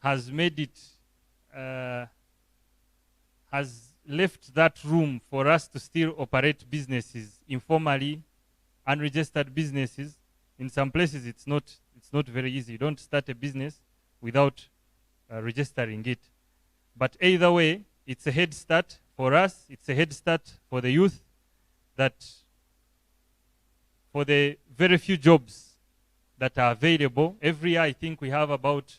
has made it, has left that room for us to still operate businesses informally, unregistered businesses. In some places, it's not very easy. You don't start a business without registering it. But either way, it's a head start for us. It's a head start for the youth, that for the very few jobs that are available. Every year, I think we have about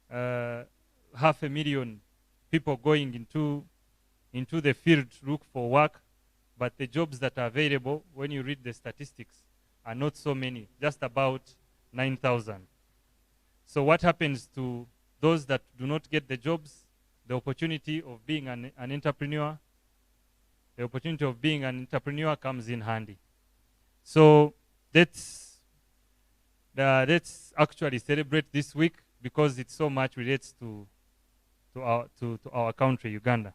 500,000 people going into the field to look for work. But the jobs that are available, when you read the statistics, are not so many, just about 9,000. So what happens to those that do not get the jobs? The opportunity of being an entrepreneur, the opportunity of being an entrepreneur comes in handy. So let's actually celebrate this week because it so much relates to our country, Uganda.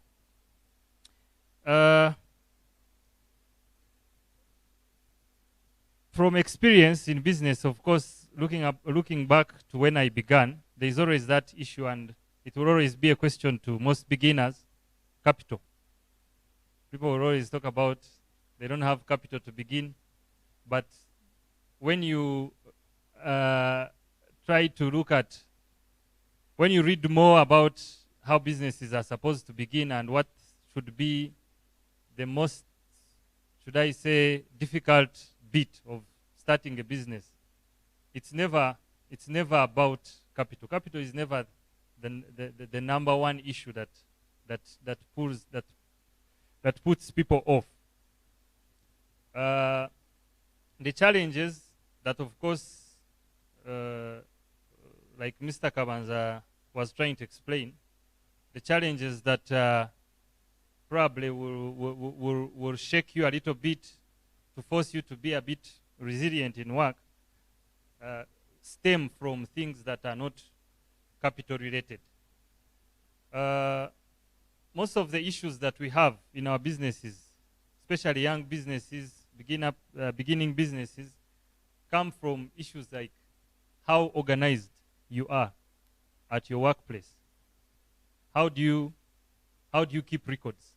From experience in business, of course, looking back to when I began, there is always that issue, and it will always be a question to most beginners: capital. People will always talk about they don't have capital to begin, but when you try to look at, when you read more about how businesses are supposed to begin and what should be the most, should I say, difficult bit of starting a business, it's never about capital. Capital is never the number one issue that puts people off. The challenges that, of course, like Mr. Kabanza was trying to explain, the challenges that probably will shake you a little bit to force you to be a bit resilient in work, stem from things that are not capital related. Most of the issues that we have in our businesses, especially young businesses, beginning businesses, come from issues like how organized you are at your workplace. How do you keep records?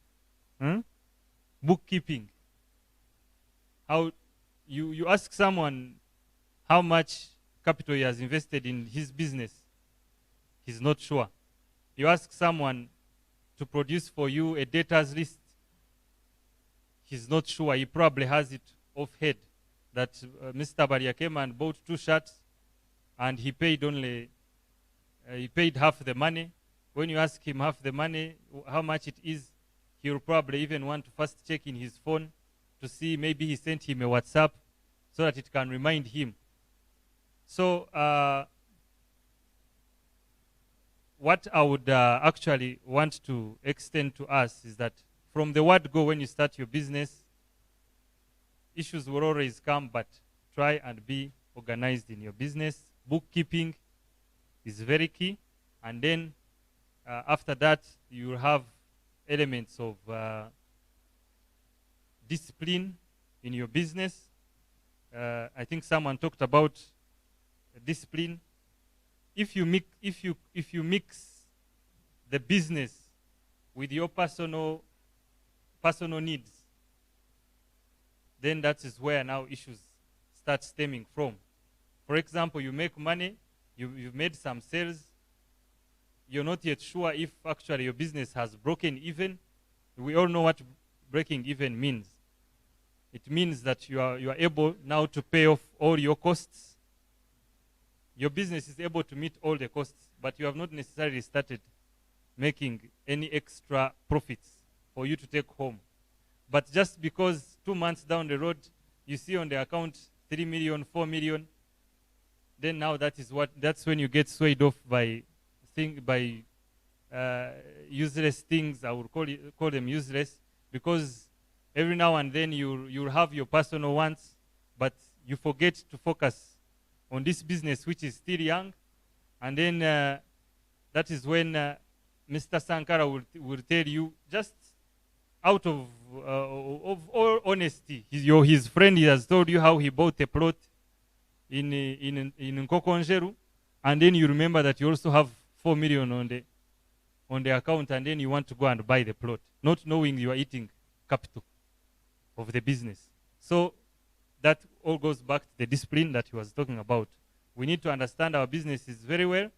Bookkeeping. How you ask someone how much capital he has invested in his business, he's not sure. You ask someone to produce for you a debtors list, he's not sure. He probably has it off head that Mr. Barya came and bought 2 shirts and he paid half the money. When you ask him half the money, how much it is, he'll probably even want to first check in his phone to see maybe he sent him a WhatsApp so that it can remind him. So what I would actually want to extend to us is that from the word go, when you start your business, issues will always come, but try and be organized in your business. Bookkeeping is very key. And then after that, you will have elements of discipline in your business. I think someone talked about discipline. If you mix the business with your personal needs, then that is where now issues start stemming from. For example, you make money, you've made some sales, you're not yet sure if actually your business has broken even. We all know what breaking even means. It means that you are able now to pay off all your costs. Your business is able to meet all the costs, but you have not necessarily started making any extra profits for you to take home. But just because 2 months down the road, you see on the account 3 million, 4 million, then now that's when you get swayed off by useless things. I would call them useless, because every now and then you'll have your personal wants, but you forget to focus on this business which is still young. And then that is when Mr. Sankara will tell you, just out of all honesty, his friend, he has told you how he bought a plot in Nkokonjeru, and then you remember that you also have 4 million on the account, and then you want to go and buy the plot, not knowing you are eating capital of the business. So that all goes back to the discipline that he was talking about. We need to understand our businesses very well.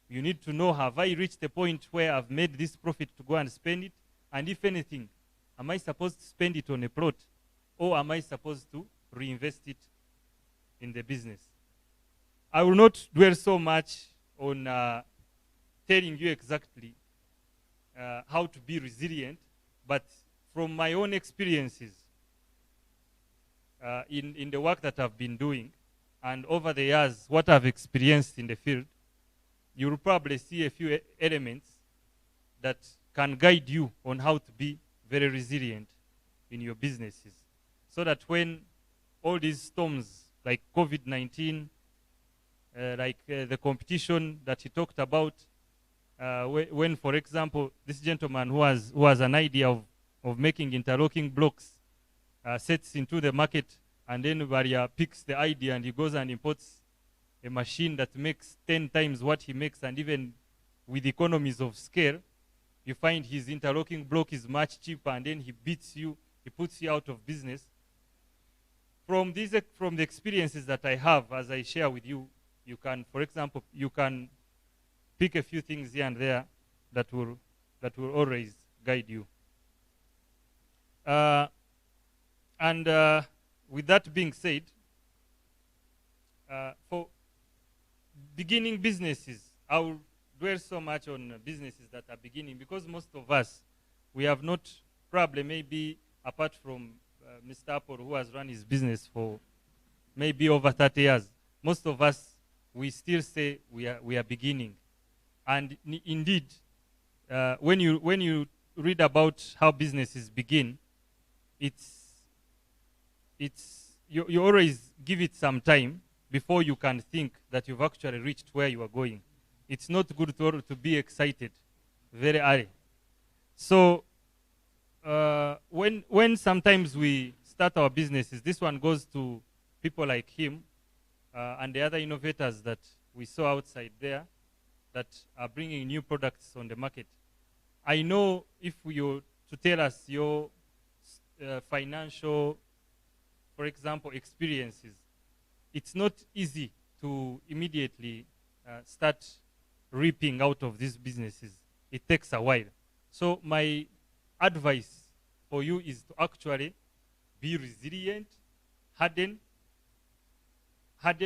You need to know, have I reached the point where I've made this profit to go and spend it? And if anything, am I supposed to spend it on a plot, or am I supposed to reinvest it in the business? I will not dwell so much on telling you exactly how to be resilient, but from my own experiences, in the work that I've been doing, and over the years, what I've experienced in the field, you'll probably see a few elements that can guide you on how to be very resilient in your businesses. So that when all these storms like COVID-19, the competition that he talked about, when, for example, this gentleman who has an idea of making interlocking blocks sets into the market, and then Barya picks the idea and he goes and imports a machine that makes 10 times what he makes, and even with economies of scale, you find his interlocking block is much cheaper, and then he beats you, he puts you out of business. From the experiences that I have, as I share with you, you can, for example, you can pick a few things here and there that will always guide you. With that being said, for beginning businesses, I will dwell so much on businesses that are beginning, because most of us, we have not, probably maybe apart from Mr. Apple, who has run his business for maybe over 30 years, most of us, we still say we are beginning. And indeed, when you read about how businesses begin, you always give it some time before you can think that you've actually reached where you are going. It's not good to be excited very early. So when sometimes we start our businesses, this one goes to people like him and the other innovators that we saw outside there that are bringing new products on the market. I know if you to tell us your financial, for example, experiences, it's not easy to immediately start reaping out of these businesses. It takes a while. So my advice for you is to actually be resilient, harden,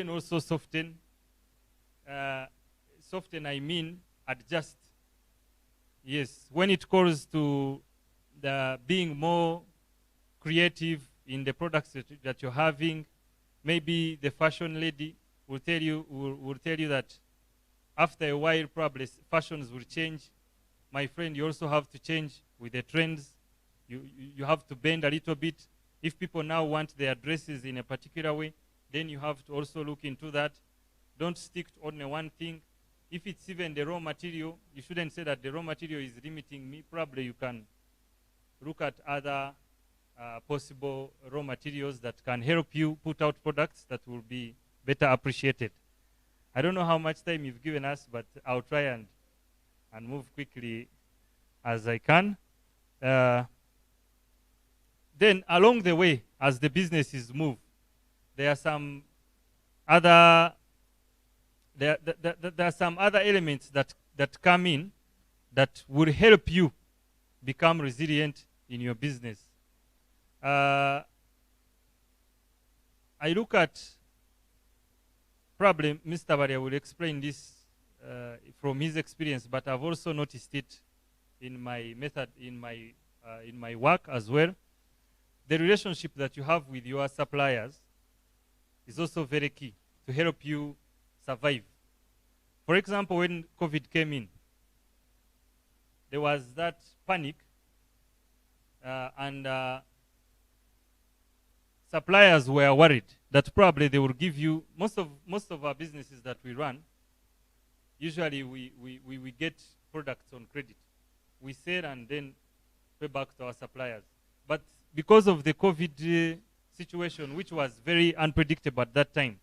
also soften. Soften, I mean adjust. Yes, when it comes to the being more creative in the products that you're having, maybe the fashion lady will tell you that after a while, probably fashions will change. My friend, you also have to change with the trends. You have to bend a little bit. If people now want their dresses in a particular way, then you have to also look into that. Don't stick to only one thing. If it's even the raw material, you shouldn't say that the raw material is limiting me. Probably you can look at other possible raw materials that can help you put out products that will be better appreciated. I don't know how much time you've given us, but I'll try and move quickly as I can. Then along the way, as the businesses move, there are some other there are some other elements that come in that will help you become resilient in your business. I look at, probably Mr. Barya will explain this from his experience, but I've also noticed it in my method, in my work as well. The relationship that you have with your suppliers is also very key to help you survive. For example, when COVID came in, there was that panic, and suppliers were worried that probably they will give you, most of our businesses that we run, usually we get products on credit. We sell and then pay back to our suppliers. But because of the COVID situation, which was very unpredictable at that time,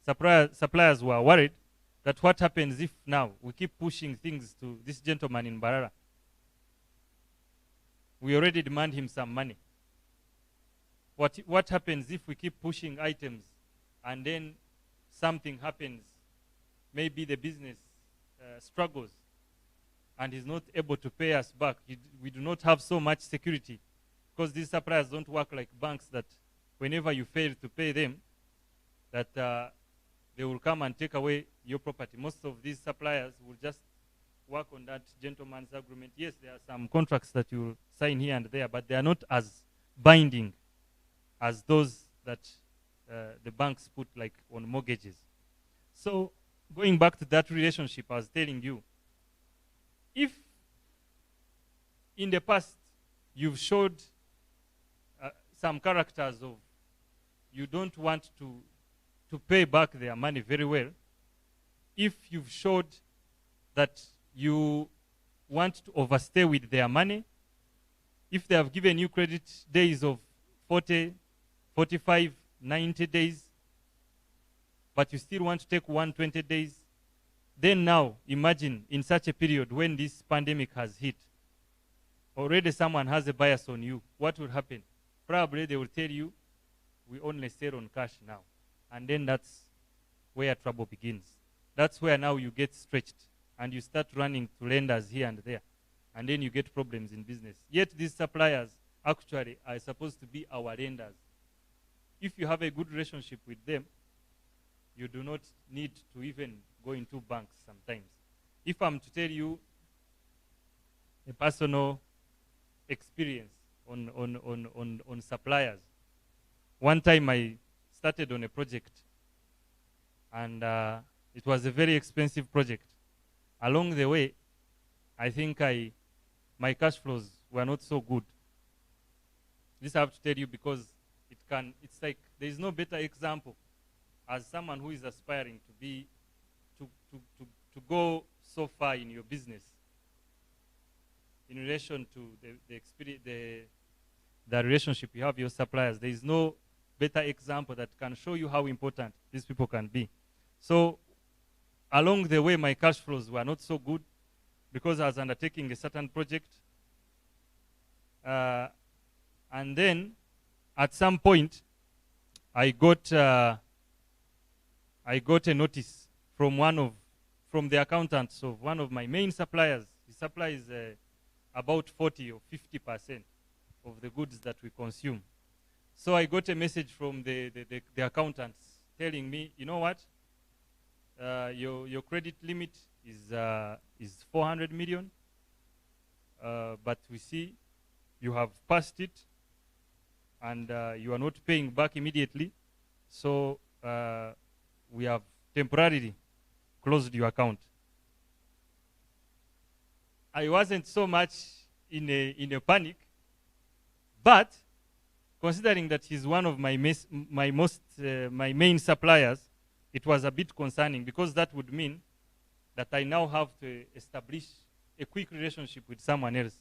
suppliers were worried that what happens if now we keep pushing things to this gentleman in Barara. We already demand him some money. What happens if we keep pushing items and then something happens? Maybe the business struggles and is not able to pay us back. We do not have so much security, because these suppliers don't work like banks that whenever you fail to pay them, that they will come and take away your property. Most of these suppliers will just work on that gentleman's agreement. Yes, there are some contracts that you sign here and there, but they are not as binding as those that the banks put like on mortgages. So going back to that relationship, I was telling you, if in the past you've showed some characters of you don't want to pay back their money very well, if you've showed that you want to overstay with their money, if they have given you credit days of 40, 45, 90 days, but you still want to take 120 days, then now imagine in such a period when this pandemic has hit, already someone has a bias on you, what will happen? Probably they will tell you, we only sell on cash now. And then that's where trouble begins. That's where now you get stretched and you start running to lenders here and there. And then you get problems in business. Yet these suppliers actually are supposed to be our lenders. If you have a good relationship with them, you do not need to even go into banks sometimes. If I'm to tell you a personal experience on suppliers, one time I started on a project and it was a very expensive project. Along the way, I think my cash flows were not so good. This I have to tell you because it's like there is no better example as someone who is aspiring to go so far in your business in relation to the relationship you have with your suppliers. There is no better example that can show you how important these people can be. So along the way, my cash flows were not so good because I was undertaking a certain project. And then at some point, I got a notice from the accountants of one of my main suppliers. He supplies about 40 or 50% of the goods that we consume. So I got a message from the accountants telling me, you know what, your credit limit is 400 million, but we see you have passed it and you are not paying back immediately. So we have temporarily closed your account. I wasn't so much in a panic, but considering that he's one of my main suppliers, it was a bit concerning because that would mean that I now have to establish a quick relationship with someone else.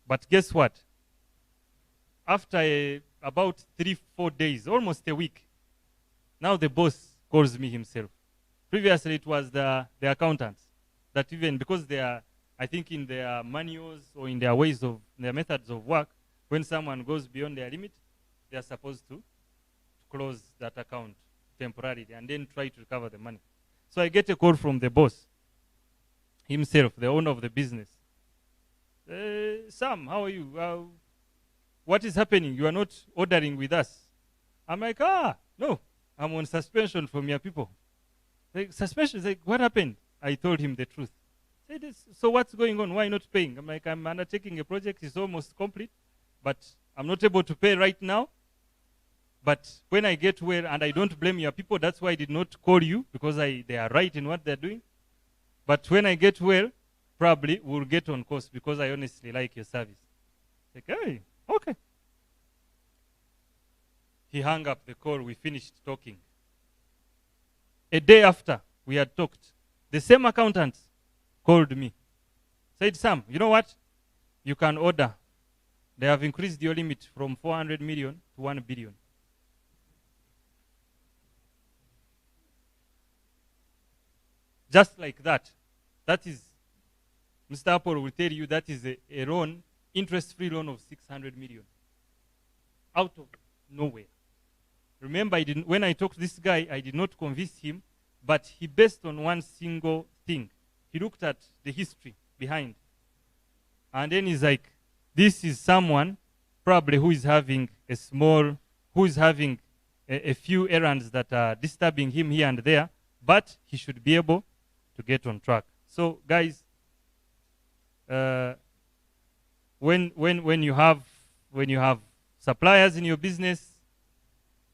But guess what? After about 3-4 days, almost a week, now the boss calls me himself. Previously, it was the accountants that even because they are, I think in their manuals or in their their methods of work, when someone goes beyond their limit, they are supposed to close that account temporarily and then try to recover the money. So I get a call from the boss himself, the owner of the business. Sam, how are you? What is happening? You are not ordering with us. I'm like, no, I'm on suspension from your people. Like, suspension? Like, what happened? I told him the truth. So what's going on? Why not paying? I'm like, I'm undertaking a project. It's almost complete, but I'm not able to pay right now. But when I get well, and I don't blame your people, that's why I did not call you, because they are right in what they're doing. But when I get well, probably we'll get on course because I honestly like your service. Like, hey, okay. He hung up the call. We finished talking. A day after we had talked, the same accountant called me. Said, Sam, you know what? You can order. They have increased your limit from 400 million to 1 billion. Just like that. That is, Mr. Apple will tell you that is a loan, interest-free loan of 600 million. Out of nowhere. Remember, when I talked to this guy, I did not convince him, but he based on one single thing. He looked at the history behind. And then he's like, this is someone probably who is having a few errands that are disturbing him here and there, but he should be able to get on track. So, guys, when you have suppliers in your business,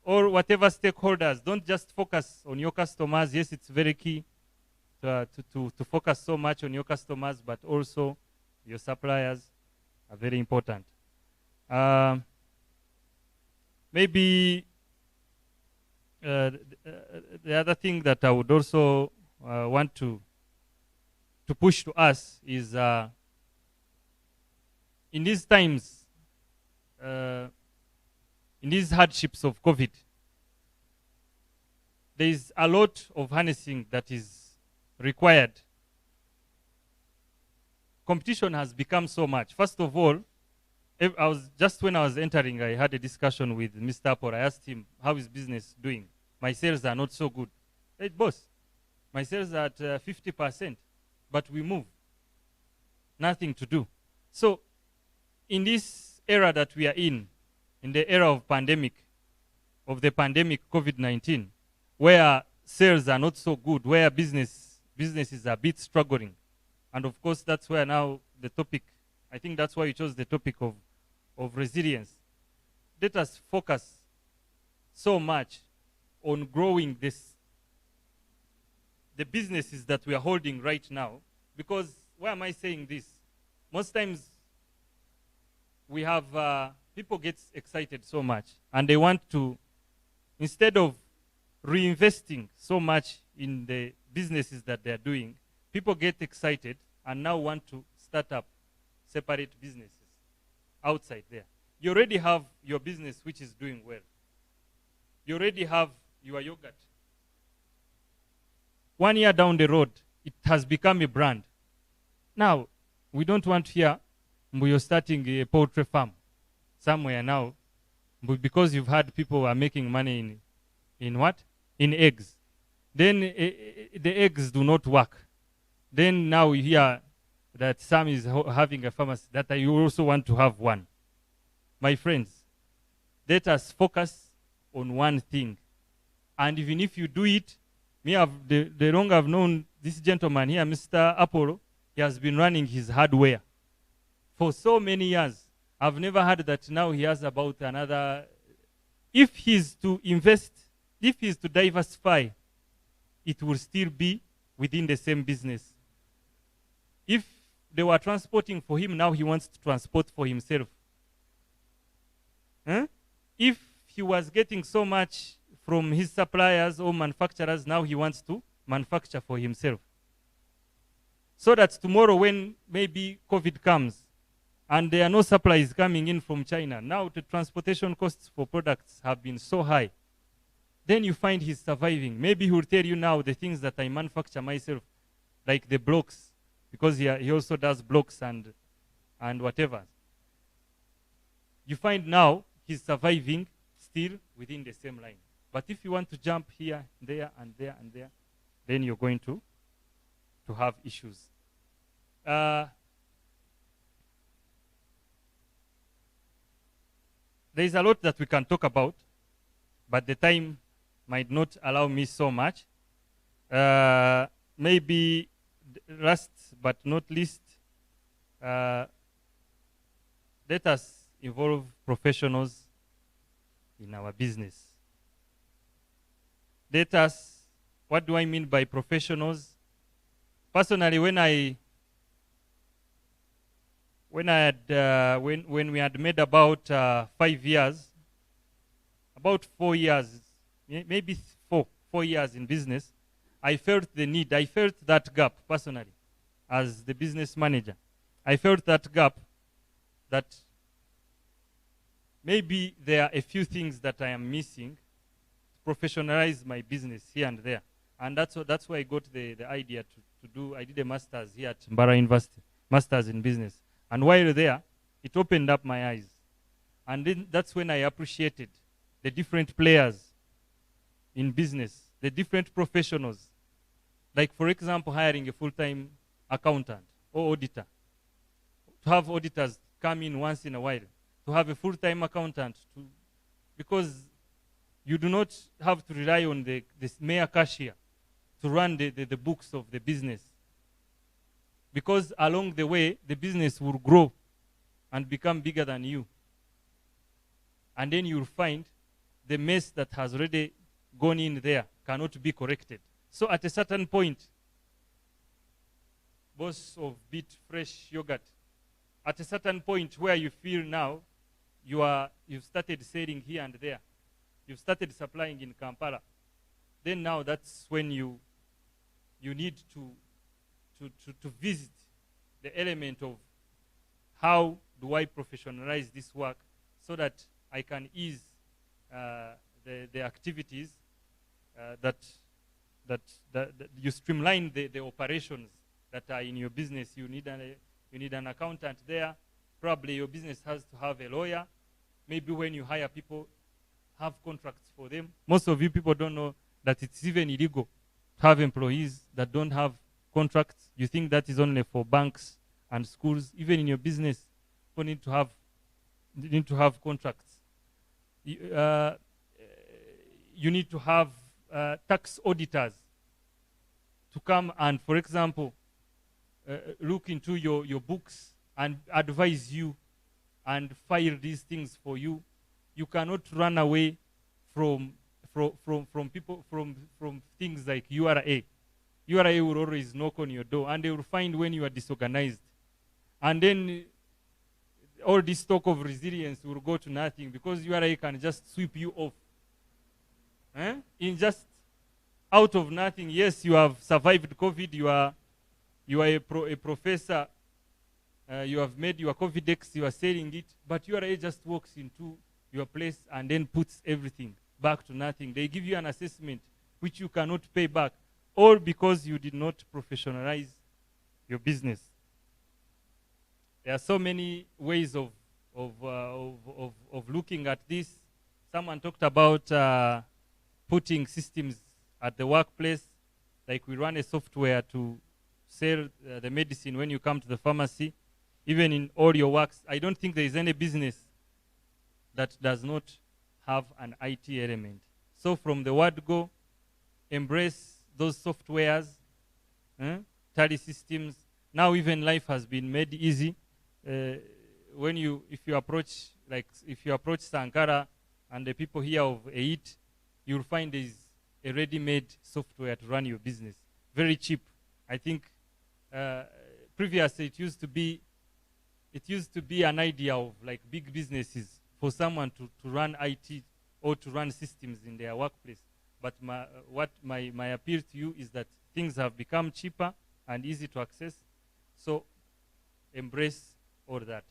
or whatever stakeholders. Don't just focus on your customers. Yes, it's very key to focus so much on your customers, but also your suppliers are very important. Maybe the other thing that I would also want to push to us is in these times, in these hardships of COVID, there is a lot of harnessing that is required. Competition has become so much. First of all, when I was entering, I had a discussion with Mr. Apple. I asked him, how is business doing? My sales are not so good. Hey, boss, my sales are at 50%, but we move. Nothing to do. So, in this era that we are in the era of the pandemic COVID-19, where sales are not so good, where business is a bit struggling. And of course, that's where now the topic, I think that's why you chose the topic of resilience. Let us focus so much on growing the businesses that we are holding right now. Because, why am I saying this? Most times, we have, people get excited so much, and they want to, instead of reinvesting so much in the businesses that they're doing, people get excited and now want to start up separate businesses outside there. You already have your business which is doing well. You already have your yogurt. 1 year down the road, it has become a brand. Now, we don't want to hear you're starting a poultry farm somewhere now, but because you've had people who are making money in what? In eggs. Then the eggs do not work. Then now we hear that Sam is having a pharmacy, that you also want to have one. My friends, let us focus on one thing. And even if you do it, the longer I've known this gentleman here, Mr. Apollo, he has been running his hardware for so many years. I've never heard that now he has about another. If he's to invest, if he's to diversify, it will still be within the same business. If they were transporting for him, now he wants to transport for himself. If he was getting so much from his suppliers or manufacturers, now he wants to manufacture for himself. So that tomorrow when maybe COVID comes and there are no supplies coming in from China, now the transportation costs for products have been so high, then you find he's surviving. Maybe he will tell you now the things that I manufacture myself, like the blocks, because he also does blocks and whatever. You find now he's surviving still within the same line. But if you want to jump here, there, and there, and there, then you're going to have issues. There is a lot that we can talk about, but the time might not allow me so much. Maybe last but not least, let us involve professionals in our business. What do I mean by professionals? Personally, when we had made about 5 years, about 4 years, maybe four years in business, I felt the need, I felt that gap personally as the business manager. I felt that gap, that maybe there are a few things that I am missing to professionalize my business here and there. And that's why I got the idea to do, I did a master's here at Barya University, master's in business. And while there, it opened up my eyes. And then that's when I appreciated the different players in business, the different professionals. Like, for example, hiring a full-time accountant or auditor. To have auditors come in once in a while. To have a full-time accountant. Because you do not have to rely on this mere cashier to run the books of the business. Because along the way, the business will grow and become bigger than you. and then you'll find the mess that has already gone in there cannot be corrected. So at a certain point, boss of Beat Fresh Yogurt, at a certain point where you feel now you've started selling here and there, you've started supplying in Kampala, then now that's when you need to visit the element of how do I professionalize this work so that I can ease the activities that you streamline the operations that are in your business. You need an accountant there. Probably your business has to have a lawyer. Maybe when you hire people, have contracts for them. Most of you people don't know that it's even illegal to have employees that don't have contracts. You think that is only for banks and schools. Even in your business, you need to have contracts. You need to have tax auditors to come and, for example, look into your books and advise you and file these things for you. You cannot run away from people, from things like URA. URA will always knock on your door, and they will find when you are disorganized. And then all this talk of resilience will go to nothing, because URA can just sweep you off. In just out of nothing. Yes, you have survived COVID. You are a professor. You have made your COVIDex. You are selling it, but URA just walks into your place and then puts everything back to nothing. They give you an assessment which you cannot pay back, all because you did not professionalize your business. There are so many ways of looking at this. Someone talked about putting systems at the workplace, like we run a software to sell the medicine when you come to the pharmacy. Even in all your works, I don't think there is any business that does not have an IT element. So from the word go, embrace those softwares, tally systems. Now even life has been made easy. If you approach Sankara and the people here of EIT, you'll find there is a ready-made software to run your business, very cheap. I think previously it used to be an idea of like big businesses for someone to run IT or to run systems in their workplace. But my appeal to you is that things have become cheaper and easy to access. So embrace all that.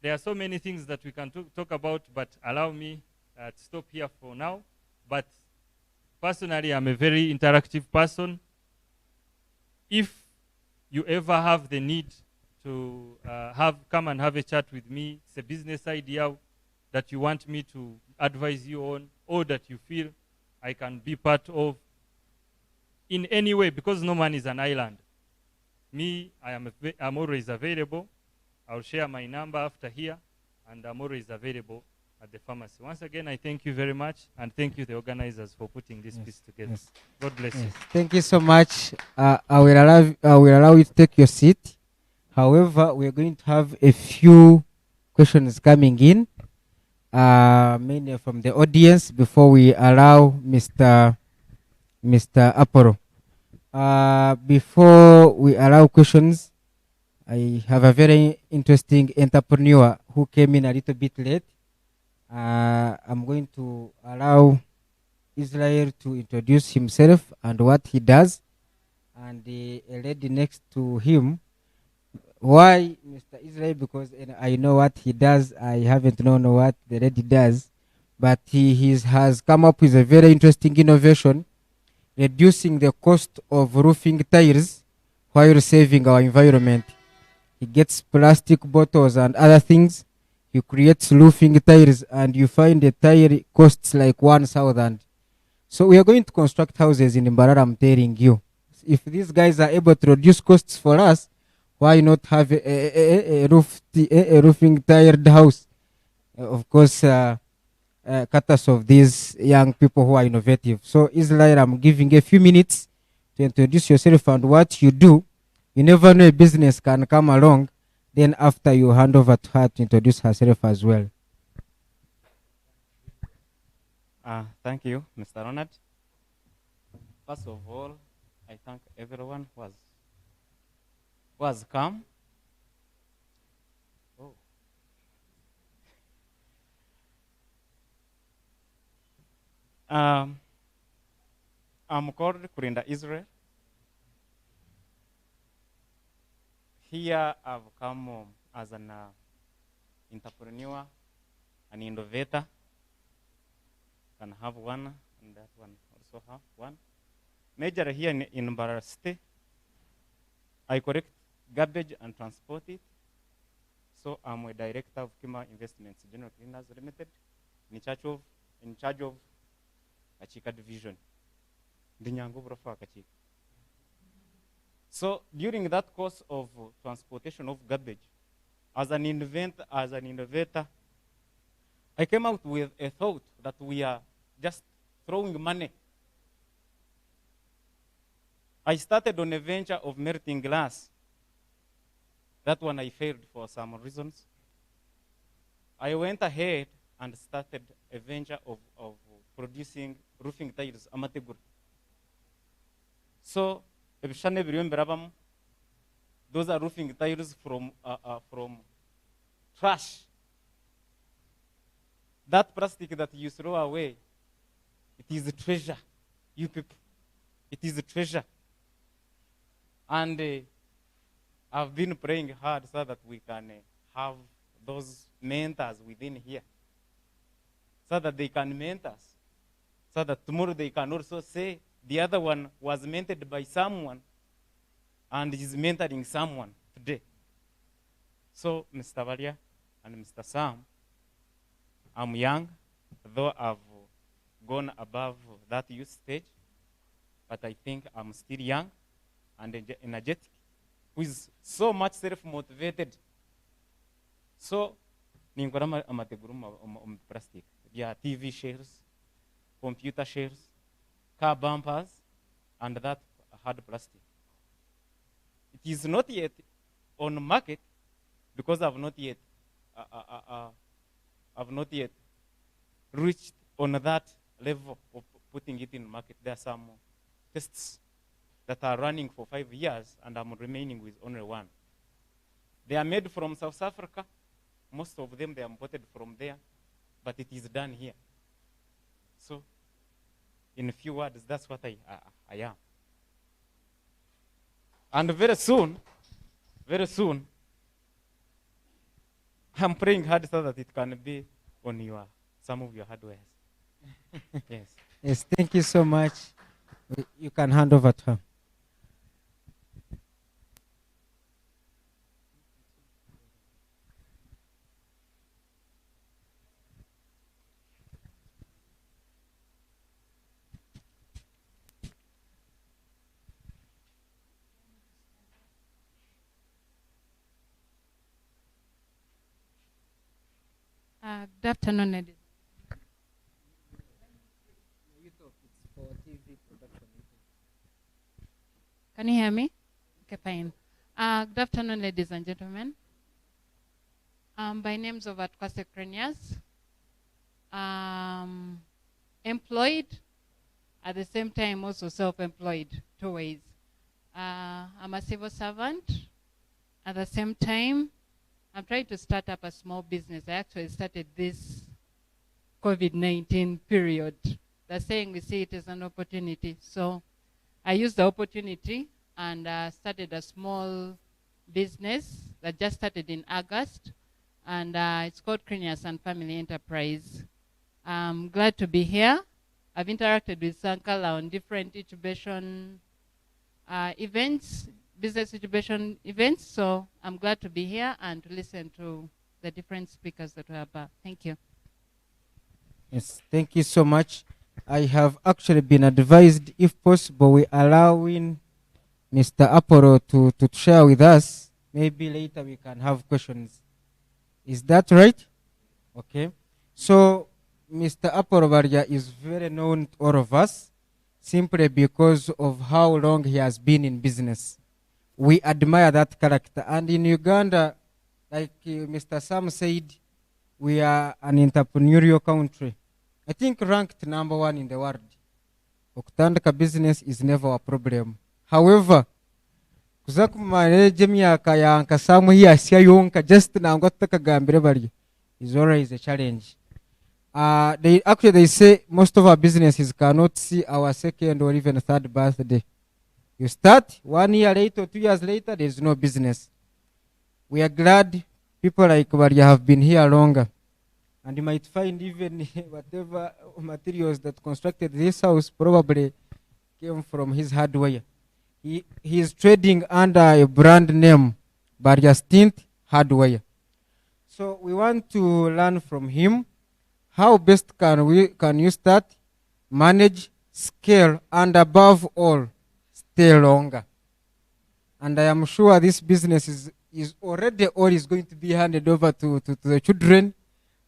There are so many things that we can talk about, but allow me to stop here for now. But personally, I'm a very interactive person. If you ever have the need to come and have a chat with me, it's a business idea that you want me to advise you on, or that you feel I can be part of in any way, because no man is an island. I'm always available. I'll share my number after here, and I'm always available at the pharmacy. Once again, I thank you very much, and thank you, the organizers, for putting this piece together. Yes. God bless you. Thank you so much. I will allow you to take your seat. However, we are going to have a few questions coming in, mainly from the audience, before we allow Mr. Aporo. Before we allow questions, I have a very interesting entrepreneur who came in a little bit late. I'm going to allow Israel to introduce himself and what he does, and a lady next to him. Why Mr. Israel? Because I know what he does. I haven't known what the lady does, but he has come up with a very interesting innovation, reducing the cost of roofing tiles while saving our environment. He gets plastic bottles and other things. He creates roofing tiles, and you find the tile costs like 1,000. So we are going to construct houses in Mbarara, I'm telling you. If these guys are able to reduce costs for us, why not have a roofing tiled house? Of course, cutters of these young people who are innovative. So Israel, I'm giving a few minutes to introduce yourself and what you do. You never know a business can come along. Then after, you hand over to her to introduce herself as well. Thank you, Mr. Ronald. First of all, I thank everyone who has come. Oh. I'm called Kurinda Israel. Here I've come as an entrepreneur, an innovator. Can have one, and that one also have one. Major here in Barya City. I collect garbage and transport it. So I'm a director of Kima Investments General Cleaners Limited, in charge of Kachika division. So during that course of transportation of garbage, as an innovator, I came out with a thought that we are just throwing money. I started on a venture of melting glass. That one I failed for some reasons. I went ahead and started a venture of producing roofing tiles, amategur. So, those are roofing tiles from trash. That plastic that you throw away, it is a treasure, you people. It is a treasure. And I've been praying hard so that we can have those mentors within here, so that they can mentor us, so that tomorrow they can also say the other one was mentored by someone and is mentoring someone today. So, Mr. Barya and Mr. Sam, I'm young, though I've gone above that youth stage, but I think I'm still young and energetic, who is so much self-motivated. So, ninkora amateguru plastic. Yeah, TV shares, computer shares, car bumpers, and that hard plastic. It is not yet on market because I've not yet reached on that level of putting it in market. There are some tests that are running for 5 years, and I'm remaining with only one. They are made from South Africa. Most of them, they are imported from there, but it is done here. So, in a few words, that's what I am. And very soon, I'm praying hard so that it can be on some of your hardware. Yes. Yes, thank you so much. You can hand over to her. Good afternoon, ladies. Can you hear me? Okay, fine. Good afternoon, ladies and gentlemen. By names of Entrepreneurship, employed, at the same time also self-employed, two ways. I'm a civil servant. At the same time, I'm trying to start up a small business. I actually started this COVID-19 period. They're saying we see it as an opportunity. So I used the opportunity and started a small business that just started in August. And it's called Crinius and Family Enterprise. I'm glad to be here. I've interacted with Sankala on different incubation events, business incubation events. So I'm glad to be here and to listen to the different speakers that were about. Thank you. Yes, thank you so much. I have actually been advised, if possible, we allowing Mr. Aporo to share with us. Maybe later we can have questions. Is that right? Okay. So, Mr. Aporo Barya is very known to all of us simply because of how long he has been in business. We admire that character. And in Uganda, like Mr. Sam said, we are an entrepreneurial country. I think ranked number 1 in the world. Okutandika business is never a problem. However, kuza kumaneja emyaka yanka samu yasya yonka just nangwa tutakagambire bari is always a challenge. They say most of our businesses cannot see our second or even third birthday. You start 1 year later or 2 years later, there is no business. We are glad people like Barya have been here longer. And you might find even whatever materials that constructed this house probably came from his hardware. He is trading under a brand name, Barya Stint Hardware. So we want to learn from him how best can you start, manage, scale, and above all, stay longer. And I am sure this business is already or is going to be handed over to the children,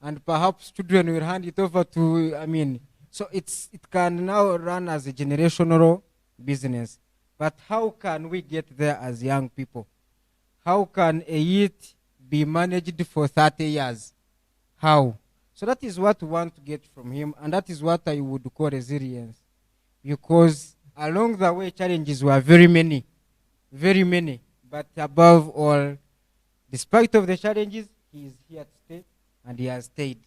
and perhaps children will hand it over to, so it can now run as a generational business. But how can we get there as young people? How can a youth be managed for 30 years? How? So that is what we want to get from him, and that is what I would call resilience. Because along the way, challenges were very many. But above all, despite of the challenges, he is here to stay, and he has stayed.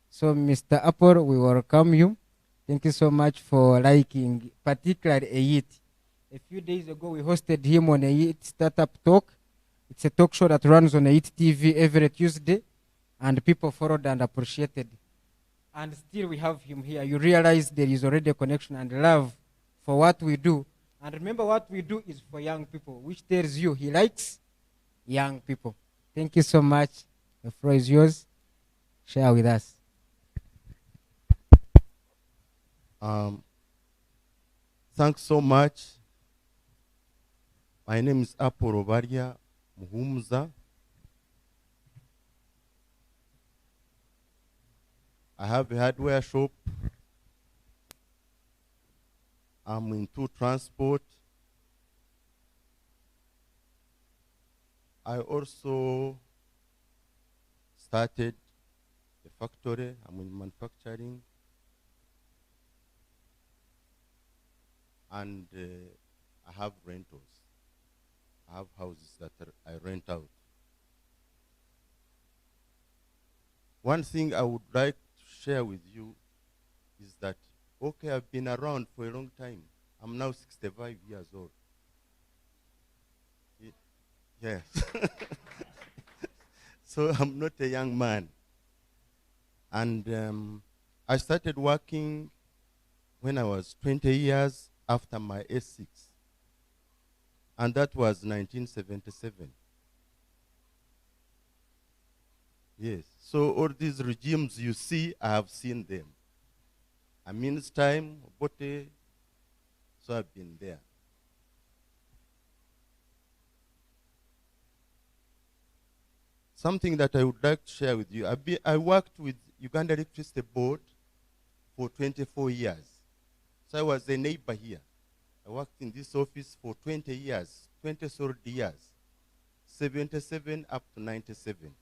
So, Mr. Apple, we welcome you. Thank you so much for liking, particularly a youth. A few days ago, we hosted him on a youth startup talk. It's a talk show that runs on a youth TV every Tuesday, and people followed and appreciated. And still we have him here. You realize there is already a connection and love for what we do. And remember, what we do is for young people, which tells you he likes young people. Thank you so much. The floor is yours. Share with us. Thanks so much. My name is Apollo Barya Muhumuza. I have a hardware shop. I'm into transport. I also started a factory. I'm in manufacturing. And I have rentals. I have houses that I rent out. One thing I would like to share with you is that, okay, I've been around for a long time. I'm now 65 years old. Yes. So I'm not a young man. And I started working when I was 20 years after my S6. And that was 1977. Yes. So all these regimes you see, I have seen them. Amin's time, Bote, so I've been there. Something that I would like to share with you. I worked with Uganda Electricity Board for 24 years. So I was a neighbor here. I worked in this office for 20 years, 20 solid years, 77 up to 97.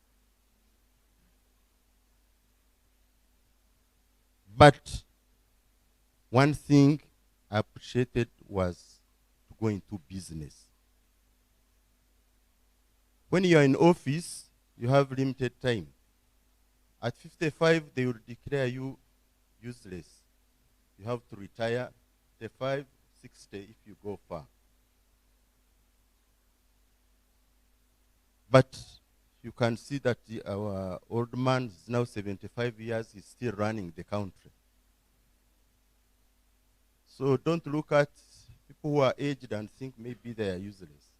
But one thing I appreciated was to go into business. When you are in office, you have limited time. At 55, they will declare you useless. You have to retire 55, 60 if you go far. But you can see that our old man is now 75 years, he's still running the country. So don't look at people who are aged and think maybe they are useless.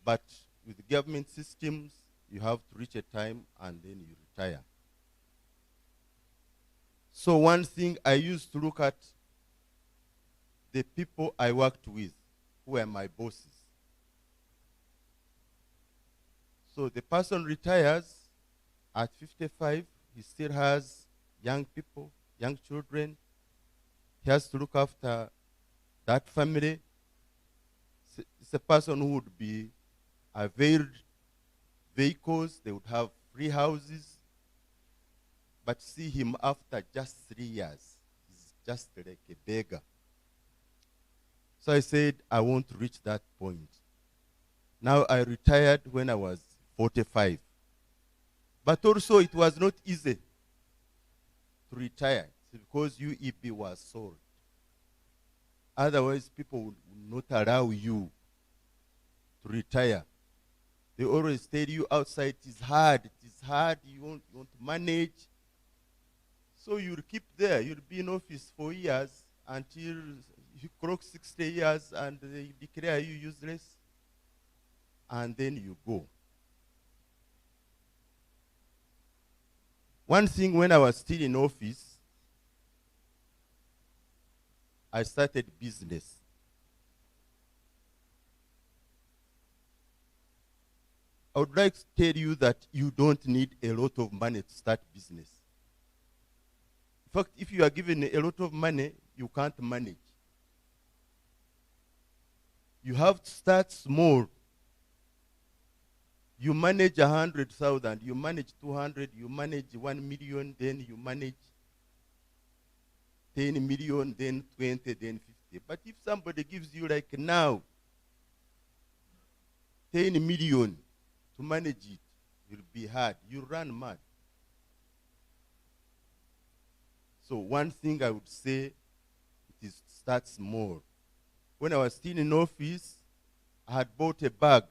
But with government systems, you have to reach a time and then you retire. So one thing I used to look at the people I worked with, who were my bosses. So the person retires at 55, he still has young people, young children. He has to look after that family. It's a person who would be availed vehicles, they would have free houses. But see him after just 3 years. He's just like a beggar. So I said, I won't reach that point. Now I retired when I was 45. But also it was not easy to retire because UEB was sold. Otherwise, people would not allow you to retire. They always tell you outside it is hard, you want to manage. So you'll keep there. You'll be in office for years until you clock 60 years and they declare you useless. And then you go. One thing, when I was still in office, I started business. I would like to tell you that you don't need a lot of money to start business. In fact, if you are given a lot of money, you can't manage. You have to start small. You manage 100,000, you manage 200, you manage 1 million, then you manage 10 million, then 20, then 50. But if somebody gives you like now 10 million to manage it, it will be hard. You run mad. So one thing I would say it is start small. When I was still in office, I had bought a bag.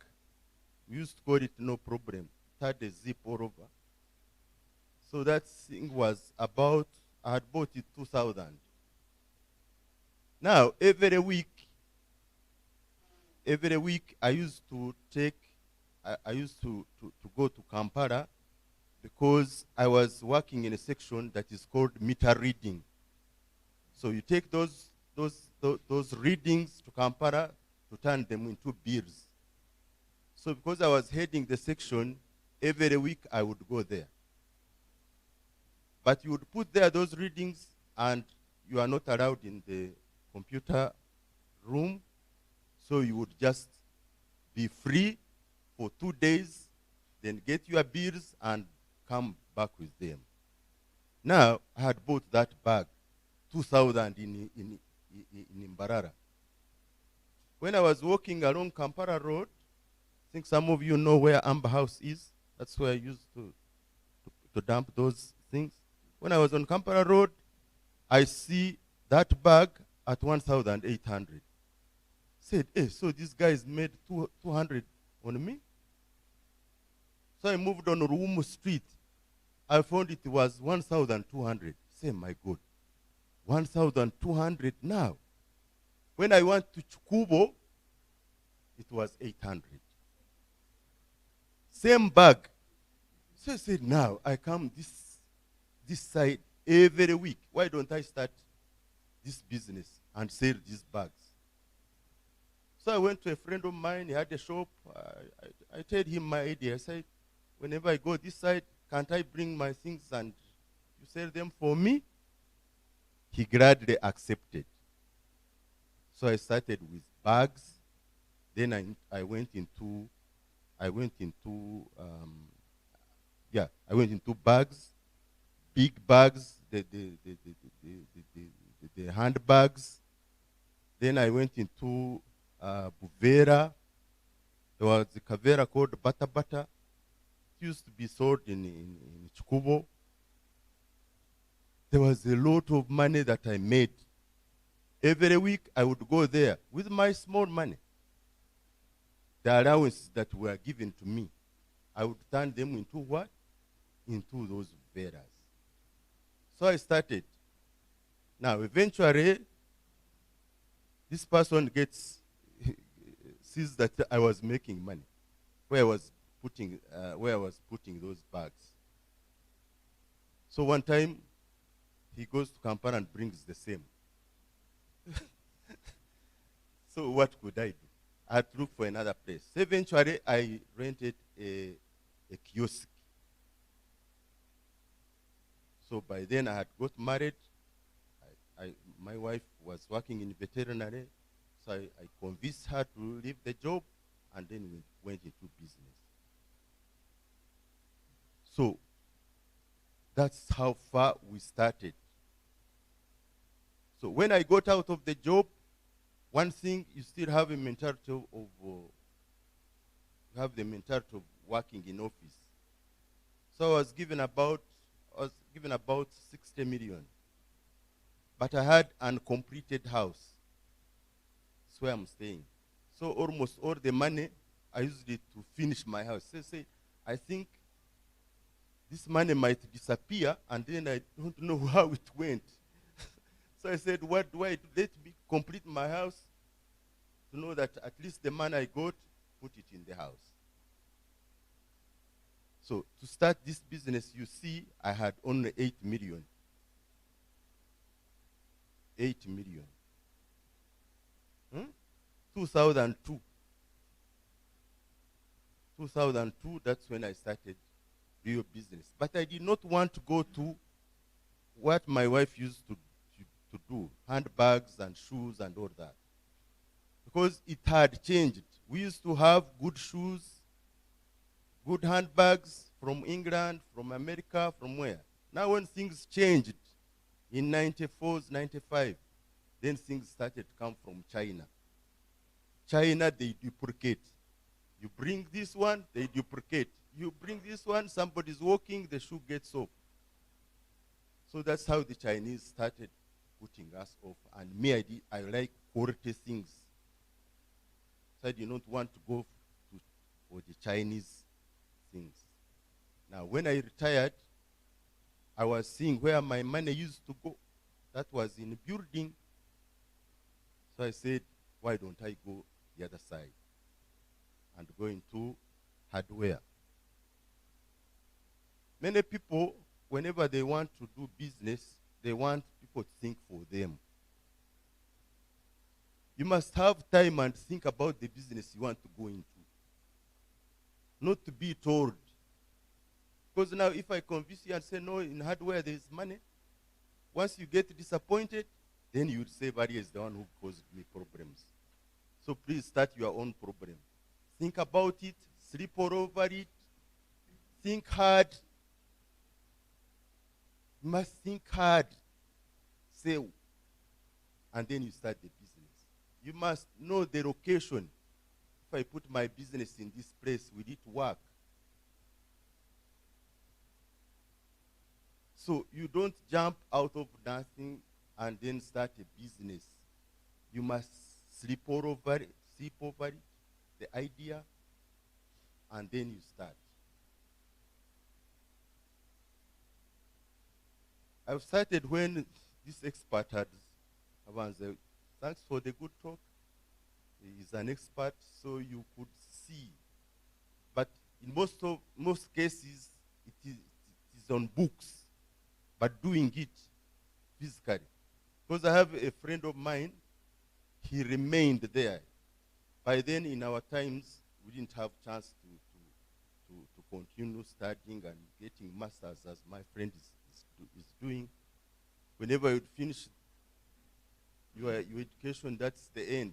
We used to call it no problem. It had a zip all over. So that thing was about, I had bought it 2,000. Now, every week I used to take, I used to go to Kampala because I was working in a section that is called meter reading. So you take those readings to Kampala to turn them into bills. So because I was heading the section, every week I would go there. But you would put there those readings and you are not allowed in the computer room. So you would just be free for 2 days, then get your bills and come back with them. Now, I had bought that bag, 2,000 in Mbarara. When I was walking along Kampala Road, I think some of you know where Amber House is. That's where I used to dump those things. When I was on Kampala Road, I see that bag at 1,800. Said, hey, so this guy's made 200 on me? So I moved on Rumu Street. I found it was 1,200. Say, my God, 1,200 now. When I went to Chukubo, it was 800. Same bag. So I said, now I come this side every week. Why don't I start this business and sell these bags? So I went to a friend of mine. He had a shop. I told him my idea. I said, whenever I go this side, can't I bring my things and you sell them for me? He gladly accepted. So I started with bags. Then I went into bags, big bags, the handbags. Then I went into Buvera. There was a Kavera called Bata Bata. It used to be sold in Chukubo. There was a lot of money that I made. Every week I would go there with my small money. The allowances that were given to me, I would turn them into what? Into those veras. So I started. Now, eventually, this person sees that I was making money, where I was putting those bags. So one time, he goes to Kampala and brings the same. So what could I do? I had to look for another place. So eventually, I rented a kiosk. So by then, I had got married. My wife was working in veterinary, so I convinced her to leave the job, and then we went into business. So That's how far we started. So when I got out of the job, one thing, you still have a mentality of you have the mentality of working in office. So I was given about 60 million. But I had an uncompleted house. That's where I'm staying. So almost all the money, I used it to finish my house. So say, I think this money might disappear, and then I don't know how it went. So I said, what do I do? Let me complete my house to know that at least the money I got, put it in the house. So to start this business, you see, I had only 8 million. 8 million. 2002. 2002, that's when I started real business. But I did not want to go to what my wife used to do, handbags and shoes and all that. Because it had changed. We used to have good shoes, good handbags from England, from America, from where? Now when things changed in 94, 95, then things started to come from China. China, they duplicate. You bring this one, they duplicate. You bring this one, somebody's walking, the shoe gets off. So that's how the Chinese started putting us off. And me, I like quality things. So I did not want to go for the Chinese things. Now, when I retired, I was seeing where my money used to go. That was in building. So I said, why don't I go the other side and go into hardware? Many people, whenever they want to do business, they want people to think for them. You must have time and think about the business you want to go into. Not to be told. Because now if I convince you and say, no, in hardware there is money, once you get disappointed, then you would say, Barya is the one who caused me problems. So please start your own problem. Think about it, sleep all over it, think hard. You must think hard, say, and then you start the business. You must know the location. If I put my business in this place, will it work? So you don't jump out of nothing and then start a business. You must sleep over it, the idea, and then you start. I've started when this expert had said, thanks for the good talk. He's an expert, so you could see. But in most cases, it is on books, but doing it physically. Because I have a friend of mine, he remained there. By then, in our times, we didn't have chance to continue studying and getting masters as my friend is doing. Whenever you finish your education, that's the end.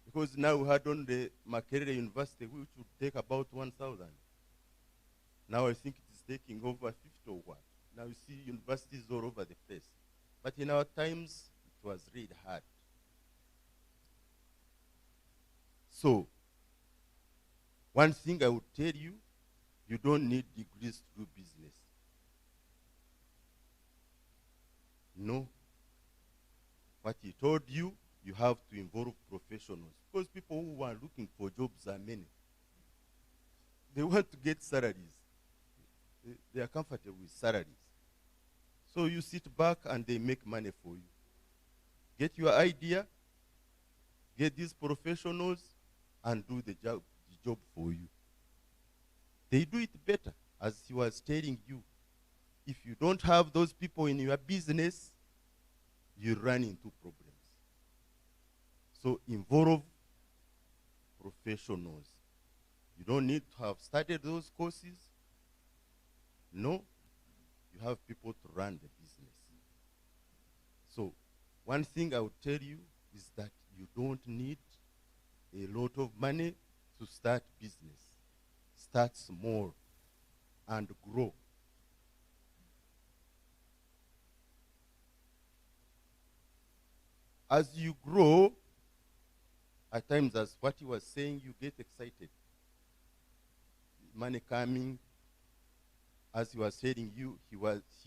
Because now we had on the Makerere University, which would take about 1,000. Now I think it is taking over 50 or what. Now you see universities all over the place. But in our times, it was really hard. So, one thing I would tell you, you don't need degrees to do business. No. What he told you, you have to involve professionals. Because people who are looking for jobs are many. They want to get salaries. They are comfortable with salaries. So you sit back and they make money for you. Get your idea, get these professionals, and do the job for you. They do it better, as he was telling you. If you don't have those people in your business, you run into problems. So involve professionals. You don't need to have studied those courses. No, you have people to run the business. So one thing I would tell you is that you don't need a lot of money to start business. Start small and grow. As you grow, at times, as what he was saying, you get excited. Money coming, as he was telling you, he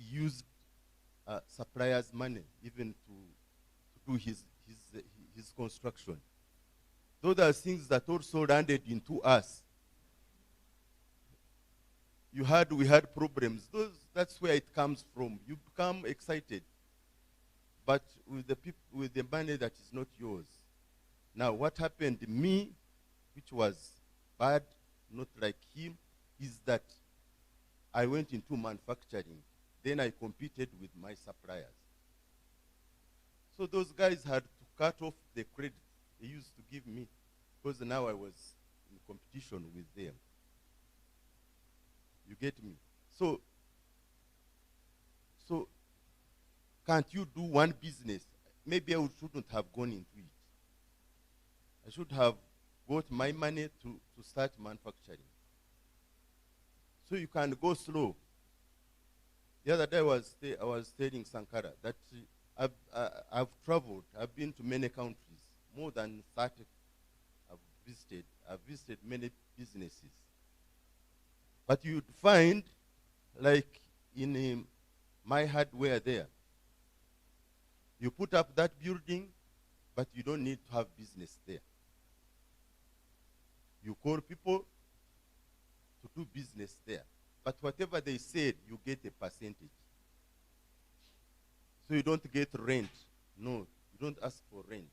used suppliers' money even to do his construction. Those are things that also landed into us. We had problems. That's where it comes from. You become excited, but with the money that is not yours. Now, what happened to me, which was bad, not like him, is that I went into manufacturing. Then I competed with my suppliers. So those guys had to cut off the credit they used to give me, because now I was in competition with them. You get me? So can't you do one business? Maybe I shouldn't have gone into it. I should have got my money to start manufacturing. So you can go slow. The other day I was telling Sankara that I've traveled. I've been to many countries, more than 30 I've visited many businesses. But you'd find, like in my hardware there, you put up that building, but you don't need to have business there. You call people to do business there. But whatever they said, you get a percentage. So you don't get rent. No, you don't ask for rent.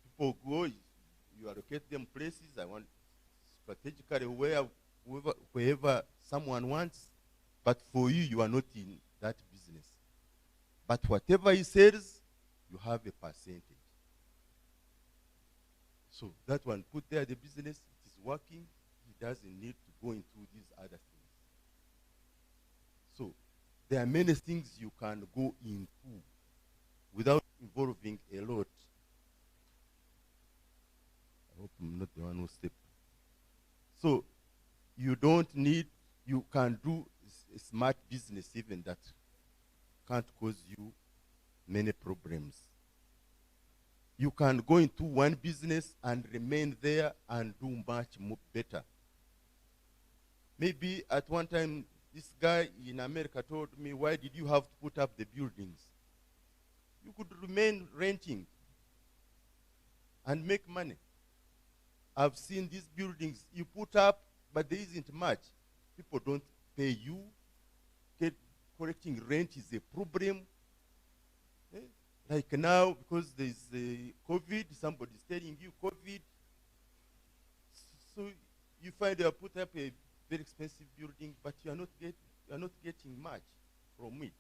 People go, you allocate them places. I want strategically wherever someone wants. But for you, you are not in that business. But whatever he says, you have a percentage. So that one, put there the business, it is working. He doesn't need to go into these other things. So there are many things you can go into without involving a lot. I hope I'm not the one who stepped. So you can do a smart business even that can't cause you many problems. You can go into one business and remain there and do much more better. Maybe at one time, this guy in America told me, why did you have to put up the buildings? You could remain renting and make money. I've seen these buildings you put up, but there isn't much. People don't pay you. Collecting rent is a problem. Like now, because there's COVID, somebody's telling you COVID. So you find you put up a very expensive building, but you are not getting much from it.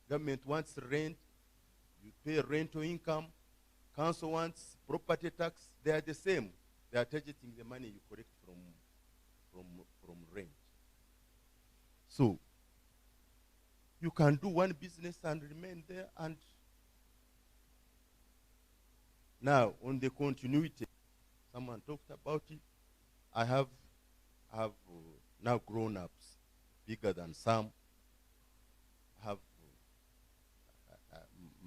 Government wants rent, you pay rental income. Council wants property tax. They are the same. They are targeting the money you collect from rent. So you can do one business and remain there. And now on the continuity, someone talked about it. I have now grown-ups, bigger than some. I have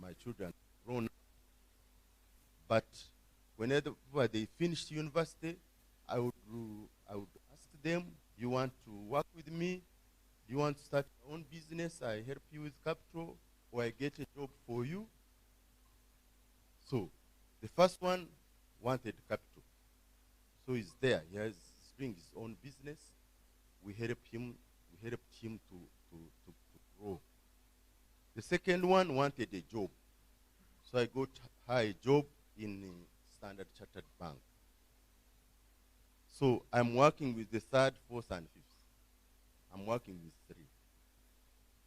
my children grown up. But whenever they finished university, I would ask them, do you want to work with me? Do you want to start your own business? I help you with capital, or I get a job for you. So the first one wanted capital. So he's there. He's doing his own business. We helped him to grow. The second one wanted a job. So I got her a job in Standard Chartered Bank. So I'm working with the third, fourth, and fifth. I'm working with three.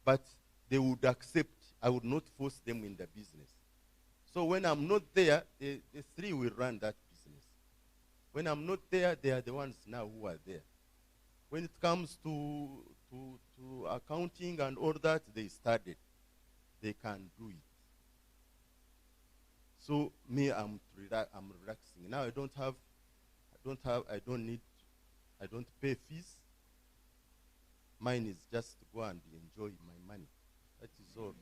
But they would accept. I would not force them in the business. So when I'm not there, the three will run that business. When I'm not there, they are the ones now who are there. When it comes to accounting and all that, they started. They can do it. So me, I'm relaxing. Now I don't pay fees. Mine is just to go and enjoy my money. That is all.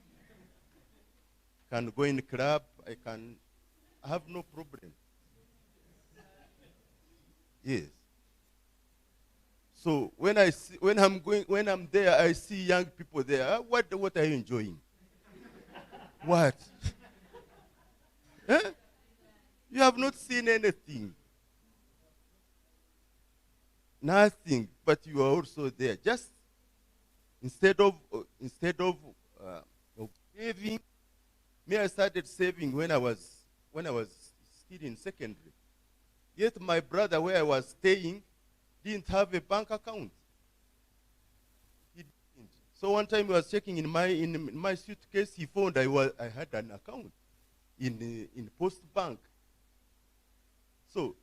can go in club. I have no problem. Yes. So when I'm there, I see young people there. What are you enjoying? What? Eh? You have not seen anything. Nothing, but you are also there. Just instead of saving, I started saving when I was still in secondary. Yet my brother, where I was staying, didn't have a bank account. He didn't. So one time he was checking in my suitcase, he found I had an account in Post Bank. So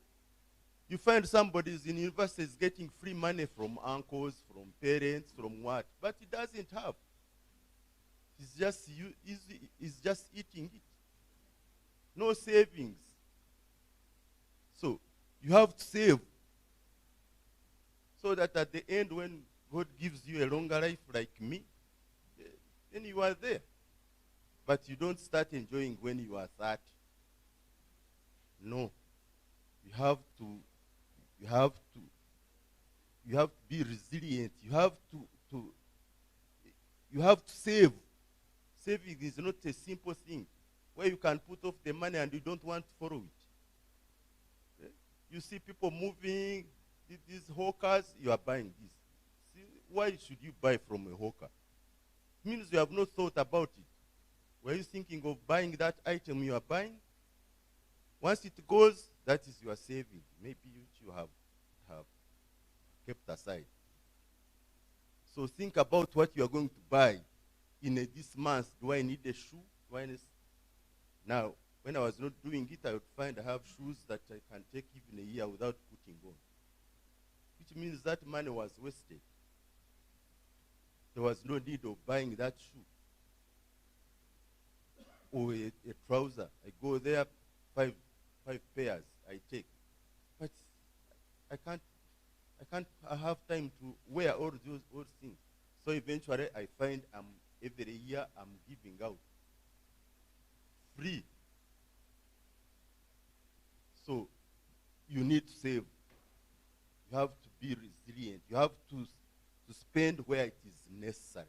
you find somebody in university is getting free money from uncles, from parents, from what, but he doesn't have. He's just eating it. No savings. So you have to save so that at the end, when God gives you a longer life like me, then you are there. But you don't start enjoying when you are 30. No. You have to be resilient. You have to save. Saving is not a simple thing where you can put off the money and you don't want to follow it. You see people moving, these hawkers, you are buying this. See, why should you buy from a hawker? It means you have not thought about it. Were you thinking of buying that item you are buying? Once it goes, that is your saving. Maybe you have kept aside. So think about what you are going to buy in this month. Do I need a shoe? Now, when I was not doing it, I would find I have shoes that I can take even a year without putting on. Which means that money was wasted. There was no need of buying that shoe. Or a trouser. I go there, five pairs I take. But I can't have time to wear all those things. So eventually I find every year I'm giving out free. So you need to save. You have to be resilient. You have to spend where it is necessary.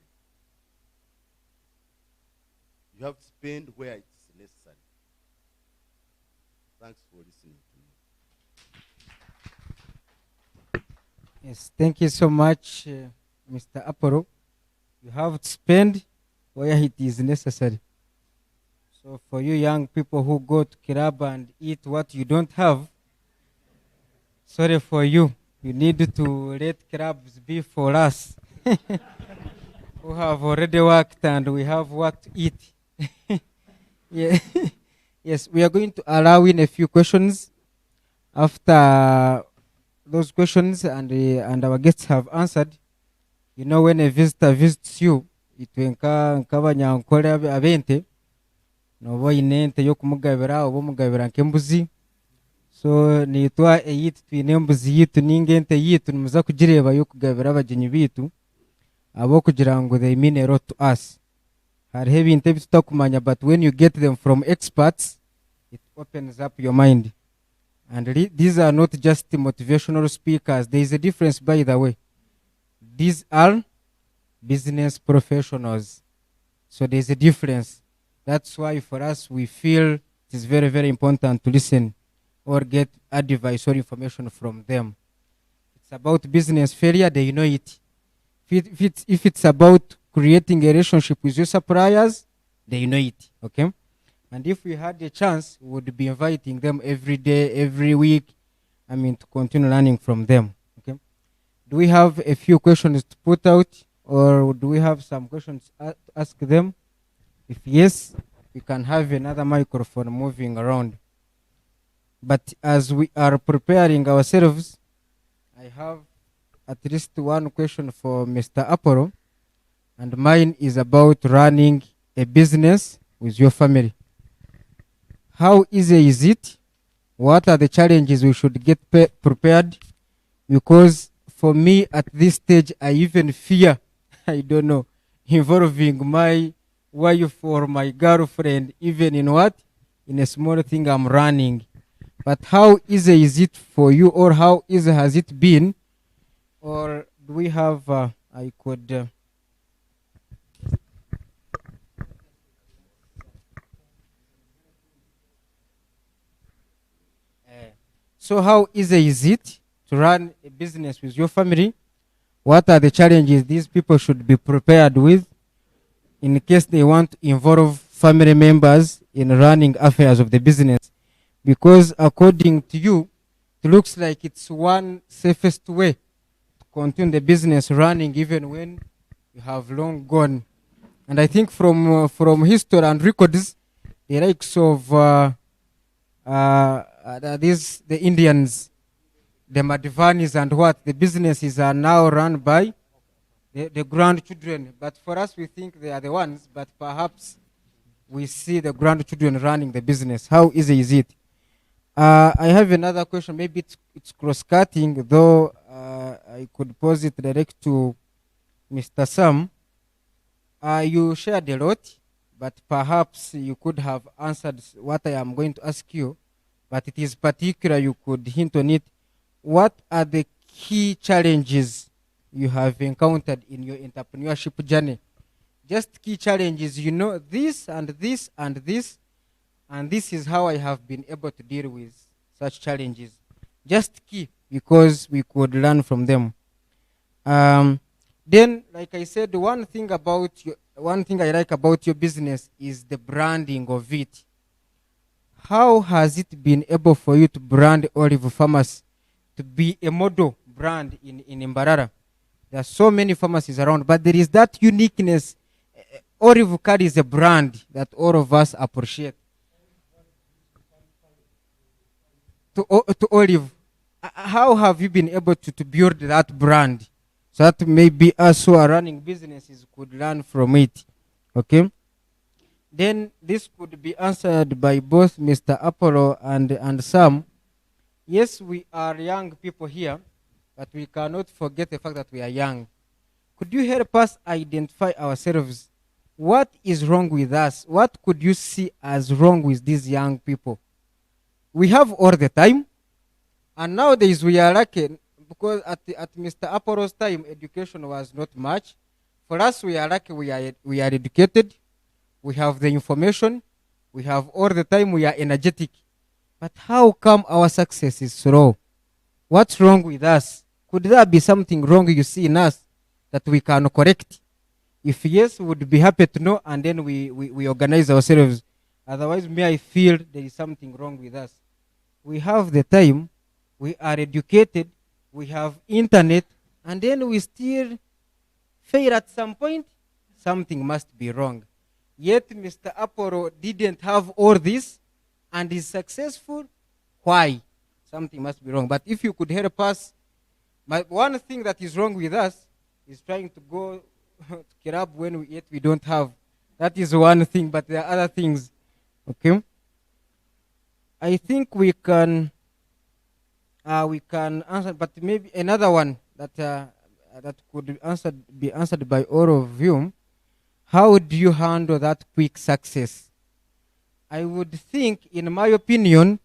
You have to spend where it is necessary. Thanks for listening to me. Yes, thank you so much, Mr. Aporo. You have to spend where it is necessary. So for you young people who go to club and eat what you don't have, sorry for you. You need to let clubs be for us who have already worked and we have what to eat. Yeah. Yes, we are going to allow in a few questions. After those questions and our guests have answered, you know, when a visitor visits you, nk'abanyankole abente noba ine ente yo kumugabira oba omugabira nk'embuzi, so nitwa eyiti twine embuzi yitu ninga ente yitu nimuza kugireba yo kugabira abagyenyi bitu abo kugira ngo they mean a lot to us. Hariho ebintu ebitutakumanya, but when you get them from experts, it opens up your mind. And these are not just motivational speakers. There is a difference, by the way. These are business professionals. So there's a difference. That's why for us, we feel it is very, very important to listen or get advice or information from them. It's about business failure, they know it. If it's about creating a relationship with your suppliers, they know it, okay? And if we had a chance, we would be inviting them every day, every week, to continue learning from them, okay? Do we have a few questions to put out, or do we have some questions to ask them? If yes, we can have another microphone moving around. But as we are preparing ourselves, I have at least one question for Mr. Aporo, and mine is about running a business with your family. How easy is it? What are the challenges we should get prepared? Because for me at this stage, I even fear, I don't know, involving my wife or my girlfriend, even in what? In a small thing I'm running. But how easy is it for you, or how easy has it been? Or do we have, I could. So how easy is it to run a business with your family? What are the challenges these people should be prepared with in case they want to involve family members in running affairs of the business? Because according to you, it looks like it's one safest way to continue the business running even when you have long gone. And I think from history and records, the likes of the Indians, the Madhvanis and what, the businesses are now run by the grandchildren. But for us, we think they are the ones, but perhaps we see the grandchildren running the business. How easy is it? I have another question. Maybe it's cross-cutting, though I could pose it direct to Mr. Sam. You shared a lot, but perhaps you could have answered what I am going to ask you, but it is particular, you could hint on it. What are the key challenges you have encountered in your entrepreneurship journey? Just key challenges, you know, this and this and this, and this is how I have been able to deal with such challenges. Just key, because we could learn from them. Then, like I said, one thing I like about your business is the branding of it. How has it been able for you to brand olive farmers to be a model brand in Mbarara? There are so many pharmacies around, but there is that uniqueness. Olive carries a brand that all of us appreciate. To Olive, how have you been able to build that brand so that maybe us who are running businesses could learn from it? Okay. Then this could be answered by both Mr. Apollo and Sam. Yes, we are young people here, but we cannot forget the fact that we are young. Could you help us identify ourselves? What is wrong with us? What could you see as wrong with these young people? We have all the time, and nowadays we are lucky because at Mr. Apollo's time, education was not much. For us, we are lucky, we are educated, we have the information, we have all the time, we are energetic. But how come our success is slow? What's wrong with us? Could there be something wrong you see in us that we can correct? If yes, we would be happy to know, and then we organize ourselves. Otherwise, I feel there is something wrong with us. We have the time, we are educated, we have internet, and then we still fail at some point. Something must be wrong. Yet Mr. Apollo didn't have all this and is successful. Why? Something must be wrong. But if you could help us, one thing that is wrong with us is trying to go to club when yet we don't have. That is one thing, but there are other things. Okay. I think we can answer, but maybe another one that could be answered by all of you. How do you handle that quick success? I would think, in my opinion,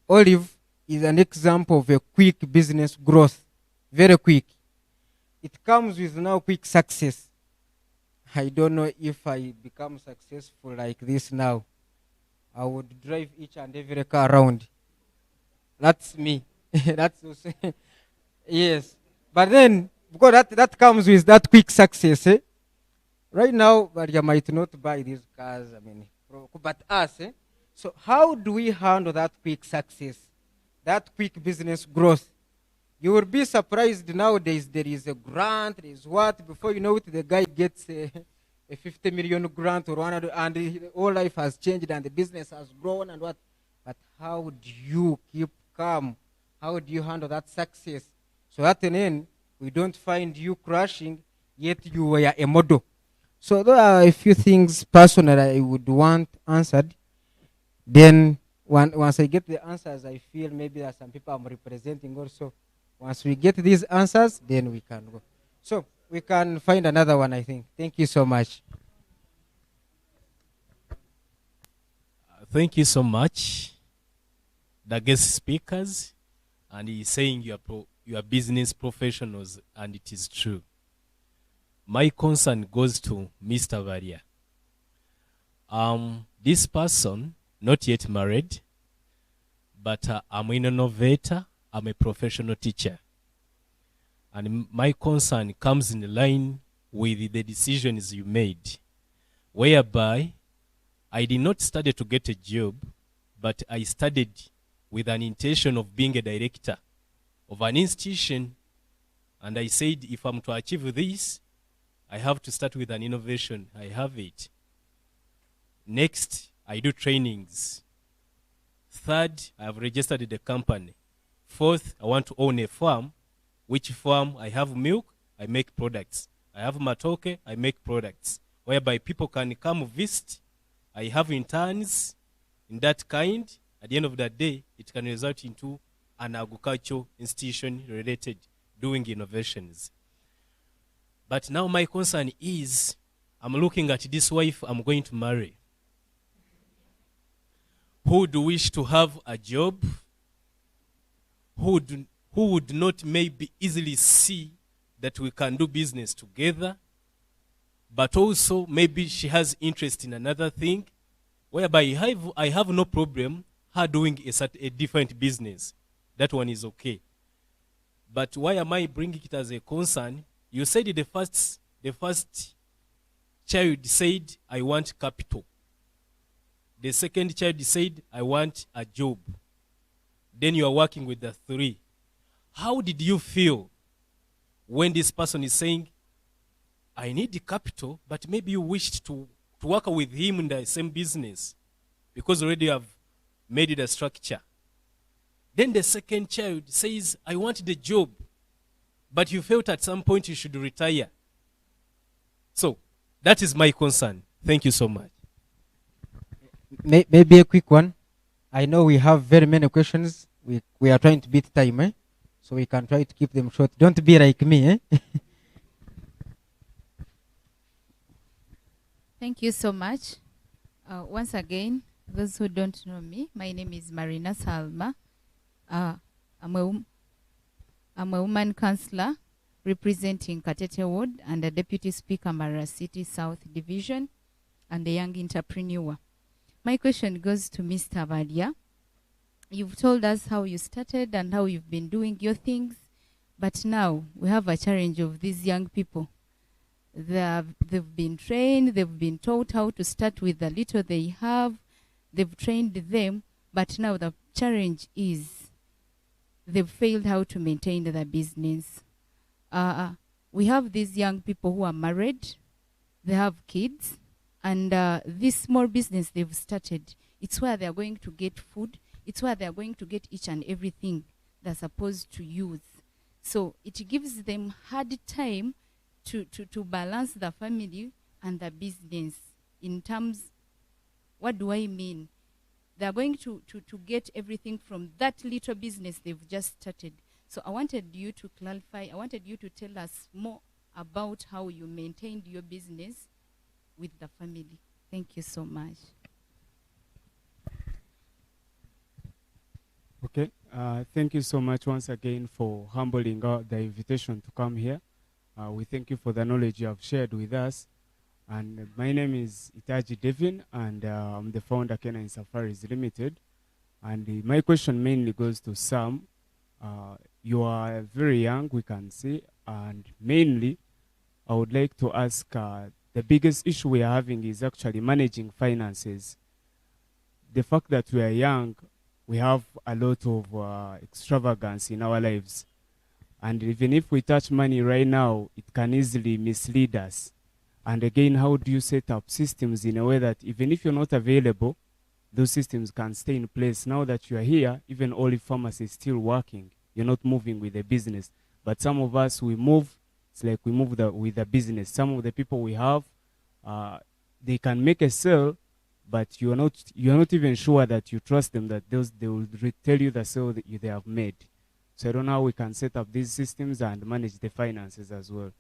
Olive is an example of a quick business growth, very quick. It comes with now quick success. I don't know if I become successful like this now. I would drive each and every car around. That's me. That's yes. But then, because that comes with that quick success, eh? Right now, Barya might not buy these cars, but us, eh? So how do we handle that quick success, that quick business growth? You will be surprised nowadays there is a grant, there is what, before you know it, the guy gets a 50 million grant or 100, and the whole life has changed and the business has grown and what. But how do you keep calm? How do you handle that success? So at the end, we don't find you crashing, yet you were a model. So there are a few things personally I would want answered. Then once I get the answers, I feel maybe there are some people I'm representing also. Once we get these answers, then we can go. So we can find another one, I think. Thank you so much. Thank you so much, the guest speakers, and he's saying you are business professionals, and it is true. My concern goes to Mr. Barya. This person, not yet married, but I'm an innovator, I'm a professional teacher. And my concern comes in line with the decisions you made, whereby I did not study to get a job, but I studied with an intention of being a director of an institution. And I said, if I'm to achieve this, I have to start with an innovation. I have it. Next, I do trainings. Third, I have registered the company. Fourth, I want to own a farm. Which farm? I have milk, I make products. I have matoke, I make products. Whereby people can come visit. I have interns in that kind. At the end of the day, it can result into an agricultural institution related, doing innovations. But now my concern is, I'm looking at this wife I'm going to marry, who do wish to have a job, who would not maybe easily see that we can do business together, but also maybe she has interest in another thing, whereby I have no problem her doing a different business. That one is okay. But why am I bringing it as a concern? You said the first child said, I want capital. The second child said, I want a job. Then you are working with the three. How did you feel when this person is saying, I need the capital, but maybe you wished to work with him in the same business because already you have made it a structure? Then the second child says, I want the job, but you felt at some point you should retire. So that is my concern. Thank you so much. Maybe a quick one. I know we have very many questions. We are trying to beat time, eh? So we can try to keep them short. Don't be like me, eh? Thank you so much. Once again, those who don't know me, my name is Marina Salma. I'm a woman councillor representing Katete Ward and a Deputy Speaker Mara City South Division and a young entrepreneur. My question goes to Mr. Barya. You've told us how you started and how you've been doing your things, but now we have a challenge of these young people. They've been trained, they've been taught how to start with the little they have, they've trained them, but now the challenge is they've failed how to maintain the business. We have these young people who are married, they have kids, and this small business they've started, it's where they're going to get food, it's where they're going to get each and everything they're supposed to use. So it gives them hard time to balance the family and the business. In terms, what do I mean? They're going to get everything from that little business they've just started. So I wanted you to clarify, I wanted you to tell us more about how you maintained your business with the family. Thank you so much. Okay, thank you so much once again for humbling out the invitation to come here. We thank you for the knowledge you have shared with us. And my name is Itaji Devin, and I'm the founder Kenya Safaris Limited. And my question mainly goes to Sam. You are very young, we can see, and mainly I would like to ask, the biggest issue we are having is actually managing finances. The fact that we are young, we have a lot of extravagance in our lives. And even if we touch money right now, it can easily mislead us. And again, how do you set up systems in a way that even if you're not available, those systems can stay in place? Now that you are here, even Olive Pharmacy is still working. You're not moving with the business. But some of us, we move, it's like we move with the business. Some of the people we have, they can make a sale, but you're not even sure that you trust them, that they will tell you the sale that they have made. So I don't know how we can set up these systems and manage the finances as well.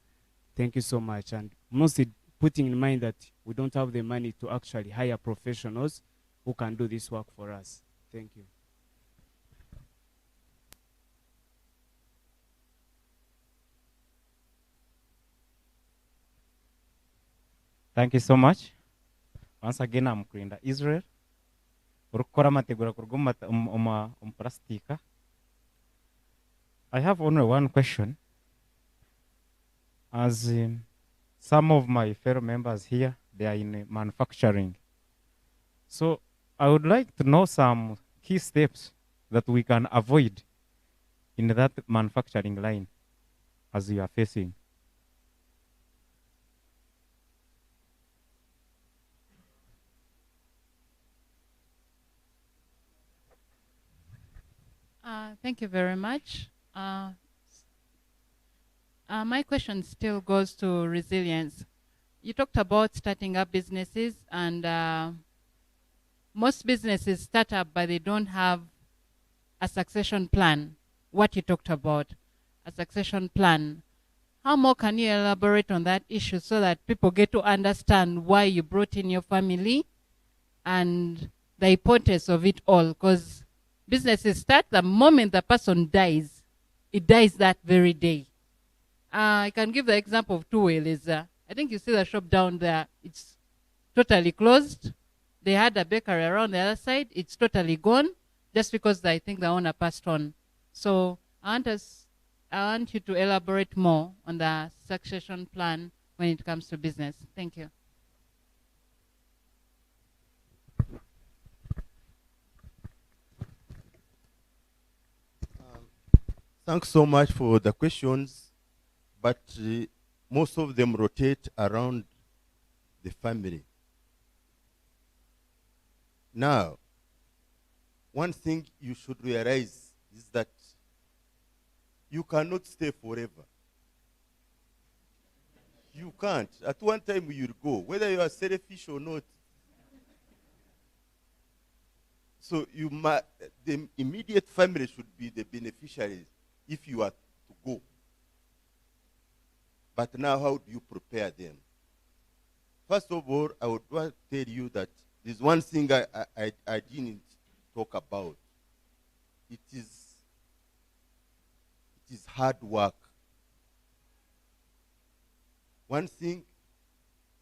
Thank you so much. And mostly putting in mind that we don't have the money to actually hire professionals who can do this work for us. Thank you. Thank you so much. Once again, I'm Kurinda Israel. I have only one question. As some of my fellow members here, they are in manufacturing. So I would like to know some key steps that we can avoid in that manufacturing line as you are facing. Thank you very much. My question still goes to resilience. You talked about starting up businesses, and most businesses start up, but they don't have a succession plan. What you talked about, a succession plan. How more can you elaborate on that issue so that people get to understand why you brought in your family and the importance of it all? Because businesses start the moment the person dies. It dies that very day. I can give the example of Two Wheel. I think you see the shop down there. It's totally closed. They had a bakery around the other side. It's totally gone just because I think the owner passed on. So I want you to elaborate more on the succession plan when it comes to business. Thank you. Thanks so much for the questions, but most of them rotate around the family. Now, one thing you should realize is that you cannot stay forever. You can't. At one time you'll go, whether you are selfish or not. So the immediate family should be the beneficiaries if you are to go. But now how do you prepare them? First of all, I would want to tell you that there's one thing I didn't talk about. It is hard work. One thing,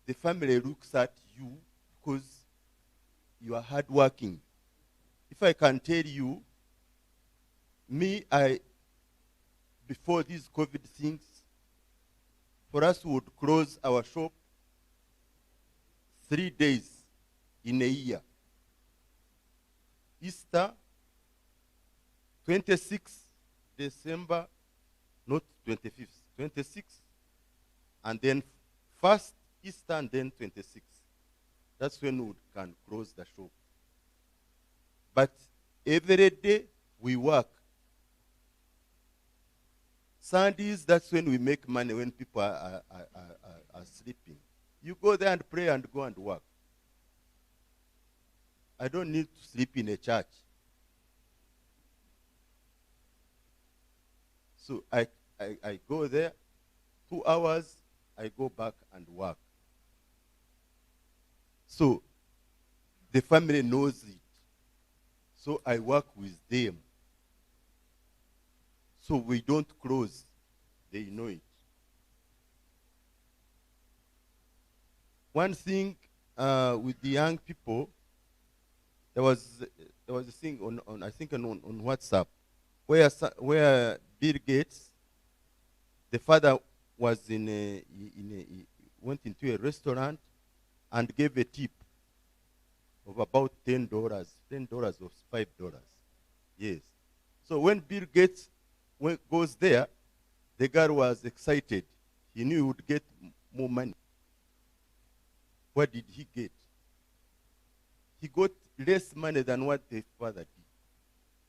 the family looks at you because you are hardworking. If I can tell you, before these COVID things, for us we would close our shop 3 days in a year. Easter, 26th December, not 25th, 26th, and then first Easter and then 26th. That's when we can close the shop. But every day we work. Sundays, that's when we make money, when people are sleeping. You go there and pray and go and work. I don't need to sleep in a church. So I go there, 2 hours, I go back and work. So the family knows it. So I work with them. So we don't close. They know it. One thing with the young people, there was a thing on I think on WhatsApp where Bill Gates, the father was went into a restaurant and gave a tip of about $10 or $5. Yes. So when Bill Gates goes there, the guy was excited. He knew he would get more money. What did he get? He got less money than what the father did.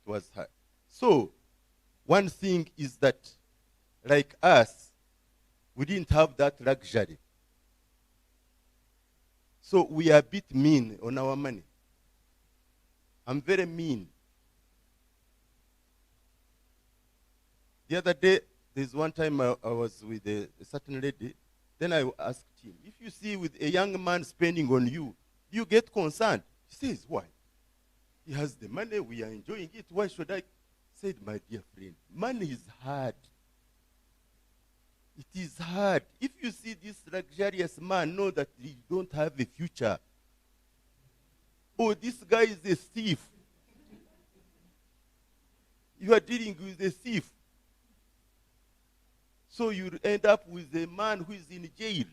It was hard. So one thing is that, like us, we didn't have that luxury. So we are a bit mean on our money. I'm very mean. The other day, there's one time I was with a certain lady. Then I asked him, if you see with a young man spending on you, do you get concerned? He says, why? He has the money, we are enjoying it. Why should I? Said, my dear friend, money is hard. It is hard. If you see this luxurious man, know that he don't have a future. Oh, this guy is a thief. You are dealing with a thief. So you end up with a man who is in jail.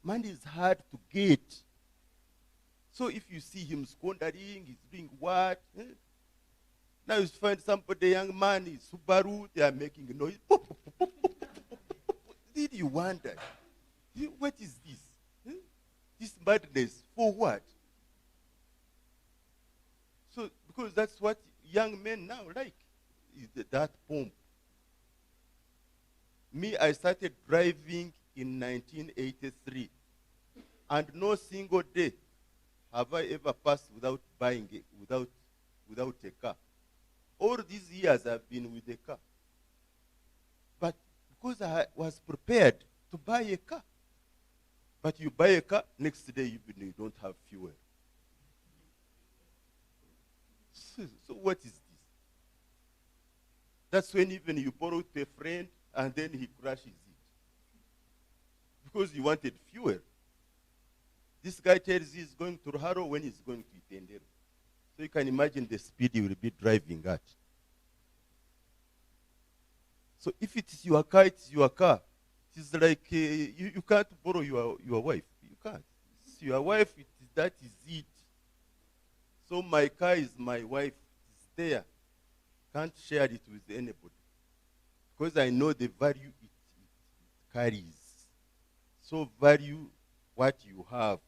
Money is hard to get. So if you see him squandering, he's doing what? Now you find somebody, young man, is Subaru, they are making noise. Did you wonder? What is this? This madness, for what? So, because that's what young men now like, is that pomp. Me, I started driving in 1983, and no single day have I ever passed without buying it, without a car. All these years I've been with a car. But because I was prepared to buy a car. But you buy a car, next day even you don't have fuel. So what is this? That's when even you borrow to a friend and then he crashes it. Because you wanted fuel. This guy tells you he's going to Ruharo when he's going to Itendero. So you can imagine the speed he will be driving at. So if it is your car, it's your car. It is like you can't borrow your wife. You can't. It's your wife, that is it. So my car is my wife. It's there. Can't share it with anybody. Because I know the value it carries. So value what you have.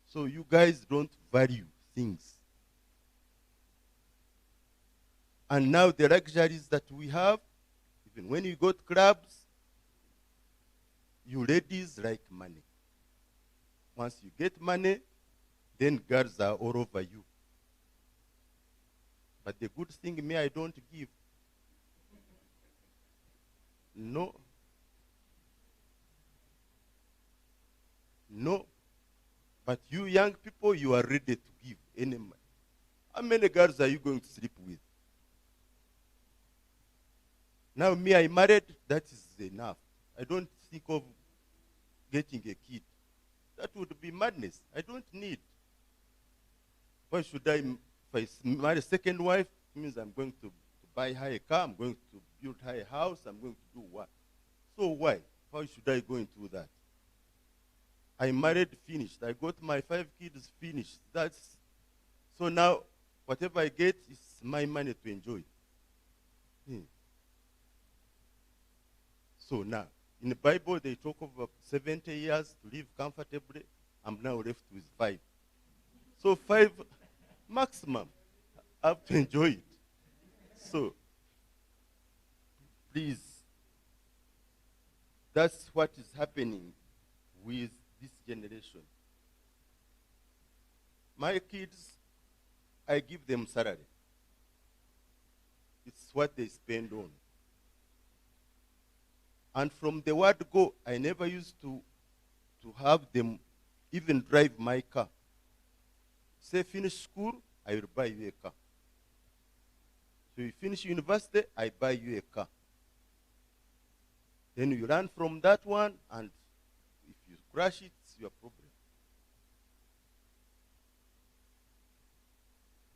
So you guys don't value things. And now the luxuries that we have, even when you go to clubs, you ladies like money. Once you get money, then girls are all over you. But the good thing, me, I don't give. No. No. But you young people, you are ready to give any money. How many girls are you going to sleep with? Now me, I married, that is enough. I don't think of getting a kid. That would be madness. I don't need. Why should I, if I marry a second wife, it means I'm going to buy her a car, I'm going to build her a house, I'm going to do what? So why? Why should I go into that? I married, finished. I got my 5 kids, finished. That's, so now, whatever I get is my money to enjoy. So now, in the Bible, they talk of 70 years to live comfortably. I'm now left with 5. So 5 maximum. I have to enjoy it. So, please, that's what is happening with this generation. My kids, I give them salary. It's what they spend on. And from the word go, I never used to have them even drive my car. Say, finish school, I will buy you a car. So you finish university, I buy you a car. Then you learn from that one, and if you crash it, it's your problem.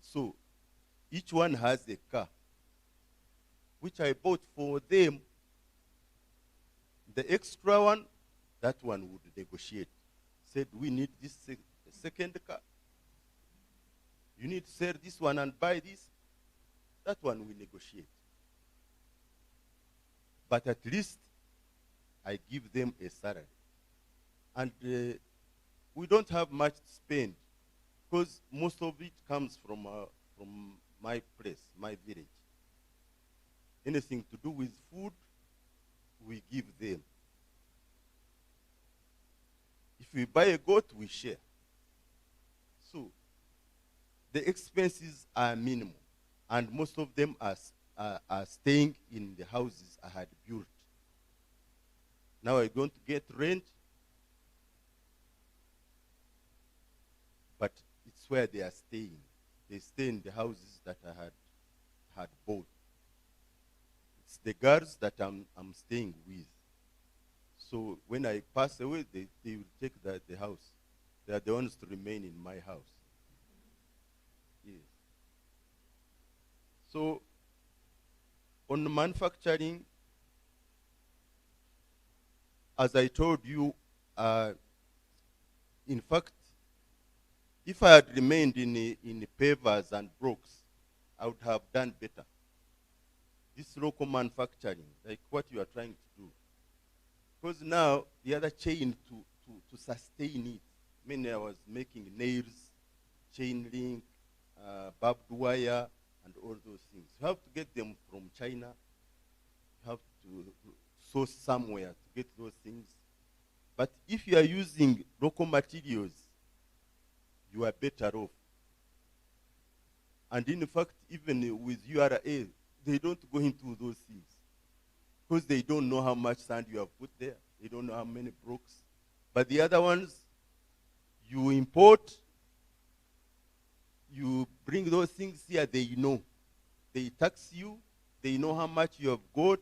So each one has a car, which I bought for them. The extra one, that one would negotiate. Said, we need this second car. You need to sell this one and buy this. That one we negotiate. But at least I give them a salary. And we don't have much to spend because most of it comes from my place, my village. Anything to do with food, we give them. If we buy a goat, we share. So the expenses are minimal, and most of them are staying in the houses I had built. Now I'm going to get rent, but it's where they are staying. they stay in the houses that I had bought. It's the girls that I'm staying with. So when I pass away, they will take the house. They are the ones to remain in my house. Yes. So on manufacturing, as I told you, in fact, if I had remained in pavers and brokes, I would have done better. This local manufacturing, like what you are trying to do. Because now, the other chain to sustain it, I mean, I was making nails, chain link, barbed wire, and all those things. You have to get them from China. You have to source somewhere to get those things. But if you are using local materials, you are better off. And in fact, even with URA, they don't go into those things because they don't know how much sand you have put there. They don't know how many brokes. But the other ones, you import, you bring those things here, they know. They tax you, they know how much you have got.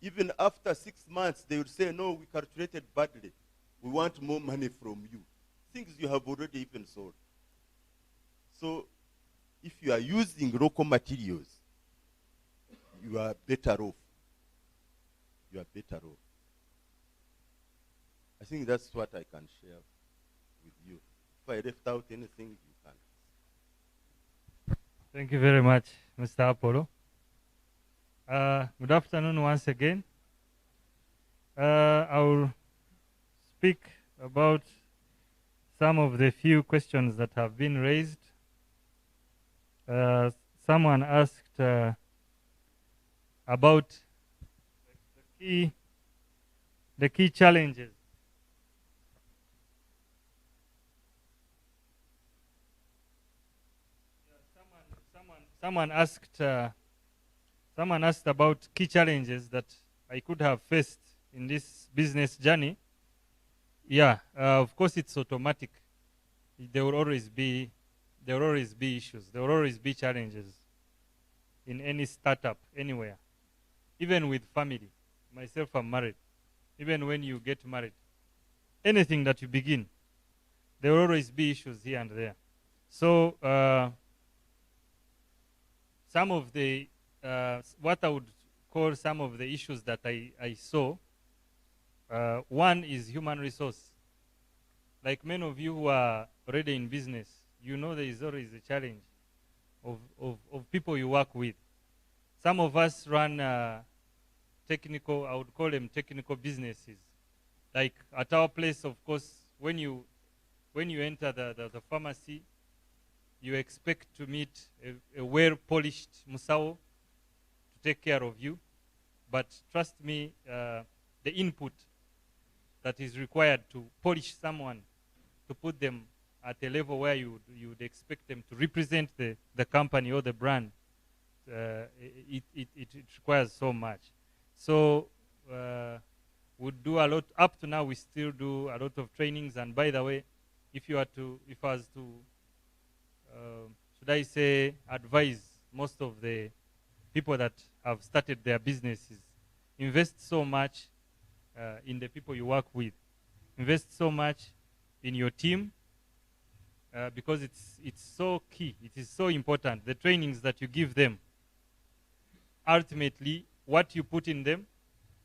Even after 6 months, they will say, no, we calculated badly. We want more money from you. Things you have already even sold. So if you are using local materials, you are better off. You are better off. I think that's what I can share with you. If I left out anything, you can. Thank you very much, Mr. Apollo. Good afternoon once again. I will speak about some of the few questions that have been raised. Someone asked about the key challenges. Someone asked about key challenges that I could have faced in this business journey. Yeah, of course it's automatic. There will always be issues. There will always be challenges in any startup, anywhere. Even with family. Myself, I'm married. Even when you get married. Anything that you begin, there will always be issues here and there. So, some of the, what I would call some of the issues that I saw, one is human resource. Like many of you who are already in business, you know there is always a challenge of people you work with. Some of us run technical, I would call them technical businesses. Like at our place, of course, when you enter the pharmacy, you expect to meet a well-polished musao to take care of you. But trust me, the input that is required to polish someone, to put them at a level where you would expect them to represent the company or the brand, it requires so much. So we do a lot. Up to now, we still do a lot of trainings. And by the way, if I was to, should I say, advise most of the people that have started their businesses, invest so much in the people you work with. Invest so much in your team because it's so key. It is so important. The trainings that you give them, ultimately, what you put in them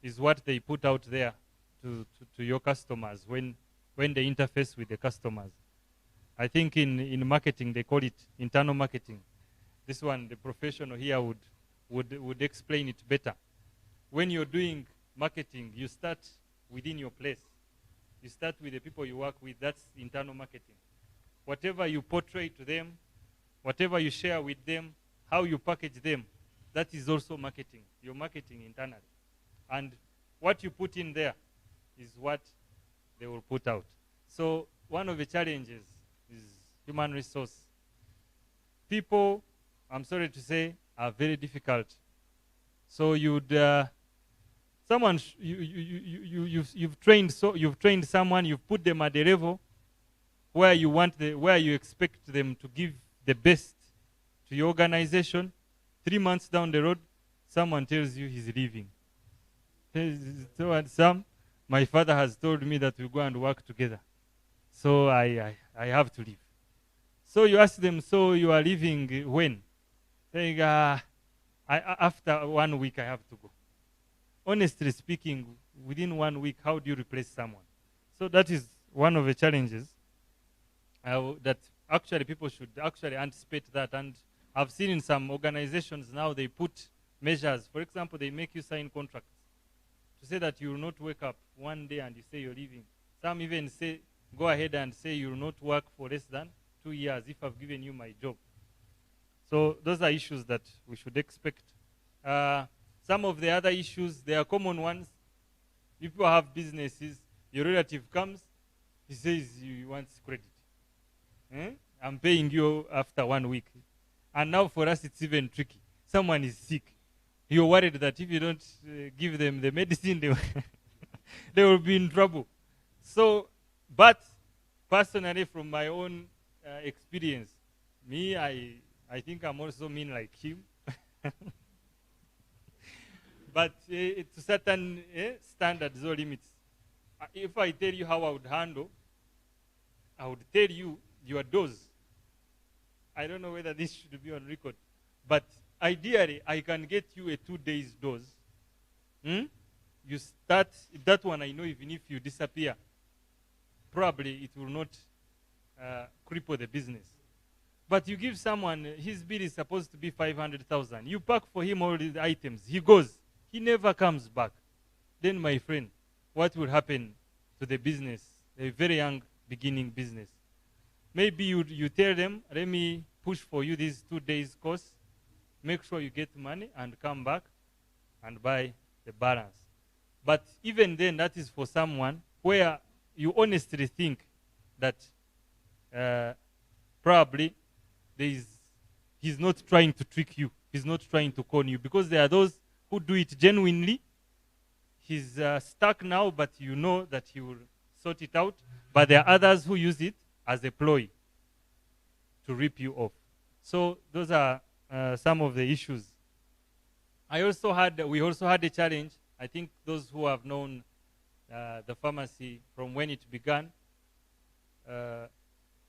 is what they put out there to your customers when they interface with the customers. I think in marketing, they call it internal marketing. This one, the professional here would explain it better. When you're doing marketing, you start within your place. You start with the people you work with. That's internal marketing. Whatever you portray to them, whatever you share with them, how you package them, that is also marketing. You're marketing internally. And what you put in there is what they will put out. So one of the challenges is human resource. People, I'm sorry to say, are very difficult. So you've trained someone, you've put them at the level where you expect them to give the best to your organization. 3 months down the road, someone tells you he's leaving. So, Sam, my father has told me that we go and work together. So I have to leave. So you ask them, so you are leaving when? Saying, after 1 week I have to go. Honestly speaking, within 1 week, how do you replace someone? So that is one of the challenges that actually people should actually anticipate that. And I've seen in some organizations now they put measures. For example, they make you sign contracts to say that you will not wake up one day and you say you're leaving. Some even say, go ahead and say you will not work for less than 2 years if I've given you my job. So those are issues that we should expect. Some of the other issues, they are common ones. People have businesses. Your relative comes, he says he wants credit. I'm paying you after 1 week. And now for us it's even tricky. Someone is sick. You're worried that if you don't give them the medicine, they will be in trouble. So, but personally from my own experience, me, I think I'm also mean like him. But to certain standards or limits. If I tell you how I would handle, I would tell you your dose. I don't know whether this should be on record, but ideally I can get you a 2 days dose. You start, that one I know even if you disappear, probably it will not cripple the business. But you give someone, his bill is supposed to be 500,000. You pack for him all the items. He goes. He never comes back. Then, my friend, what will happen to the business, a very young beginning business? Maybe you tell them, let me push for you these 2 days course. Make sure you get money and come back and buy the balance. But even then, that is for someone where you honestly think that probably he's not trying to trick you. He's not trying to con you. Because there are those who do it genuinely. He's stuck now, but you know that he will sort it out. But there are others who use it as a ploy to rip you off. So those are some of the issues. We also had a challenge. I think those who have known the pharmacy from when it began,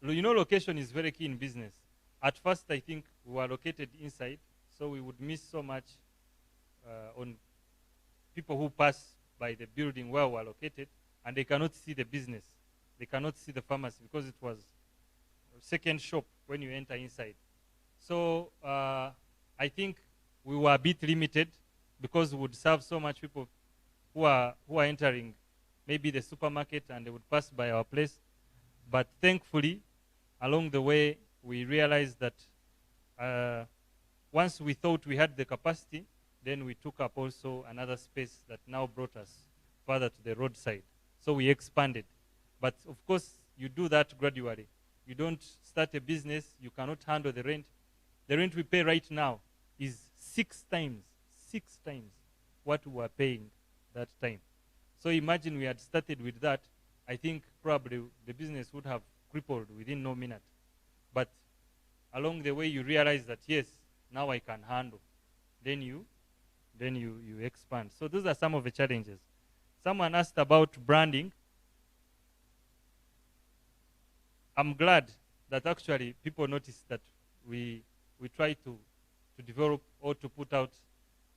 location is very key in business. At first, I think we were located inside, so we would miss so much on people who pass by the building where we are located, and they cannot see the business. They cannot see the pharmacy because it was a second shop when you enter inside. So I think we were a bit limited because we would serve so much people who are entering maybe the supermarket and they would pass by our place. But thankfully, along the way, we realized that once we thought we had the capacity, then we took up also another space that now brought us further to the roadside. So we expanded. But of course, you do that gradually. You don't start a business, you cannot handle the rent. The rent we pay right now is 6 times what we were paying that time. So imagine we had started with that, I think probably the business would have crippled within no minute. But along the way you realize that yes, now I can handle. Then you expand. So those are some of the challenges. Someone asked about branding. I'm glad that actually people notice that we try to develop or to put out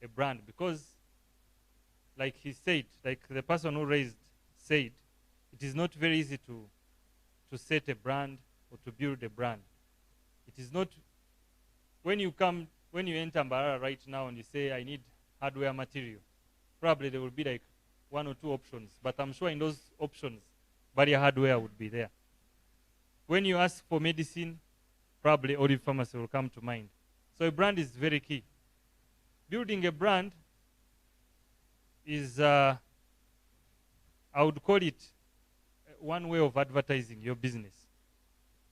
a brand, because like he said, like the person who raised said, it is not very easy to set a brand or to build a brand. It is not, when you enter Barya right now and you say, I need hardware material, probably there will be like 1 or 2 options, but I'm sure in those options, Barya hardware would be there. When you ask for medicine, probably Olive Pharmacy will come to mind. So a brand is very key. Building a brand is, I would call it one way of advertising your business,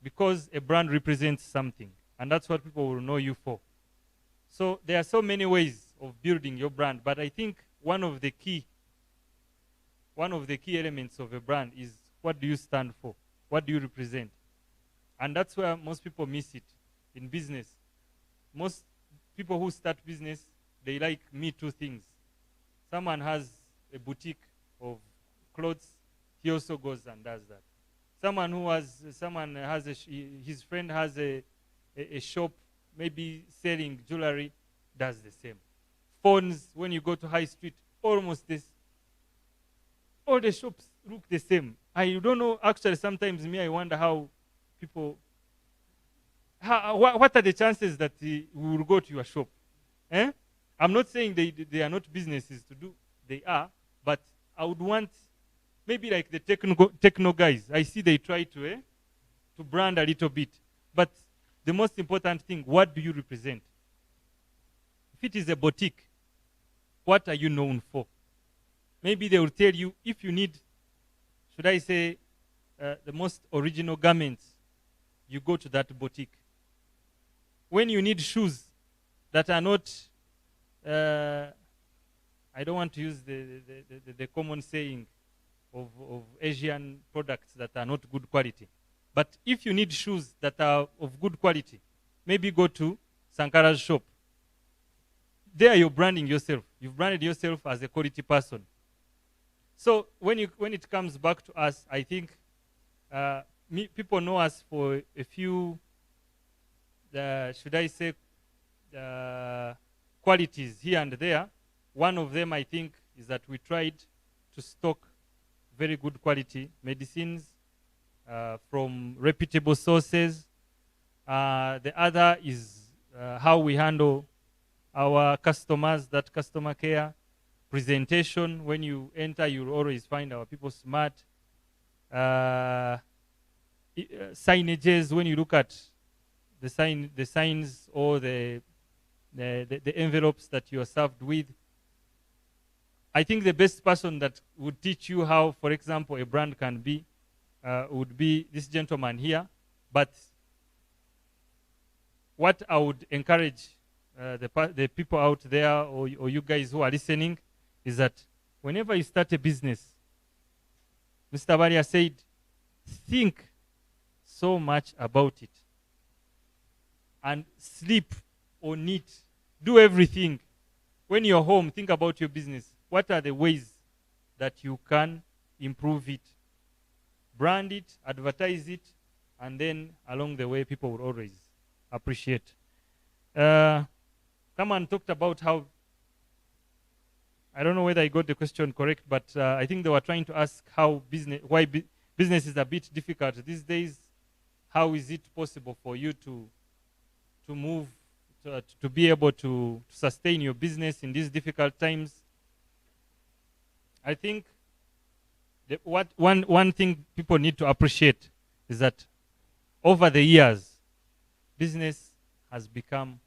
because a brand represents something, and that's what people will know you for. So there are so many ways of building your brand, but I think one of the key elements of a brand is, what do you stand for? What do you represent? And that's where most people miss it. in business. Most people who start business, they like me two things. Someone has a boutique of clothes, he also goes and does that. Someone has his friend has a shop, maybe selling jewelry, does the same. Phones, when you go to high street, almost this. All the shops look the same. I don't know, actually, sometimes I wonder how people, what are the chances that we will go to your shop? Eh? I'm not saying they are not businesses to do, they are, but I would want, maybe like the techno guys, I see they try to brand a little bit. But the most important thing, what do you represent? If it is a boutique, what are you known for? Maybe they will tell you, if you need, should I say, the most original garments, you go to that boutique. When you need shoes that are not, I don't want to use the common saying of Asian products that are not good quality. But if you need shoes that are of good quality, maybe go to Sankara's shop. There you're branding yourself. You've branded yourself as a quality person. So when it comes back to us, I think people know us for a few, should I say, qualities here and there. One of them, I think, is that we tried to stock very good quality medicines from reputable sources. The other is how we handle our customers, that customer care. Presentation, when you enter, you'll always find our people smart. Signages, when you look at the signs or the envelopes that you are served with. I think the best person that would teach you how, for example, a brand can be would be this gentleman here. But what I would encourage the people out there or you guys who are listening is that whenever you start a business, Mr. Barya said, think so much about it and sleep on it. Do everything. When you're home, think about your business. What are the ways that you can improve it? Brand it, advertise it, and then along the way, people will always appreciate. Someone talked about how, I don't know whether I got the question correct, but I think they were trying to ask how why business is a bit difficult these days. How is it possible for you to move, to be able to sustain your business in these difficult times? I think one thing people need to appreciate is that over the years, business has become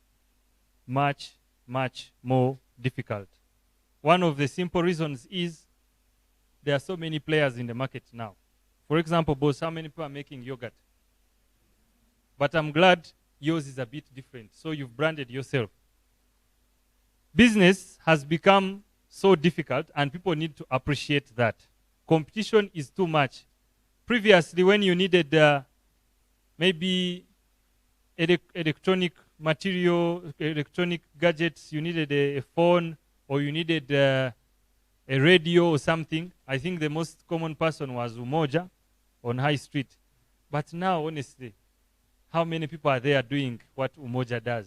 much, much more difficult. One of the simple reasons is there are so many players in the market now. For example, boss, how many people are making yogurt? But I'm glad yours is a bit different. So you've branded yourself. Business has become so difficult, and people need to appreciate that. Competition is too much. Previously, when you needed maybe electronic material, electronic gadgets, you needed a phone or you needed a radio or something, I think the most common person was Umoja on High Street. But now, honestly, how many people are there doing what Umoja does?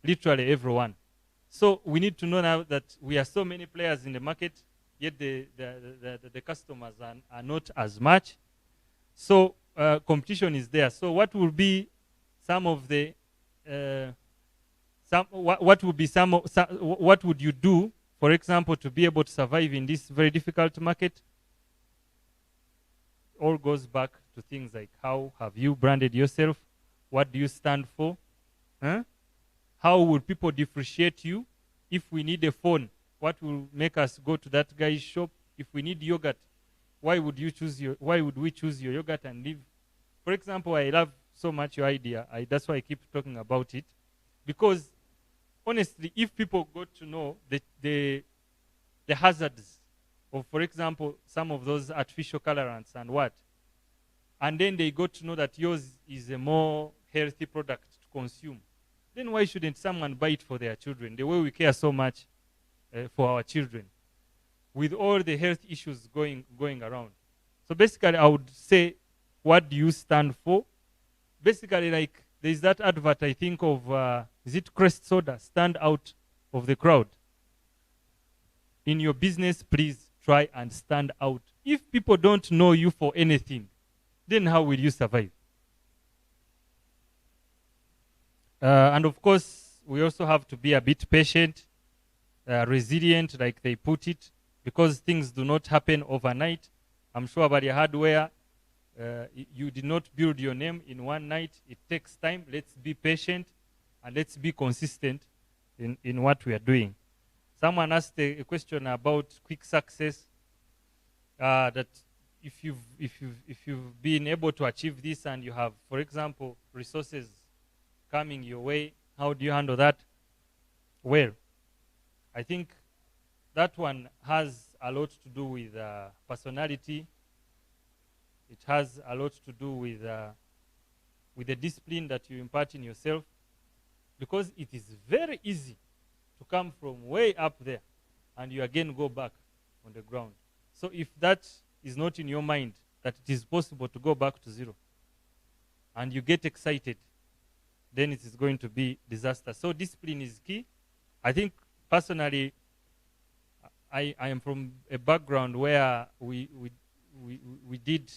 Literally everyone. So we need to know now that we are so many players in the market, yet the customers are not as much. So competition is there. So what will be some of the what would you do, for example, to be able to survive in this very difficult market? All goes back to things like how have you branded yourself? What do you stand for? Huh? How will people differentiate you? If we need a phone, what will make us go to that guy's shop? If we need yogurt, why would we choose your yogurt and leave? For example, I love so much your idea. That's why I keep talking about it. Because honestly, if people got to know the hazards of, for example, some of those artificial colorants and what, and then they got to know that yours is a more healthy product to consume, then why shouldn't someone buy it for their children? The way we care so much for our children, with all the health issues going around. So basically, I would say, what do you stand for? Basically, like there's that advert I think of, is it Crest Soda? Stand out of the crowd. In your business, please try and stand out. If people don't know you for anything, then how will you survive? And of course, we also have to be a bit patient, resilient, like they put it, because things do not happen overnight. I'm sure about your hardware, you did not build your name in one night. It takes time. Let's be patient and let's be consistent in what we are doing. Someone asked a question about quick success, that if you've been able to achieve this and you have, for example, resources coming your way, how do you handle that? Well, I think that one has a lot to do with personality. It has a lot to do with the discipline that you impart in yourself, because it is very easy to come from way up there and you again go back on the ground. So if that is not in your mind, that it is possible to go back to zero, and you get excited, then it is going to be disaster. So discipline is key. I think personally, I am from a background where we did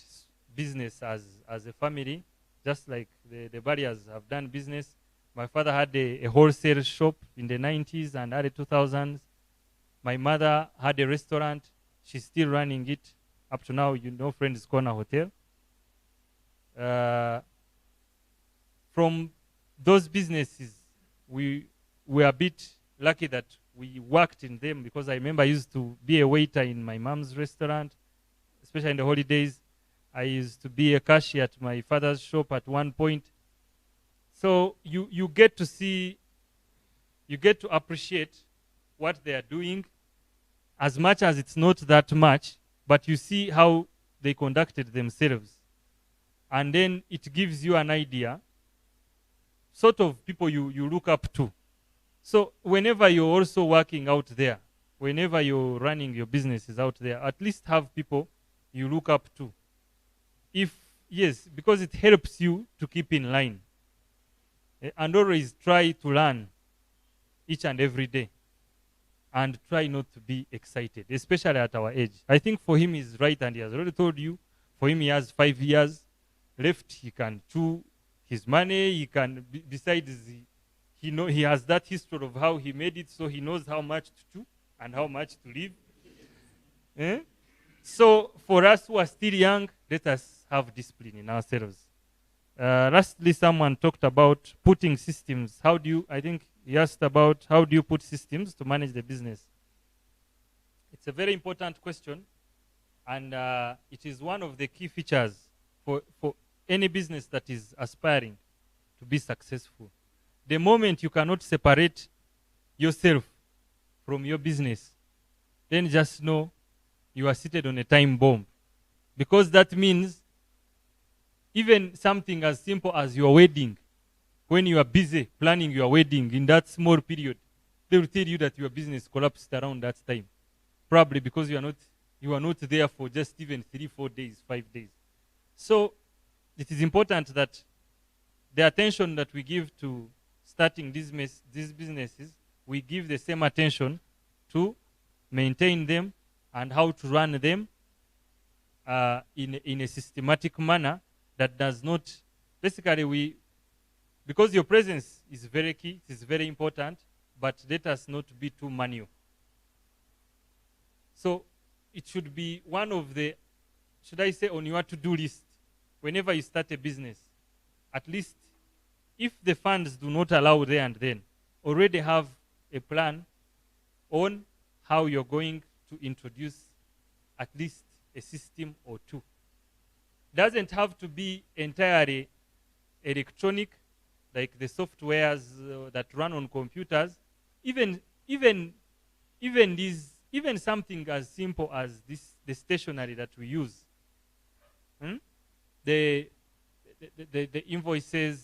business as a family, just like the Baryas have done business. My father had a wholesale shop in the 90s and early 2000s. My mother had a restaurant. She's still running it up to now, Friends Corner Hotel. From those businesses, we were a bit lucky that we worked in them, because I remember I used to be a waiter in my mom's restaurant, especially in the holidays. I used to be a cashier at my father's shop at one point. So you get to see, you get to appreciate what they are doing, as much as it's not that much, but you see how they conducted themselves. And then it gives you an idea, sort of people you look up to. So whenever you're also working out there, whenever you're running your businesses out there, at least have people you look up to. Yes, because it helps you to keep in line. And always try to learn each and every day. And try not to be excited, especially at our age. I think for him he's right, and he has already told you, for him he has 5 years left. He can chew his money. He can, besides, he has that history of how he made it, so he knows how much to chew and how much to live. So for us who are still young, let us have discipline in ourselves. Lastly, someone talked about putting systems. I think he asked about how do you put systems to manage the business? It's a very important question, and it is one of the key features for any business that is aspiring to be successful. The moment you cannot separate yourself from your business, then just know you are seated on a time bomb. Because that means even something as simple as your wedding, when you are busy planning your wedding in that small period, they will tell you that your business collapsed around that time. Probably because you are not there for just even 3, 4 days, 5 days. So it is important that the attention that we give to starting these businesses, we give the same attention to maintain them and how to run them in a systematic manner that does not, basically because your presence is very key, it is very important, but let us not be too manual. So it should be one of the, should I say, on your to-do list, whenever you start a business, at least if the funds do not allow there and then, already have a plan on how you're going to introduce at least a system or two. Doesn't have to be entirely electronic, like the softwares that run on computers. Even something as simple as the stationery that we use, the invoices,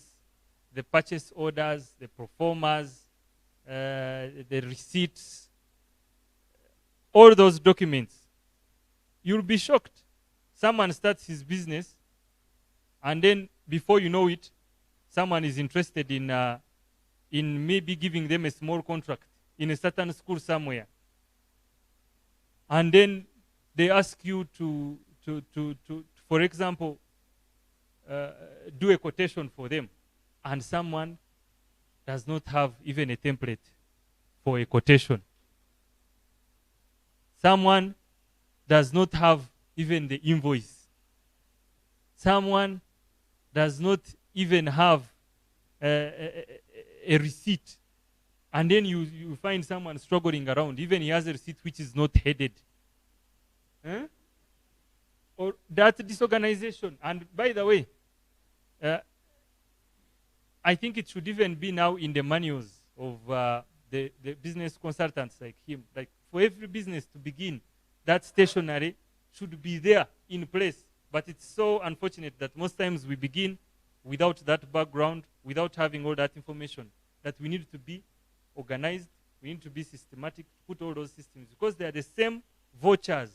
the purchase orders, the performers, the receipts, all those documents. You'll be shocked. Someone starts his business, and then before you know it, someone is interested in maybe giving them a small contract in a certain school somewhere. And then they ask you to for example, do a quotation for them. And someone does not have even a template for a quotation. Someone does not have even the invoice. Someone does not even have a receipt. And then you find someone struggling around. Even he has a receipt which is not headed. Huh? Or that disorganization. And by the way, I think it should even be now in the manuals of the business consultants like him. Like for every business to begin, that stationery should be there in place. But it's so unfortunate that most times we begin without that background, without having all that information, that we need to be organized, we need to be systematic, put all those systems, because they are the same vouchers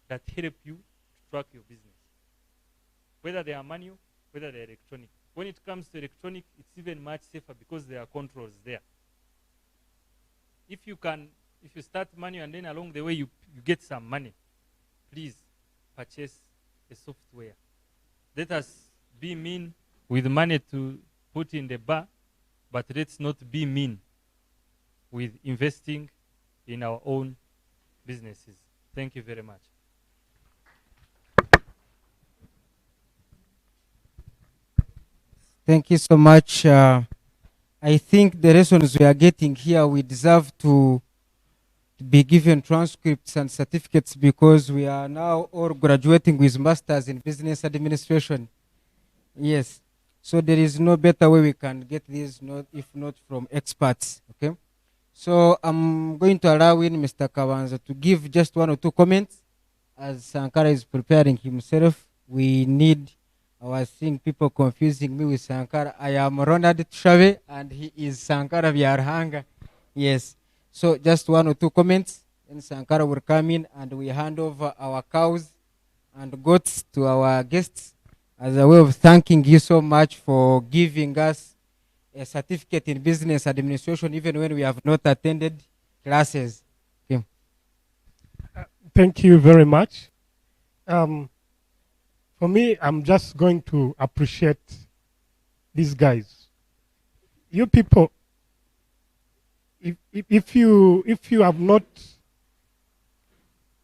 that help you to track your business. Whether they are manual, whether they are electronic. When it comes to electronic, it's even much safer because there are controls there. If you start manual and then along the way you get some money, please purchase a software. Let us be mean with money to put in the bar, but let's not be mean with investing in our own businesses. Thank you very much. Thank you so much. I think the lessons we are getting here, we deserve to be given transcripts and certificates because we are now all graduating with masters in business administration. Yes. So there is no better way we can get this, if not from experts. Okay. So I'm going to allow in Mr. Kawanza to give just 1 or 2 comments as Sankara is preparing himself. I was seeing people confusing me with Sankara. I am Ronald Tushave and he is Sankara Vyarhanga. Yes. So just 1 or 2 comments, and Sankara will come in and we hand over our cows and goats to our guests as a way of thanking you so much for giving us a certificate in business administration even when we have not attended classes. Okay. Thank you very much. For me, I'm just going to appreciate these guys. You people, if you have not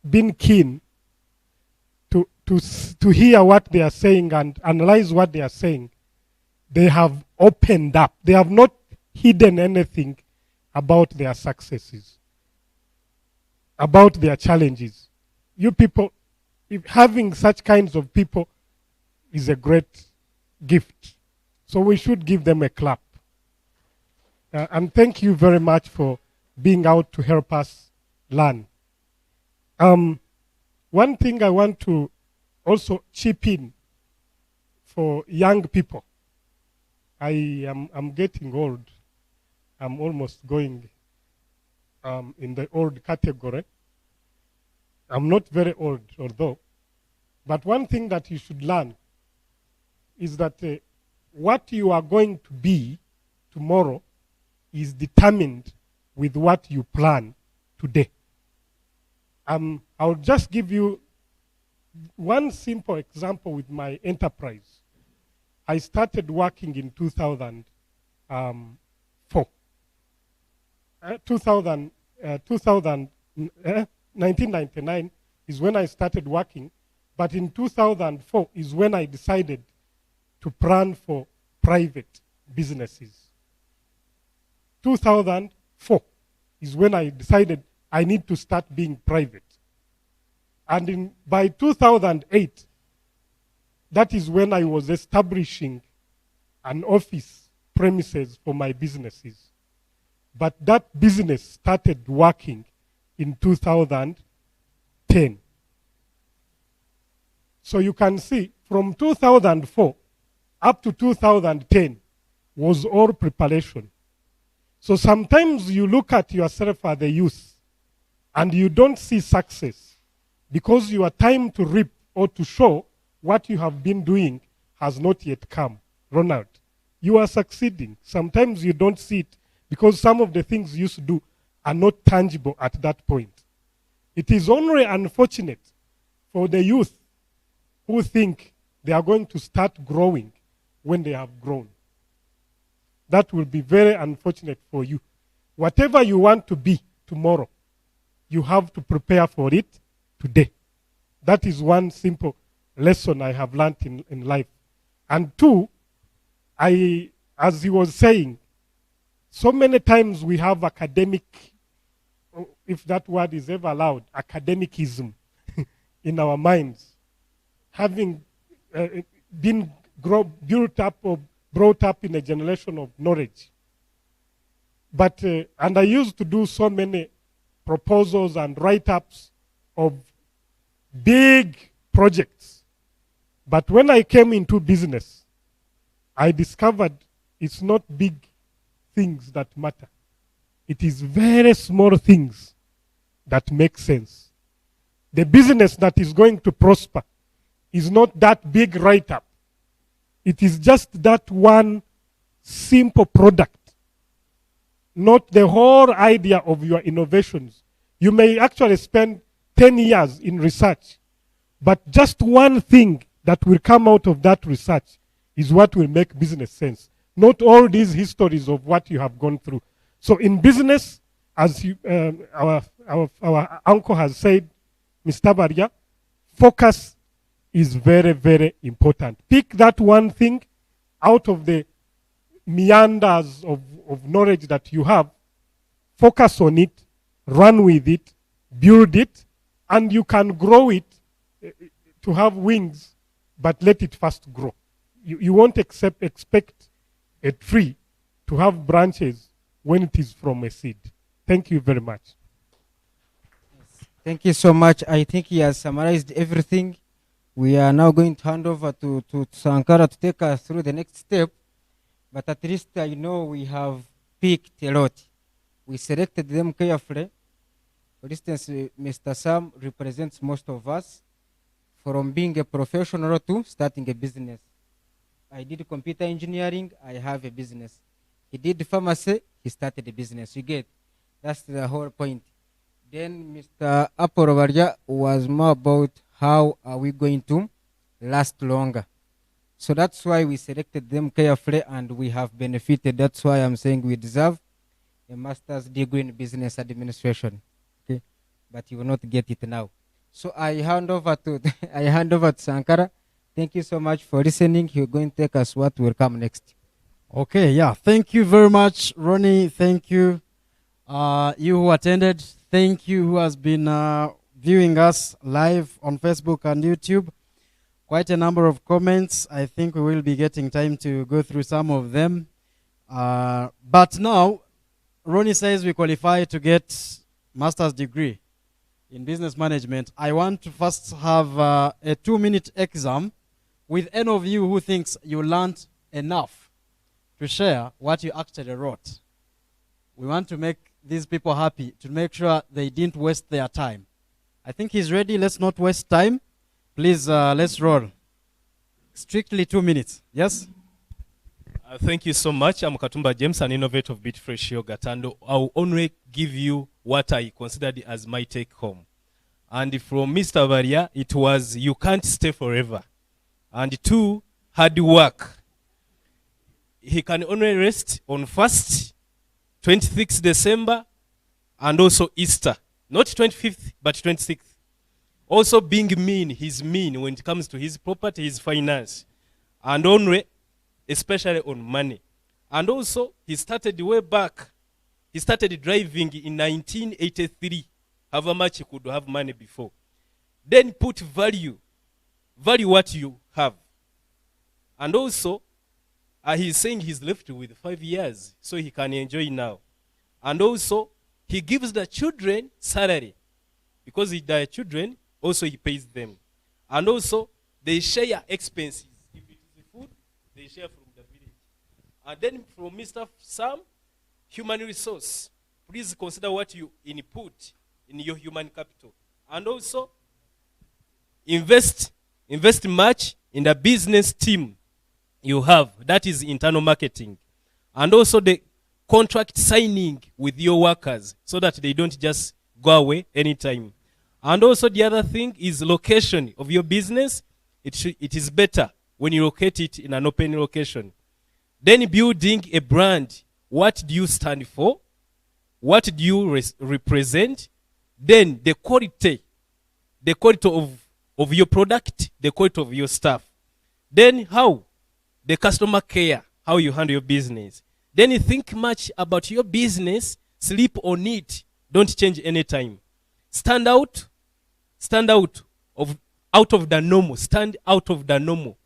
been keen to hear what they are saying and analyze what they are saying, they have opened up. They have not hidden anything about their successes, about their challenges. You people, having such kinds of people is a great gift. So we should give them a clap. And thank you very much for being out to help us learn. One thing I want to also chip in for young people. I'm getting old. I'm almost going in the old category. I'm not very old, although. But one thing that you should learn is that what you are going to be tomorrow is determined with what you plan today. I'll just give you one simple example with my enterprise. I started working in 2004. 1999 is when I started working, but in 2004 is when I decided to plan for private businesses. 2004 is when I decided I need to start being private. And by 2008, that is when I was establishing an office premises for my businesses. But that business started working in 2010. So you can see from 2004 up to 2010, was all preparation. So sometimes you look at yourself as a youth and you don't see success because your time to reap or to show what you have been doing has not yet come. Ronald, you are succeeding. Sometimes you don't see it because some of the things you used to do are not tangible at that point. It is only unfortunate for the youth who think they are going to start growing when they have grown. That will be very unfortunate for you. Whatever you want to be tomorrow, you have to prepare for it today. That is one simple lesson I have learned in life. And two, as he was saying, so many times we have academic, if that word is ever allowed, academicism in our minds, having been built up or brought up in a generation of knowledge. But, and I used to do so many proposals and write-ups of big projects. But when I came into business, I discovered it's not big things that matter. It is very small things that make sense. The business that is going to prosper is not that big write-up. It is just that one simple product, not the whole idea of your innovations. You may actually spend 10 years in research, but just one thing that will come out of that research is what will make business sense. Not all these histories of what you have gone through. So in business, as you, our uncle has said, Mr. Barya, focus is very, very important. Pick that one thing out of the meanders of knowledge that you have, focus on it, run with it, build it, and you can grow it to have wings, but let it first grow. You won't expect a tree to have branches when it is from a seed. Thank you very much. Thank you so much. I think he has summarized everything. We are now going to hand over to Sankara to take us through the next step. But at least I know we have picked a lot. We selected them carefully. For instance, Mr. Sam represents most of us from being a professional to starting a business. I did computer engineering, I have a business. He did pharmacy, he started a business. You get, that's the whole point. Then Mr. Barya was more about how are we going to last longer. So that's why we selected them carefully and we have benefited. That's why I'm saying we deserve a master's degree in business administration. Okay, but you will not get it now. So I hand over to Sankara. Thank you so much for listening. You're going to take us what will come next. Okay, yeah. Thank you very much, Ronnie. Thank you. You who attended. Thank you who has been viewing us live on Facebook and YouTube. Quite a number of comments. I think we will be getting time to go through some of them. But now, Ronnie says we qualify to get master's degree in business management. I want to first have a 2-minute exam with any of you who thinks you learned enough to share what you actually wrote. We want to make these people happy, to make sure they didn't waste their time. I think he's ready. Let's not waste time. Please, let's roll. Strictly 2 minutes. Yes? Thank you so much. I'm Katumba James, an innovator of Fresh Yogurt, and I'll only give you what I considered as my take home. And from Mr. Barya, it was you can't stay forever. And 2, hard work. He can only rest on first, 26th December, and also Easter. Not 25th, but 26th. Also being mean, he's mean when it comes to his property, his finance. And only, especially on money. And also, he started way back. He started driving in 1983. However much he could have money before. Then put value. Value what you have. And also, he's saying he's left with 5 years, so he can enjoy now. And also, he gives the children salary. Because the children, also he pays them. And also, they share expenses. If it is food, they share from the village. And then from Mr. Sam, human resource. Please consider what you input in your human capital. And also, invest much in the business team you have. That is internal marketing. And also the contract signing with your workers so that they don't just go away anytime. And also the other thing is location of your business. It is better when you locate it in an open location. Then building a brand. What do you stand for? What do you represent? Then the quality of your product, the quality of your staff. Then how? The customer care, how you handle your business. Then you think much about your business, sleep on it. Don't change any time. Stand out of the normal. Stand out of the normal.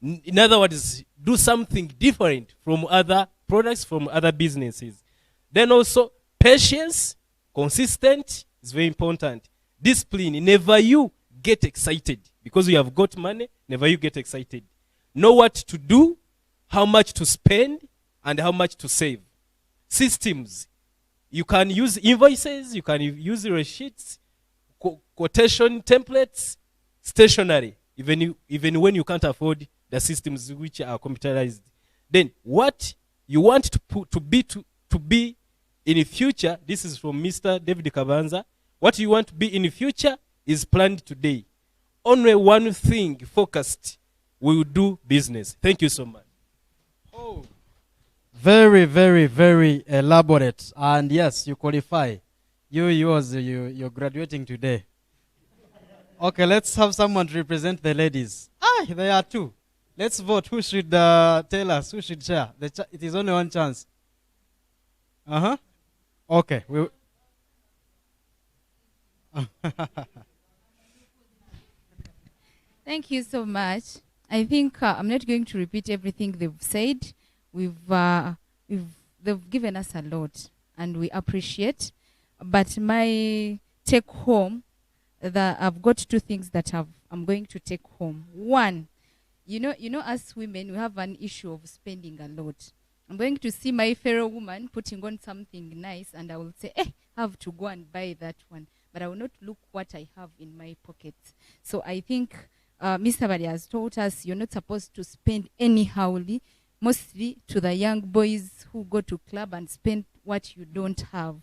In other words, do something different from other products, from other businesses. Then also, patience, consistent is very important. Discipline, never you get excited. Because you have got money, never you get excited. Know what to do, how much to spend, and how much to save. Systems, you can use invoices, you can use receipts, quotation templates, stationery, even when you can't afford the systems which are computerized. Then what you want to be in the future, this is from Mr. David Kabanza, what you want to be in the future is planned today. Only one thing focused will do business. Thank you so much. Oh, very, very, very elaborate. And yes, you qualify. You're graduating today. Okay, let's have someone to represent the ladies. There are two. Let's vote. Who should tell us? Who should share? It is only one chance. Okay. Thank you so much. I think I'm not going to repeat everything they've said. They've given us a lot, and we appreciate. But my take home, I've got two things that I'm going to take home. One, you know, as women, we have an issue of spending a lot. I'm going to see my fellow woman putting on something nice, and I will say, I have to go and buy that one. But I will not look what I have in my pockets. So I think Mr. Barya has taught us you're not supposed to spend anyhowly, mostly to the young boys who go to club and spend what you don't have.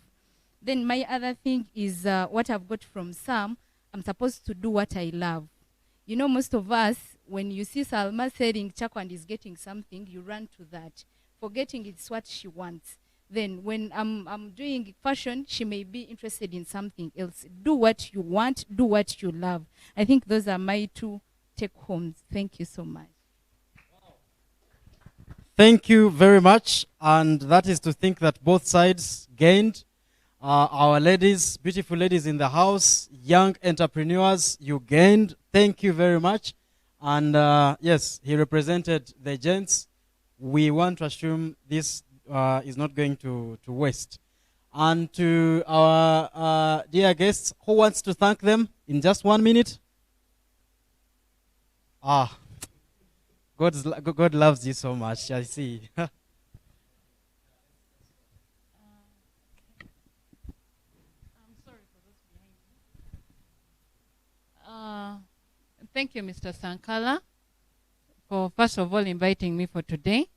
Then my other thing is what I've got from Sam, I'm supposed to do what I love. You know, most of us, when you see Salma selling chako and is getting something, you run to that, forgetting it's what she wants. Then when I'm doing fashion, she may be interested in something else. Do what you want, do what you love. I think those are my two take-homes. Thank you so much. Thank you very much. And that is to think that both sides gained. Our ladies, beautiful ladies in the house, young entrepreneurs, you gained. Thank you very much. And yes, he represented the gents. We want to assume this is not going to waste. And to our dear guests, who wants to thank them in just 1 minute? God loves you so much, I see. Thank you, Mr. Sankala, for first of all inviting me for today.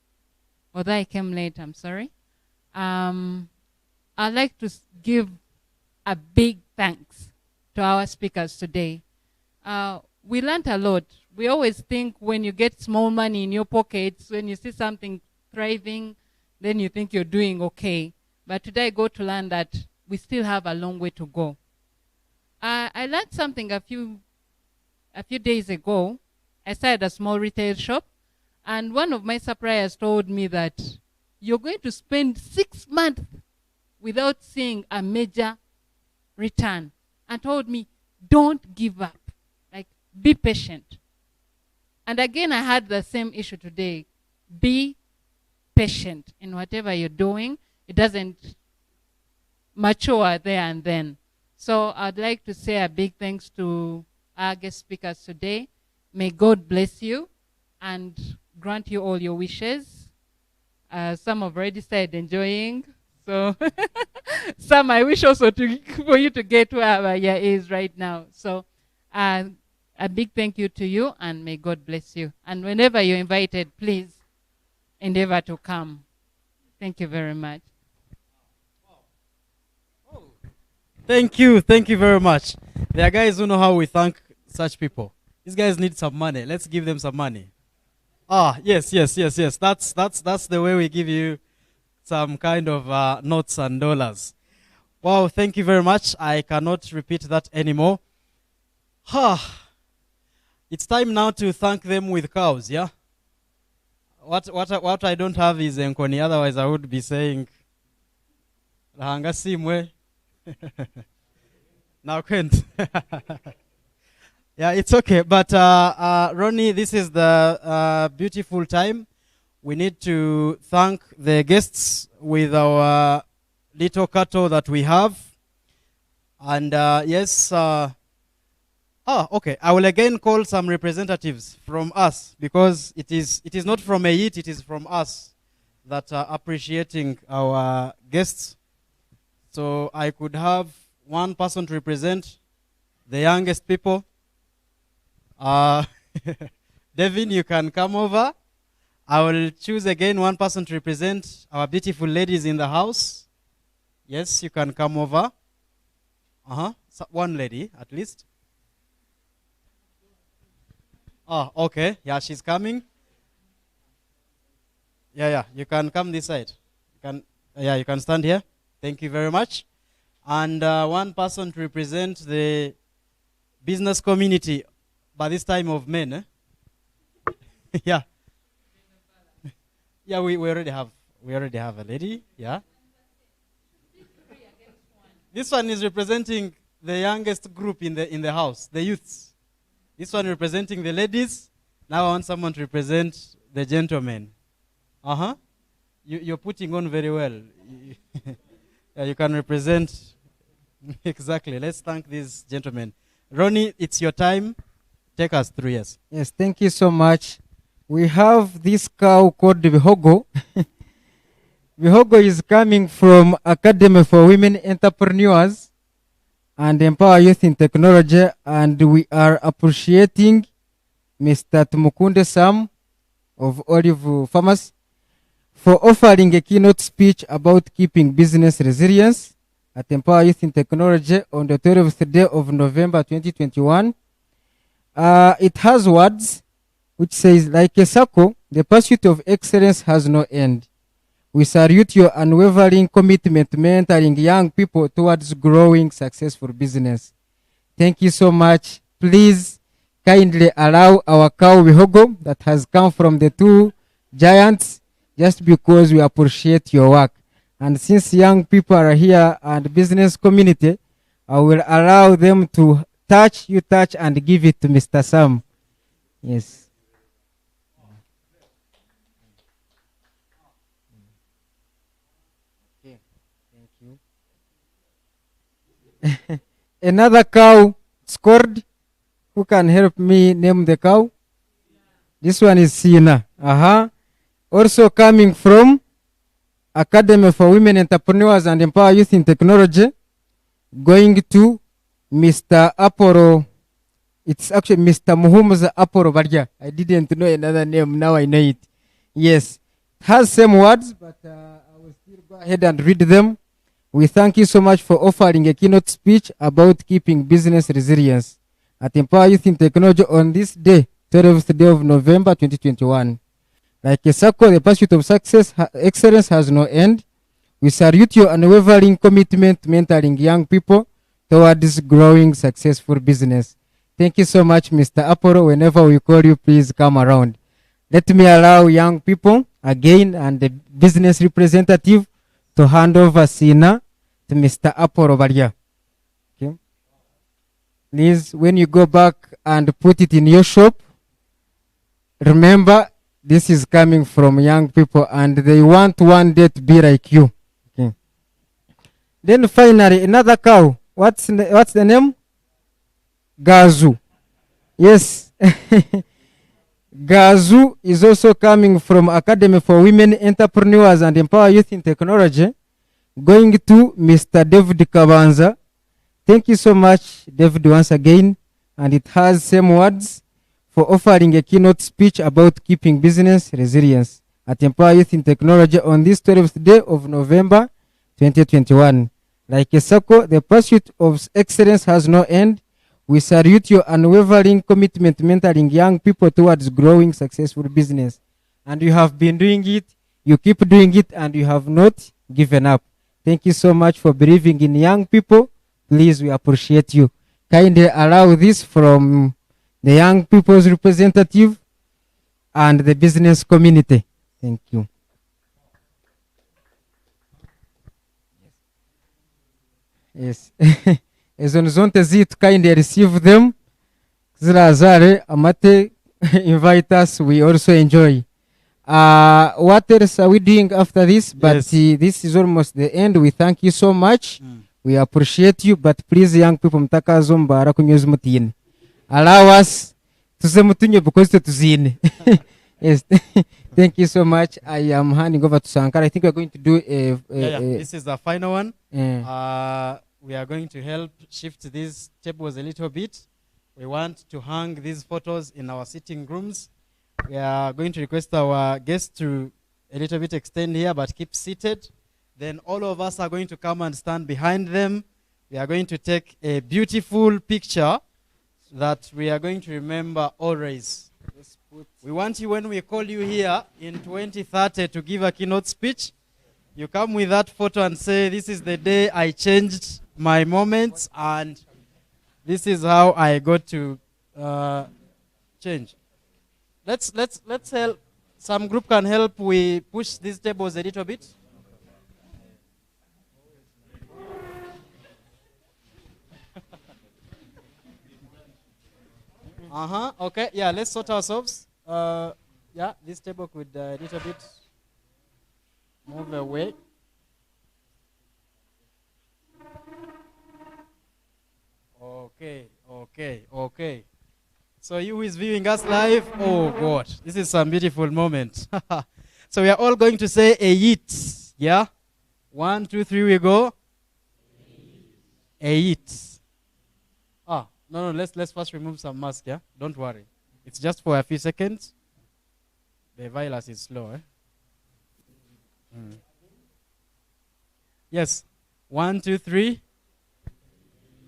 Although I came late, I'm sorry. I'd like to give a big thanks to our speakers today. We learned a lot. We always think when you get small money in your pockets, when you see something thriving, then you think you're doing okay. But today I got to learn that we still have a long way to go. I learned something a few days ago. I started a small retail shop, and one of my suppliers told me that you're going to spend 6 months without seeing a major return, and told me, don't give up, like, be patient. And again, I had the same issue today. Be patient in whatever you're doing. It doesn't mature there and then. So I'd like to say a big thanks to our guest speakers today. May God bless you and grant you all your wishes. Some have already started enjoying. So some I wish also for you to get where Barya is right now. So a big thank you to you, and may God bless you. And whenever you're invited, please endeavor to come. Thank you very much. Thank you very much. There are guys who know how we thank such people. These guys need some money. Let's give them some money. Yes. That's the way we give you some kind of notes and dollars. Wow, thank you very much. I cannot repeat that anymore. It's time now to thank them with cows, yeah? What I don't have is Nkoni, otherwise I would be saying Lahanga Simwe. Now Kent. Yeah, it's okay. But Ronnie, this is the beautiful time. We need to thank the guests with our little cattle that we have. And yes, okay. I will again call some representatives from us, because it is not from AIT, it is from us that are appreciating our guests. So I could have one person to represent the youngest people. Devin, you can come over. I will choose again one person to represent our beautiful ladies in the house. Yes, you can come over. So one lady, at least. Okay. Yeah, she's coming. Yeah. You can come this side. You can stand here. Thank you very much. And one person to represent the business community, by this time of men. Yeah. Yeah, we already have a lady. Yeah. This one is representing the youngest group in the house, the youths. This one representing the ladies. Now I want someone to represent the gentlemen. You're putting on very well. Yeah, you can represent. Exactly. Let's thank these gentlemen. Ronnie, it's your time. Take us through, yes. Yes, thank you so much. We have this cow called Vihogo. Vihogo is coming from Academy for Women Entrepreneurs and Empower Youth in Technology, and we are appreciating Mr. Tumukunde Sam of Olive Farmers for offering a keynote speech about keeping business resilience at Empower Youth in Technology on the 12th day of November 2021. It has words which says, like a circle, the pursuit of excellence has no end. We salute your unwavering commitment to mentoring young people towards growing successful business. Thank you so much. Please kindly allow our cow Vihogo that has come from the two giants, just because we appreciate your work. And since young people are here and business community, I will allow them to touch and give it to Mr. Sam. Yes. Okay. Thank you. Another cow scored. Who can help me name the cow? This one is Sina. Also coming from Academy for Women Entrepreneurs and Empower Youth in Technology, going to Mr. Aporo. It's actually Mr. Muhumuza Aporo Barya. I didn't know another name, now I know it. Yes, it has same words, but I will still go ahead and read them. We thank you so much for offering a keynote speech about keeping business resilience at Empower Youth in Technology on this day, 12th day of November 2021. Like a circle, the pursuit of excellence has no end. We salute your unwavering commitment to mentoring young people towards growing successful business. Thank you so much, Mr. Aporo. Whenever we call you, please come around. Let me allow young people again and the business representative to hand over Sina to Mr. Aporo Barya. Okay. Please, when you go back and put it in your shop, remember, this is coming from young people and they want one day to be like you. Okay. Then finally, another cow. What's the name? Gazu. Yes. Gazu is also coming from Academy for Women Entrepreneurs and Empower Youth in Technology, going to Mr. David Kabanza. Thank you so much, David, once again. And it has same words for offering a keynote speech about keeping business resilience at Empower Youth in Technology on this 12th day of November 2021. Like a circle, the pursuit of excellence has no end. We salute your unwavering commitment mentoring young people towards growing successful business. And you have been doing it, you keep doing it, and you have not given up. Thank you so much for believing in young people. Please, we appreciate you. Kindly allow this from the young people's representative and the business community. Thank you. Yes. Ezo nizonte zitu kindly receive them. Zirazare amate invite us, we also enjoy. What else are we doing after this? But Yes. This is almost the end. We thank you so much. We appreciate you, but please young people mtaka zombara kunyozi mutine. Allow us tuze mutunye because tuzine. Yes. Thank you so much. I am handing over to Sankara. I think we're going to do This is the final one. Yeah. We are going to help shift these tables a little bit. We want to hang these photos in our sitting rooms. We are going to request our guests to a little bit extend here, but keep seated. Then all of us are going to come and stand behind them. We are going to take a beautiful picture that we are going to remember always. We want you, when we call you here in 2030 to give a keynote speech, you come with that photo and say, this is the day I changed my moments and this is how I got to change. Let's help. Some group can help. We push these tables a little bit. Okay. Yeah. Let's sort ourselves. Yeah. This table could a little bit move away. Okay. So you who is viewing us live, oh God, this is some beautiful moment. So we are all going to say a yeet. Yeah? 1, 2, 3, we go. A yeet. No, let's first remove some mask, yeah? Don't worry. It's just for a few seconds. The virus is slow, Yes. 1, 2, 3.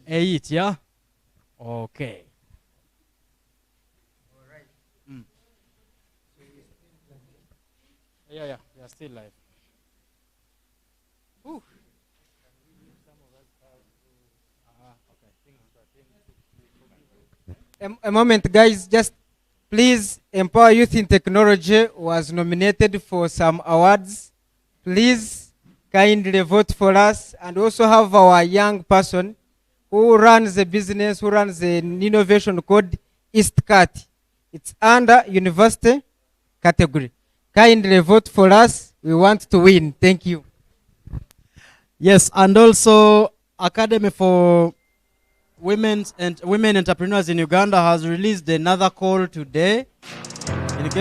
A yeet, yeah? Okay. Yeah, we are still live. Ooh. A moment, guys. Just please, Empower Youth in Technology was nominated for some awards. Please kindly vote for us, and also have our young person who runs a business, who runs an innovation called EastCat. It's under university category. Kindly vote for us. We want to win. Thank you. Yes, and also Academy for Women Entrepreneurs in Uganda has released another call today.